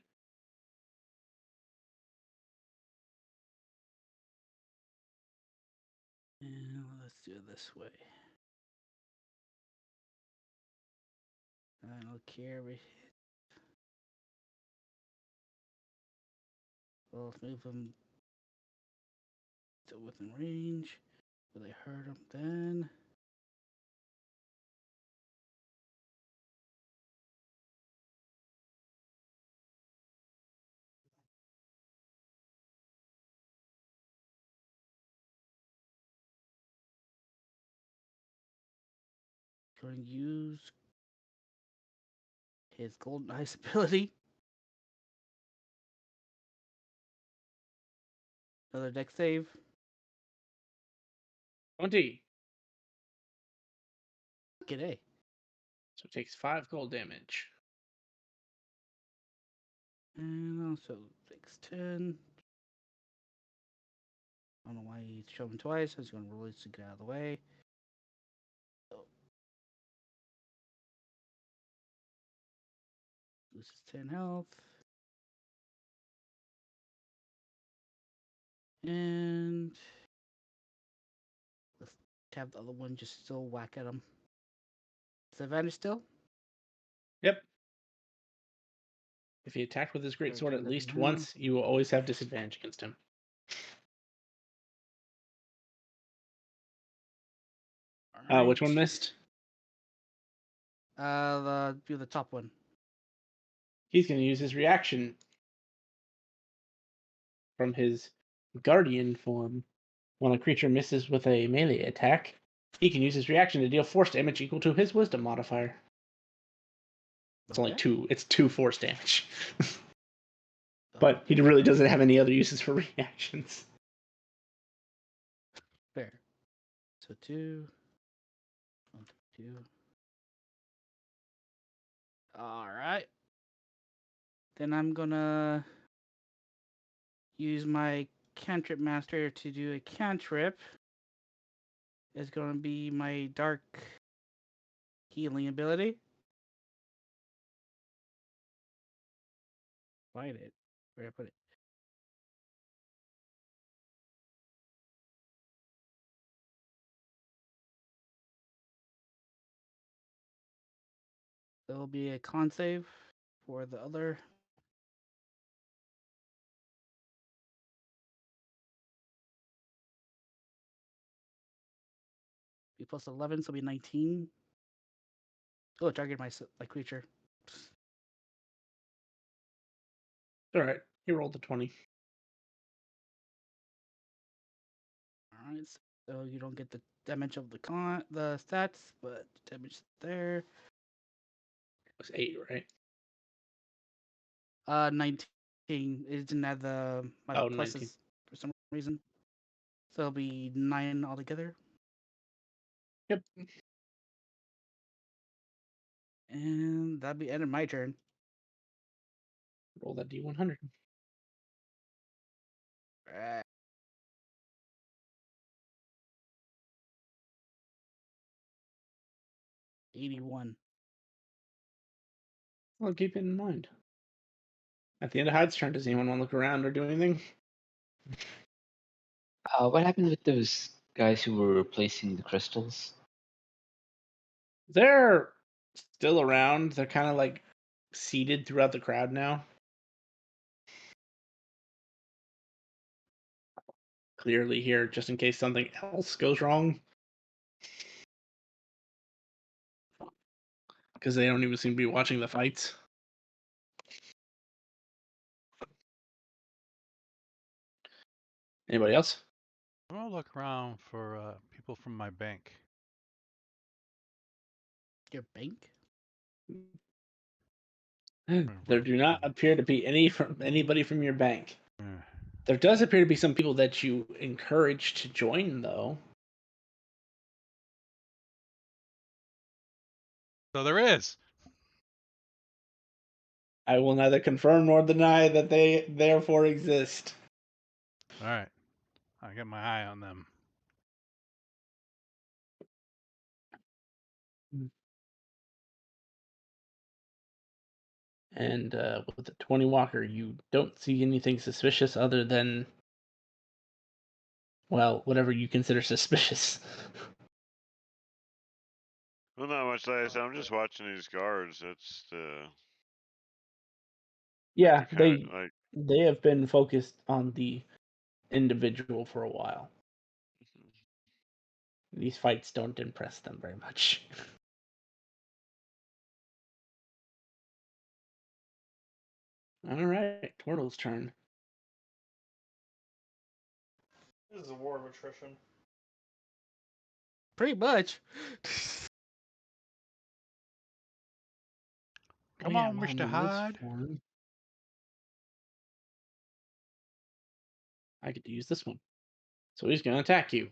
And let's do it this way. I'll carry. Well, let's move him to within range. Will they hurt him then? Going to use his Golden Eyes ability. Another deck save. 20. G'day. So it takes 5 cold damage. And also takes 10. I don't know why he's showing twice. I was going to release to get out of the way. So, loses 10 health. And let's have the other one just still whack at him. Is advantage still? Yep. If he attacked with his great sword at least once, you will always have disadvantage against him. Which one missed? The top one. He's going to use his reaction from his guardian form. When a creature misses with a melee attack, he can use his reaction to deal force damage equal to his wisdom modifier. It's only 2. It's 2 force damage. But he really doesn't have any other uses for reactions. Fair. So 2. 1, 2. Alright. Then I'm gonna use my cantrip master to do a cantrip. It's gonna be my dark healing ability. Find it. Where did I put it? There will be a con save for the other. Be plus 11, so it'll be 19. Oh, target my creature. Alright, he rolled a 20. Alright, so you don't get the damage of the stats, but damage there. It was 8, right? 19. It didn't have my pluses 19. for some reason. So it'll be 9 altogether. Yep. And that'll be end of my turn. Roll that D100. Right. $81. Well, keep it in mind. At the end of Hyde's turn, does anyone want to look around or do anything? What happened with those guys who were replacing the crystals? They're still around. They're kind of like seated throughout the crowd now. Clearly here, just in case something else goes wrong. Because they don't even seem to be watching the fights. Anybody else? I'm gonna look around for people from my bank. Your bank? There do not appear to be anybody from your bank. Hmm. There does appear to be some people that you encourage to join, though. So there is. I will neither confirm nor deny that they therefore exist. All right, I got my eye on them. And with the 20 Walker, you don't see anything suspicious other than, well, whatever you consider suspicious. Well, not much like I said. I'm just watching these guards. That's Yeah, kind of like. they have been focused on the individual for a while. These fights don't impress them very much. All right, Turtle's turn. This is a war of attrition. Pretty much. Come Oh, yeah, on, well, Mr. in this Hyde. form, I get to use this one. So he's going to attack you.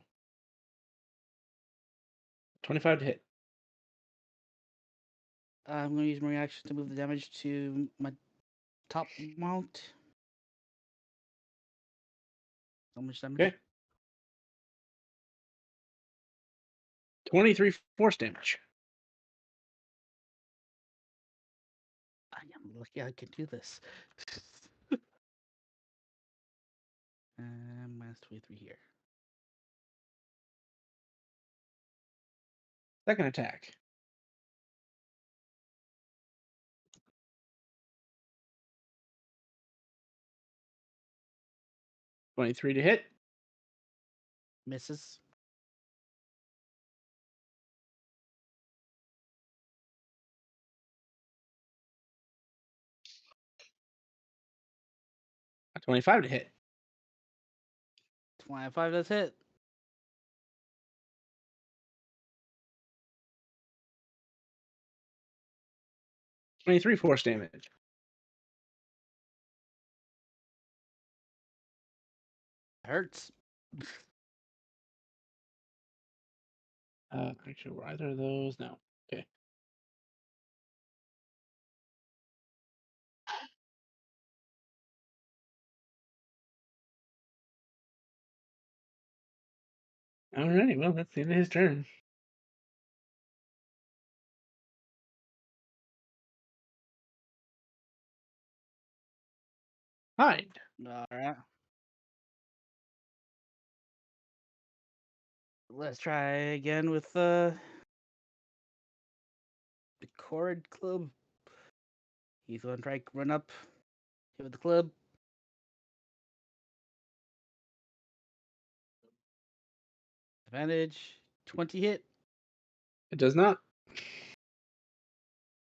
25 to hit. I'm going to use my reaction to move the damage to my top mount. How much damage? Okay. 23 force damage. I am like, yeah, I can do this. And minus 23 here. Second attack. $23 to hit. Misses. A 25 to hit. 25 does hit. $23 force damage. Hurts. Actually, were either of those? No. Okay. Alrighty, well, that's the end of his turn. Hide. All right. Let's try again with the Cord Club. He's gonna try run up, hit with the club. Advantage. 20 hit. It does not.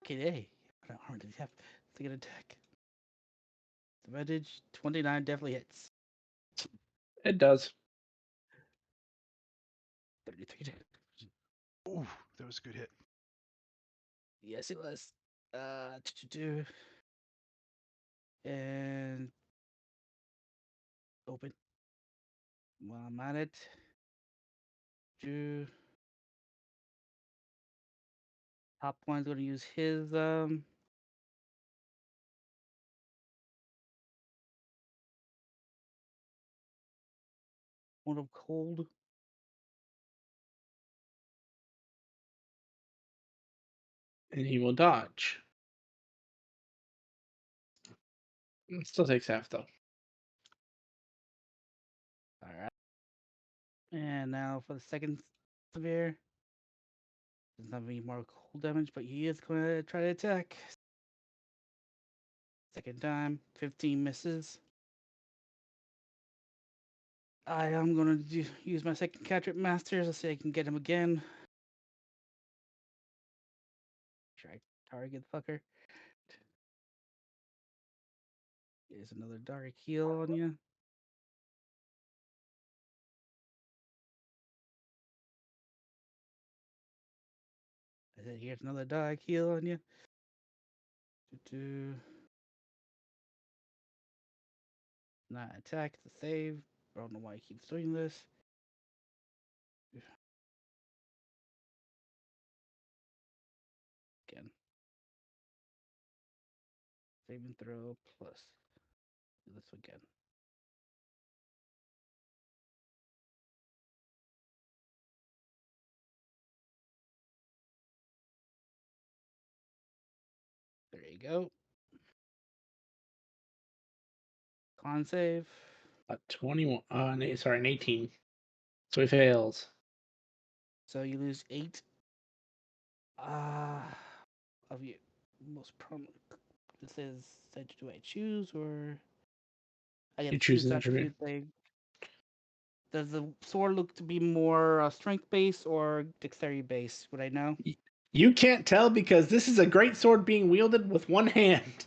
Okay, hey. What armor does he have? Second attack. Advantage. 29 definitely hits. It does. 33 damage. Ooh, that was a good hit. Yes, it was. And open. While I'm at it. Top one's gonna use his one of cold. And he will dodge. It still takes half, though. Alright. And now for the second severe. Doesn't have any more cold damage, but he is gonna try to attack. Second time, 15 misses. I am gonna use my second Cantrip Masters. Let's see if I can get him again. Try target fucker. Here's another dark heal on you. I said, here's another dark heal on you. Not attack, it's a save. I don't know why he keeps doing this. Again. Save and throw plus. Do this again. There you go. Con save. A 21. Sorry, an 18. So he fails. So you lose 8 of your most prominent. This is said, do I choose or I You get to choose choose an the attribute. attribute thing? Does the sword look to be more strength based or dexterity based? Would I know? You can't tell because this is a great sword being wielded with one hand.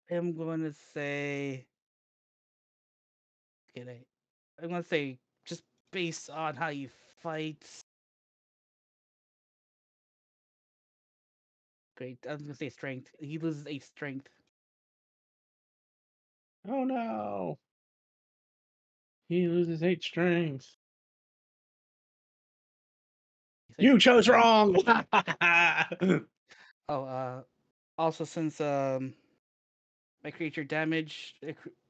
I'm going to say. Okay, I'm going to say just based on how you fight. Great. I was going to say strength. He loses 8 strength. Oh no. He loses 8 strength. You chose wrong. Oh, also since my creature damaged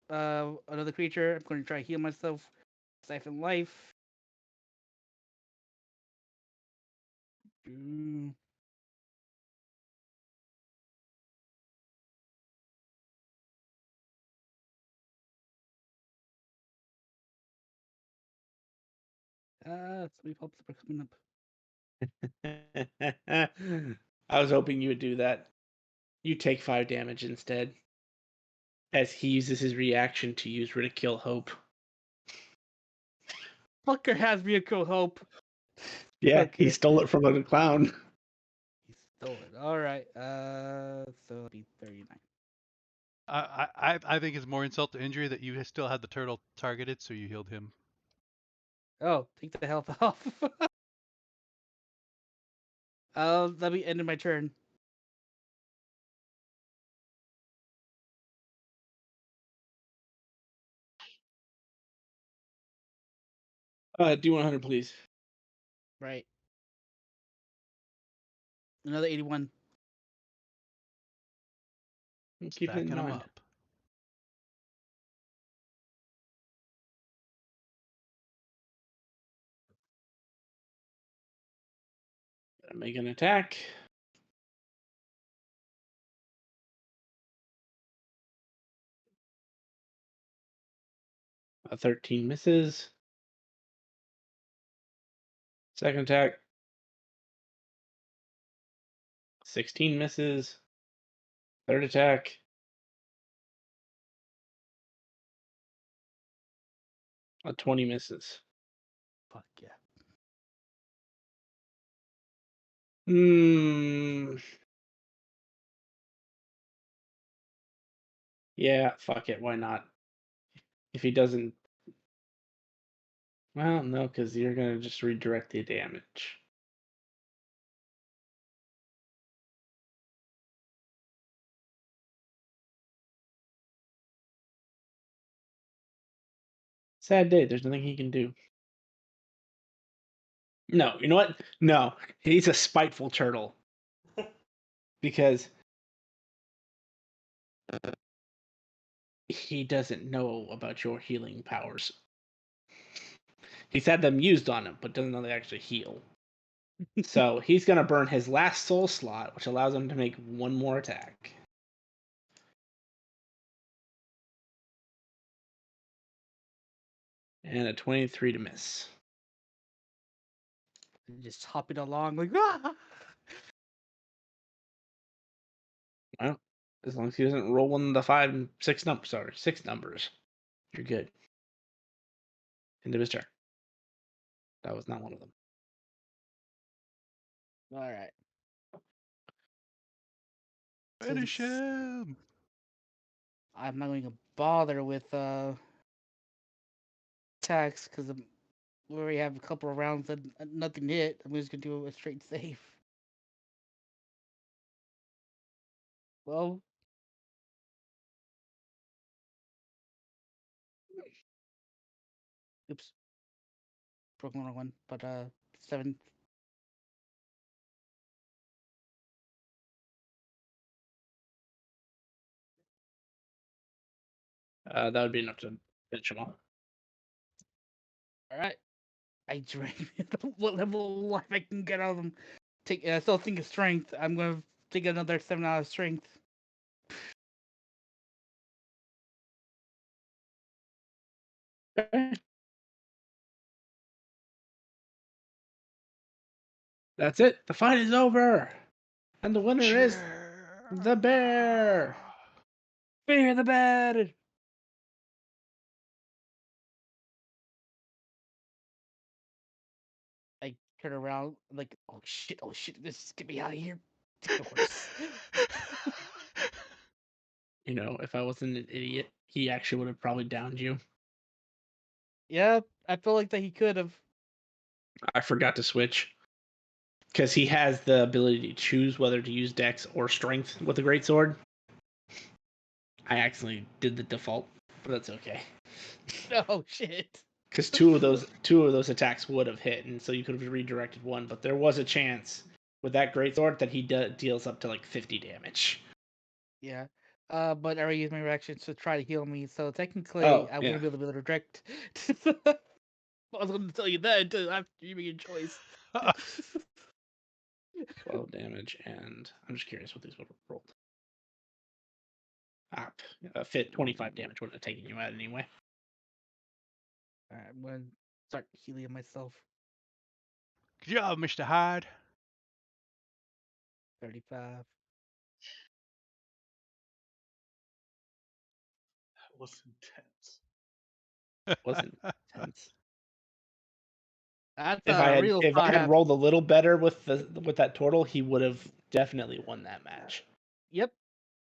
another creature, I'm going to try to heal myself. Siphon life. Mm. So many pops are coming up. I was hoping you would do that. You take 5 damage instead, as he uses his reaction to use Ridicule Hope. Fucker has me a co-hope. Yeah, Okay. he stole it from a clown. He stole it. All right. So it'll be 39. I think it's more insult to injury that you still had the turtle targeted, so you healed him. Oh, take the health off. Let me end my turn. Do 100, please. Right. Another 81. Keep it in Stacking them mind. up. Gotta make an attack. A 13 misses. Second attack. 16 misses. Third attack. A 20 misses. Fuck yeah. Yeah, fuck it. Why not? If he doesn't. Well, no, because you're going to just redirect the damage. Sad day. There's nothing he can do. No, you know what? No, he's a spiteful turtle. Because he doesn't know about your healing powers. He's had them used on him, but doesn't know they actually heal. So he's going to burn his last soul slot, which allows him to make one more attack. And a 23 to miss. Just hopping along like, ah! Well, as long as he doesn't roll one of the 5 and 6 numbers, sorry, 6 numbers, you're good. End of his turn. That was not one of them. All right. So Finish this- him. I'm not going to bother with attacks because we already have a couple of rounds and nothing hit. I'm just going to do a straight save. Well, oops. Broke the wrong one, but 7. That would be enough to finish him off. All right. I drain what level of life I can get out of them. I still think of strength. I'm going to take another 7 out of strength. Okay. That's it. The fight is over. And the winner is the bear. Fear the bad. I turn around like, oh shit, this get me out of here. Take the horse. You know, if I wasn't an idiot, he actually would have probably downed you. Yeah, I feel like that he could have. I forgot to switch. Because he has the ability to choose whether to use Dex or Strength with a greatsword. I accidentally did the default, but that's okay. Oh shit. Because two of those attacks would have hit, and so you could have redirected one. But there was a chance with that greatsword that he deals up to like 50 damage. Yeah. But I already used my reactions to try to heal me, so technically Oh, I yeah. wouldn't be able to direct. I was going to tell you that after you make your choice. 12 damage, and I'm just curious what these would have rolled. Fit 25 damage wouldn't have taken you out anyway. Alright, I'm gonna start healing myself. Good job, Mr. Hyde. 35. That was intense. Wasn't tense. That's If a I had real if I had five. rolled a little better with that total, he would have definitely won that match. Yep.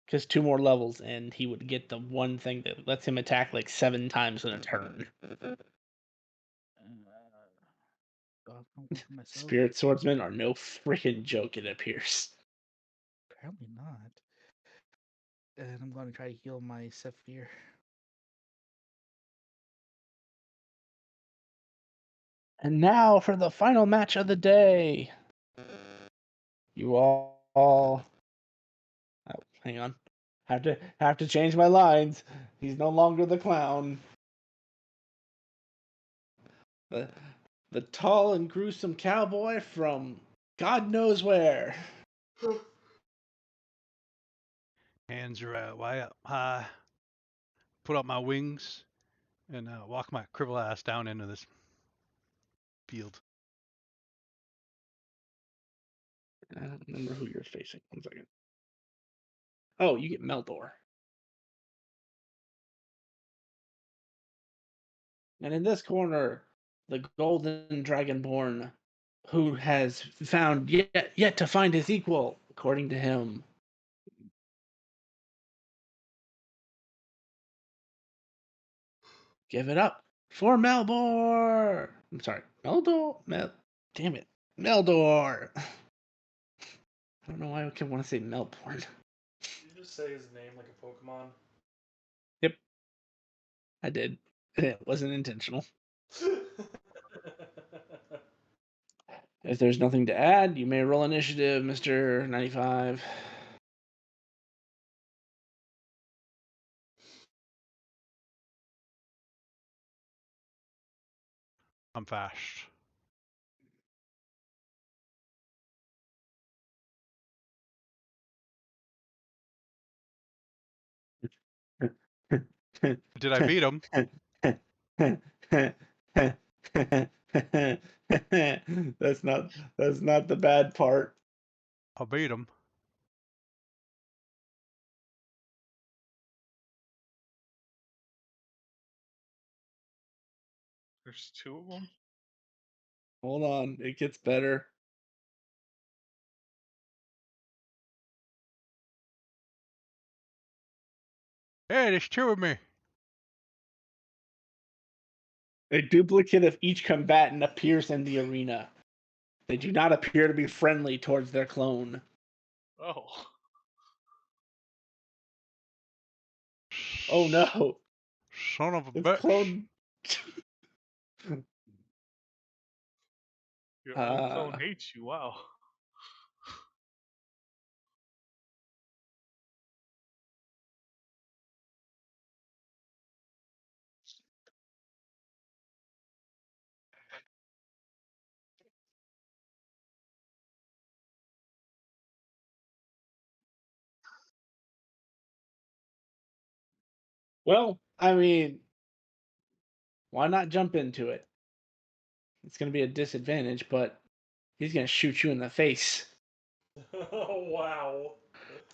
Because 2 more levels, and he would get the one thing that lets him attack like 7 times in a turn. I'll go for myself. Spirit swordsmen are no freaking joke, it appears. Apparently not. And I'm going to try to heal my Sephir. And now for the final match of the day. You all oh, hang on. Have to change my lines. He's no longer the clown. The tall and gruesome cowboy from God knows where. Hands are out, way up high. Put up my wings and walk my cripple ass down into this field. I don't remember who you're facing. 1 second. Oh, you get Meldor. And in this corner, the golden dragonborn, who has found yet to find his equal, according to him. Give it up for Melbor. I'm sorry, Meldor. Damn it, Meldor. I don't know why I kept want to say Melbourne. Did you just say his name like a Pokemon? Yep, I did. It wasn't intentional. If there's nothing to add, you may roll initiative, Mr. 95. I'm fast. Did I beat him? That's not the bad part. I beat him. There's 2 of them. Hold on, it gets better. Hey, there's 2 of me. A duplicate of each combatant appears in the arena. They do not appear to be friendly towards their clone. Oh. Oh no! Son of a It's bitch. clone. Your own clone hates you. Wow. Well, I mean, why not jump into it? It's going to be a disadvantage, but he's going to shoot you in the face. Oh, wow.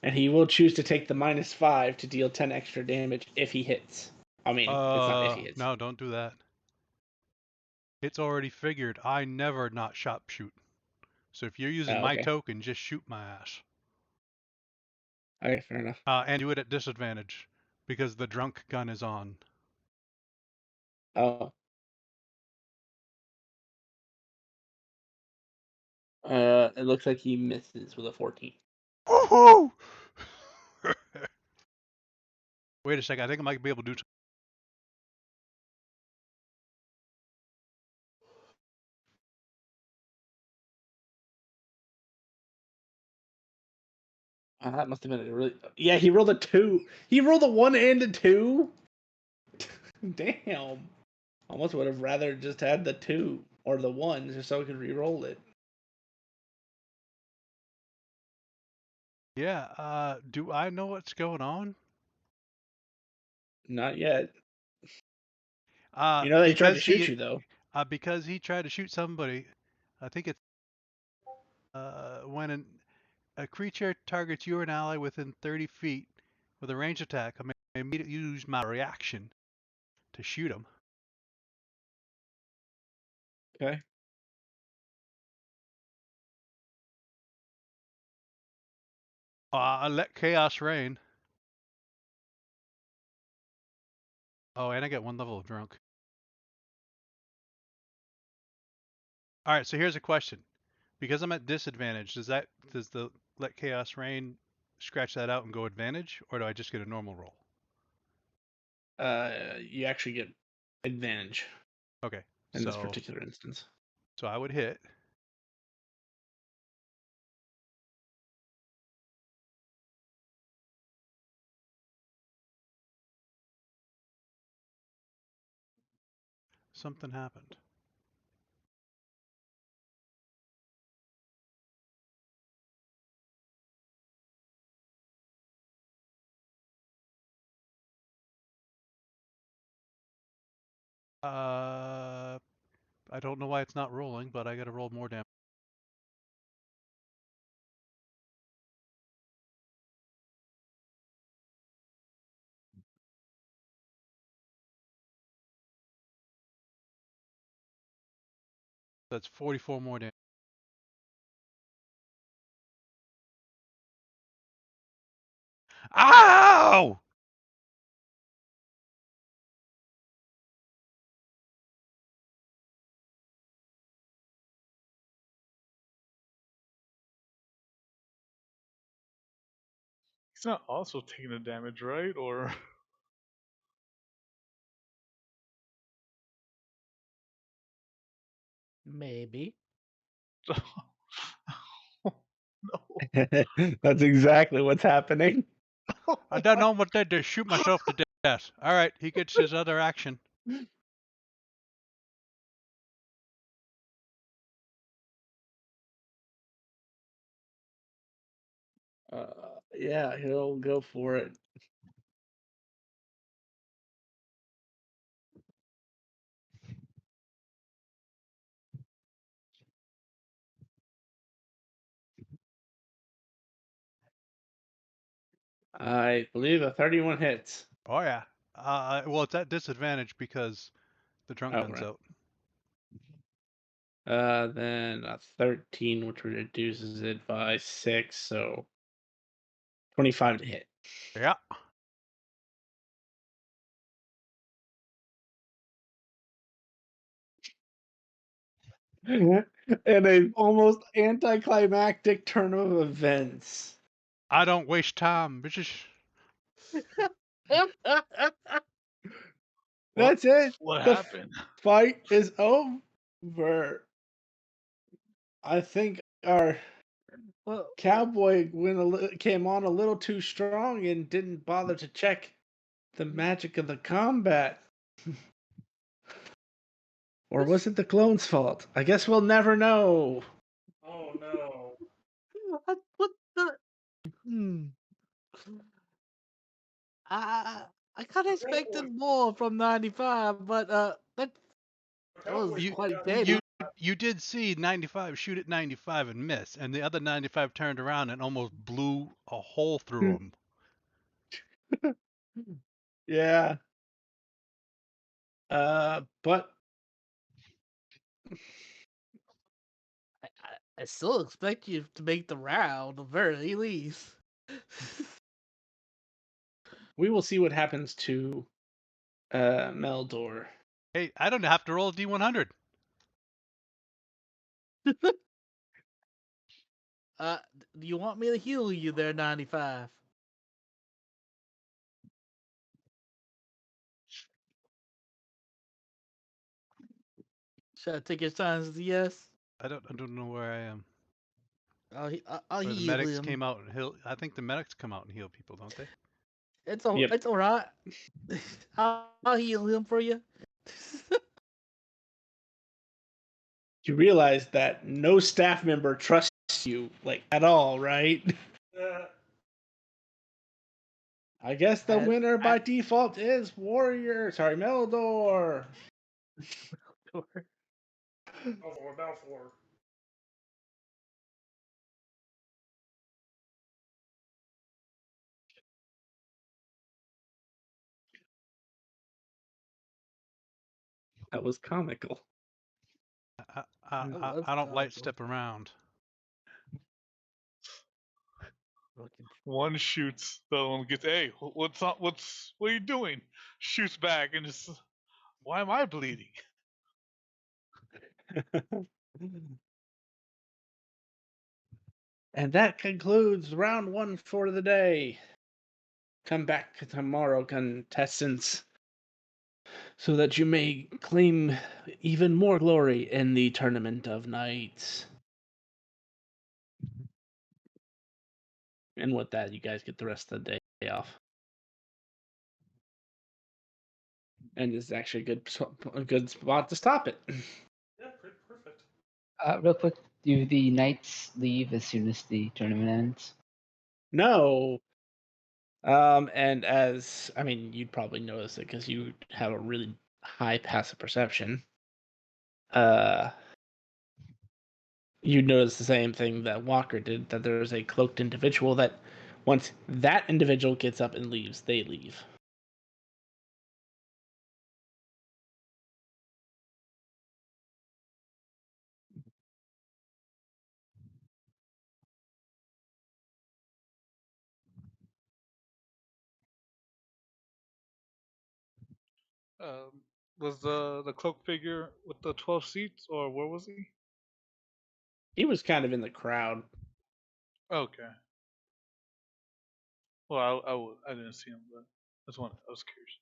And he will choose to take the -5 to deal 10 extra damage if he hits. I mean, it's not if he hits. No, don't do that. It's already figured I never not sharpshoot. So if you're using my Okay. token, just shoot my ass. Okay, fair enough. And do it at disadvantage because the drunk gun is on. Oh. It looks like he misses with a 14. Woohoo! Wait a second, I think I might be able to do. That must have been a really. Yeah, he rolled a 2. He rolled a 1 and a 2. Damn. Almost would have rather just had the 2 or the 1 just so I could re-roll it. Yeah. Do I know what's going on? Not yet. Uh, You know they tried to because shoot he you though. because he tried to shoot somebody. I think it's when a creature targets you or an ally within 30 feet with a range attack, I may immediately use my reaction to shoot him. Okay. I let chaos reign. Oh, and I get 1 level of drunk. All right, so here's a question. Because I'm at disadvantage, does the let chaos reign scratch that out and go advantage, or do I just get a normal roll? You actually get advantage Okay, in this so particular instance. I would hit. Something happened. I don't know why it's not rolling, but I got to roll more damage. That's 44 more damage. Ow! He's not also taking the damage, right? Or Maybe. no. That's exactly what's happening. I don't know what they did. Shoot myself to death. All right, he gets his other action. Yeah, he'll go for it. I believe a 31 hits. Oh yeah. Well, it's at disadvantage because the drunk Oh, gun's right. out. Then a 13, which reduces it by 6, so 25 to hit. Yeah. And a almost anticlimactic turn of events. I don't waste time, bitches. That's it. What The happened? fight is over. I think our Well, cowboy came on a little too strong and didn't bother to check the magic of the combat. Or was it the clone's fault? I guess we'll never know. Oh no. what the? Hmm. I kind of expected more from 95, but that was Cowboys quite got petty. You did see 95 shoot at 95 and miss, and the other 95 turned around and almost blew a hole through him. Yeah. But I still expect you to make the round, at the very least. we will see what happens to Meldor. Hey, I don't have to roll a D100. Do you want me to heal you there, 95? Should I take your signs as a yes? I don't know where I am. I'll Or the heal medics him. came out and heal. I think the medics come out and heal people, don't they? It's Yep. it's all right. I'll heal him for you. You realize that no staff member trusts you, like, at all, right? I guess the And winner by default is Meldor. Balfour. That was comical. That was I don't light comical. step around. Fucking One shoots, the other one gets, hey, what are you doing? Shoots back and just, why am I bleeding? And that concludes round 1 for the day. Come back tomorrow, contestants, so that you may claim even more glory in the Tournament of Nights. And with that, you guys get the rest of the day off. And this is actually a good spot to stop it. Yeah, perfect. Real quick, do the knights leave as soon as the tournament ends? No. And as I mean, you'd probably notice it because you have a really high passive perception. You'd notice the same thing that Walker did, that there's a cloaked individual that once that individual gets up and leaves, they leave. Was the cloak figure with the 12 seats, or where was he? He was kind of in the crowd. Okay. Well, I didn't see him, but I was curious.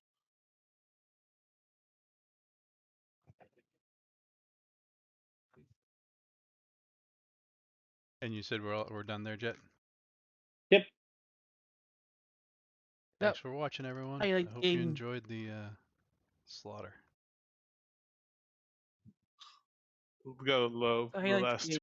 And you said we're done there, Jet? Yep. Thanks for watching, everyone. I I like hope you game. enjoyed the slaughter. We gotta love I the like last game.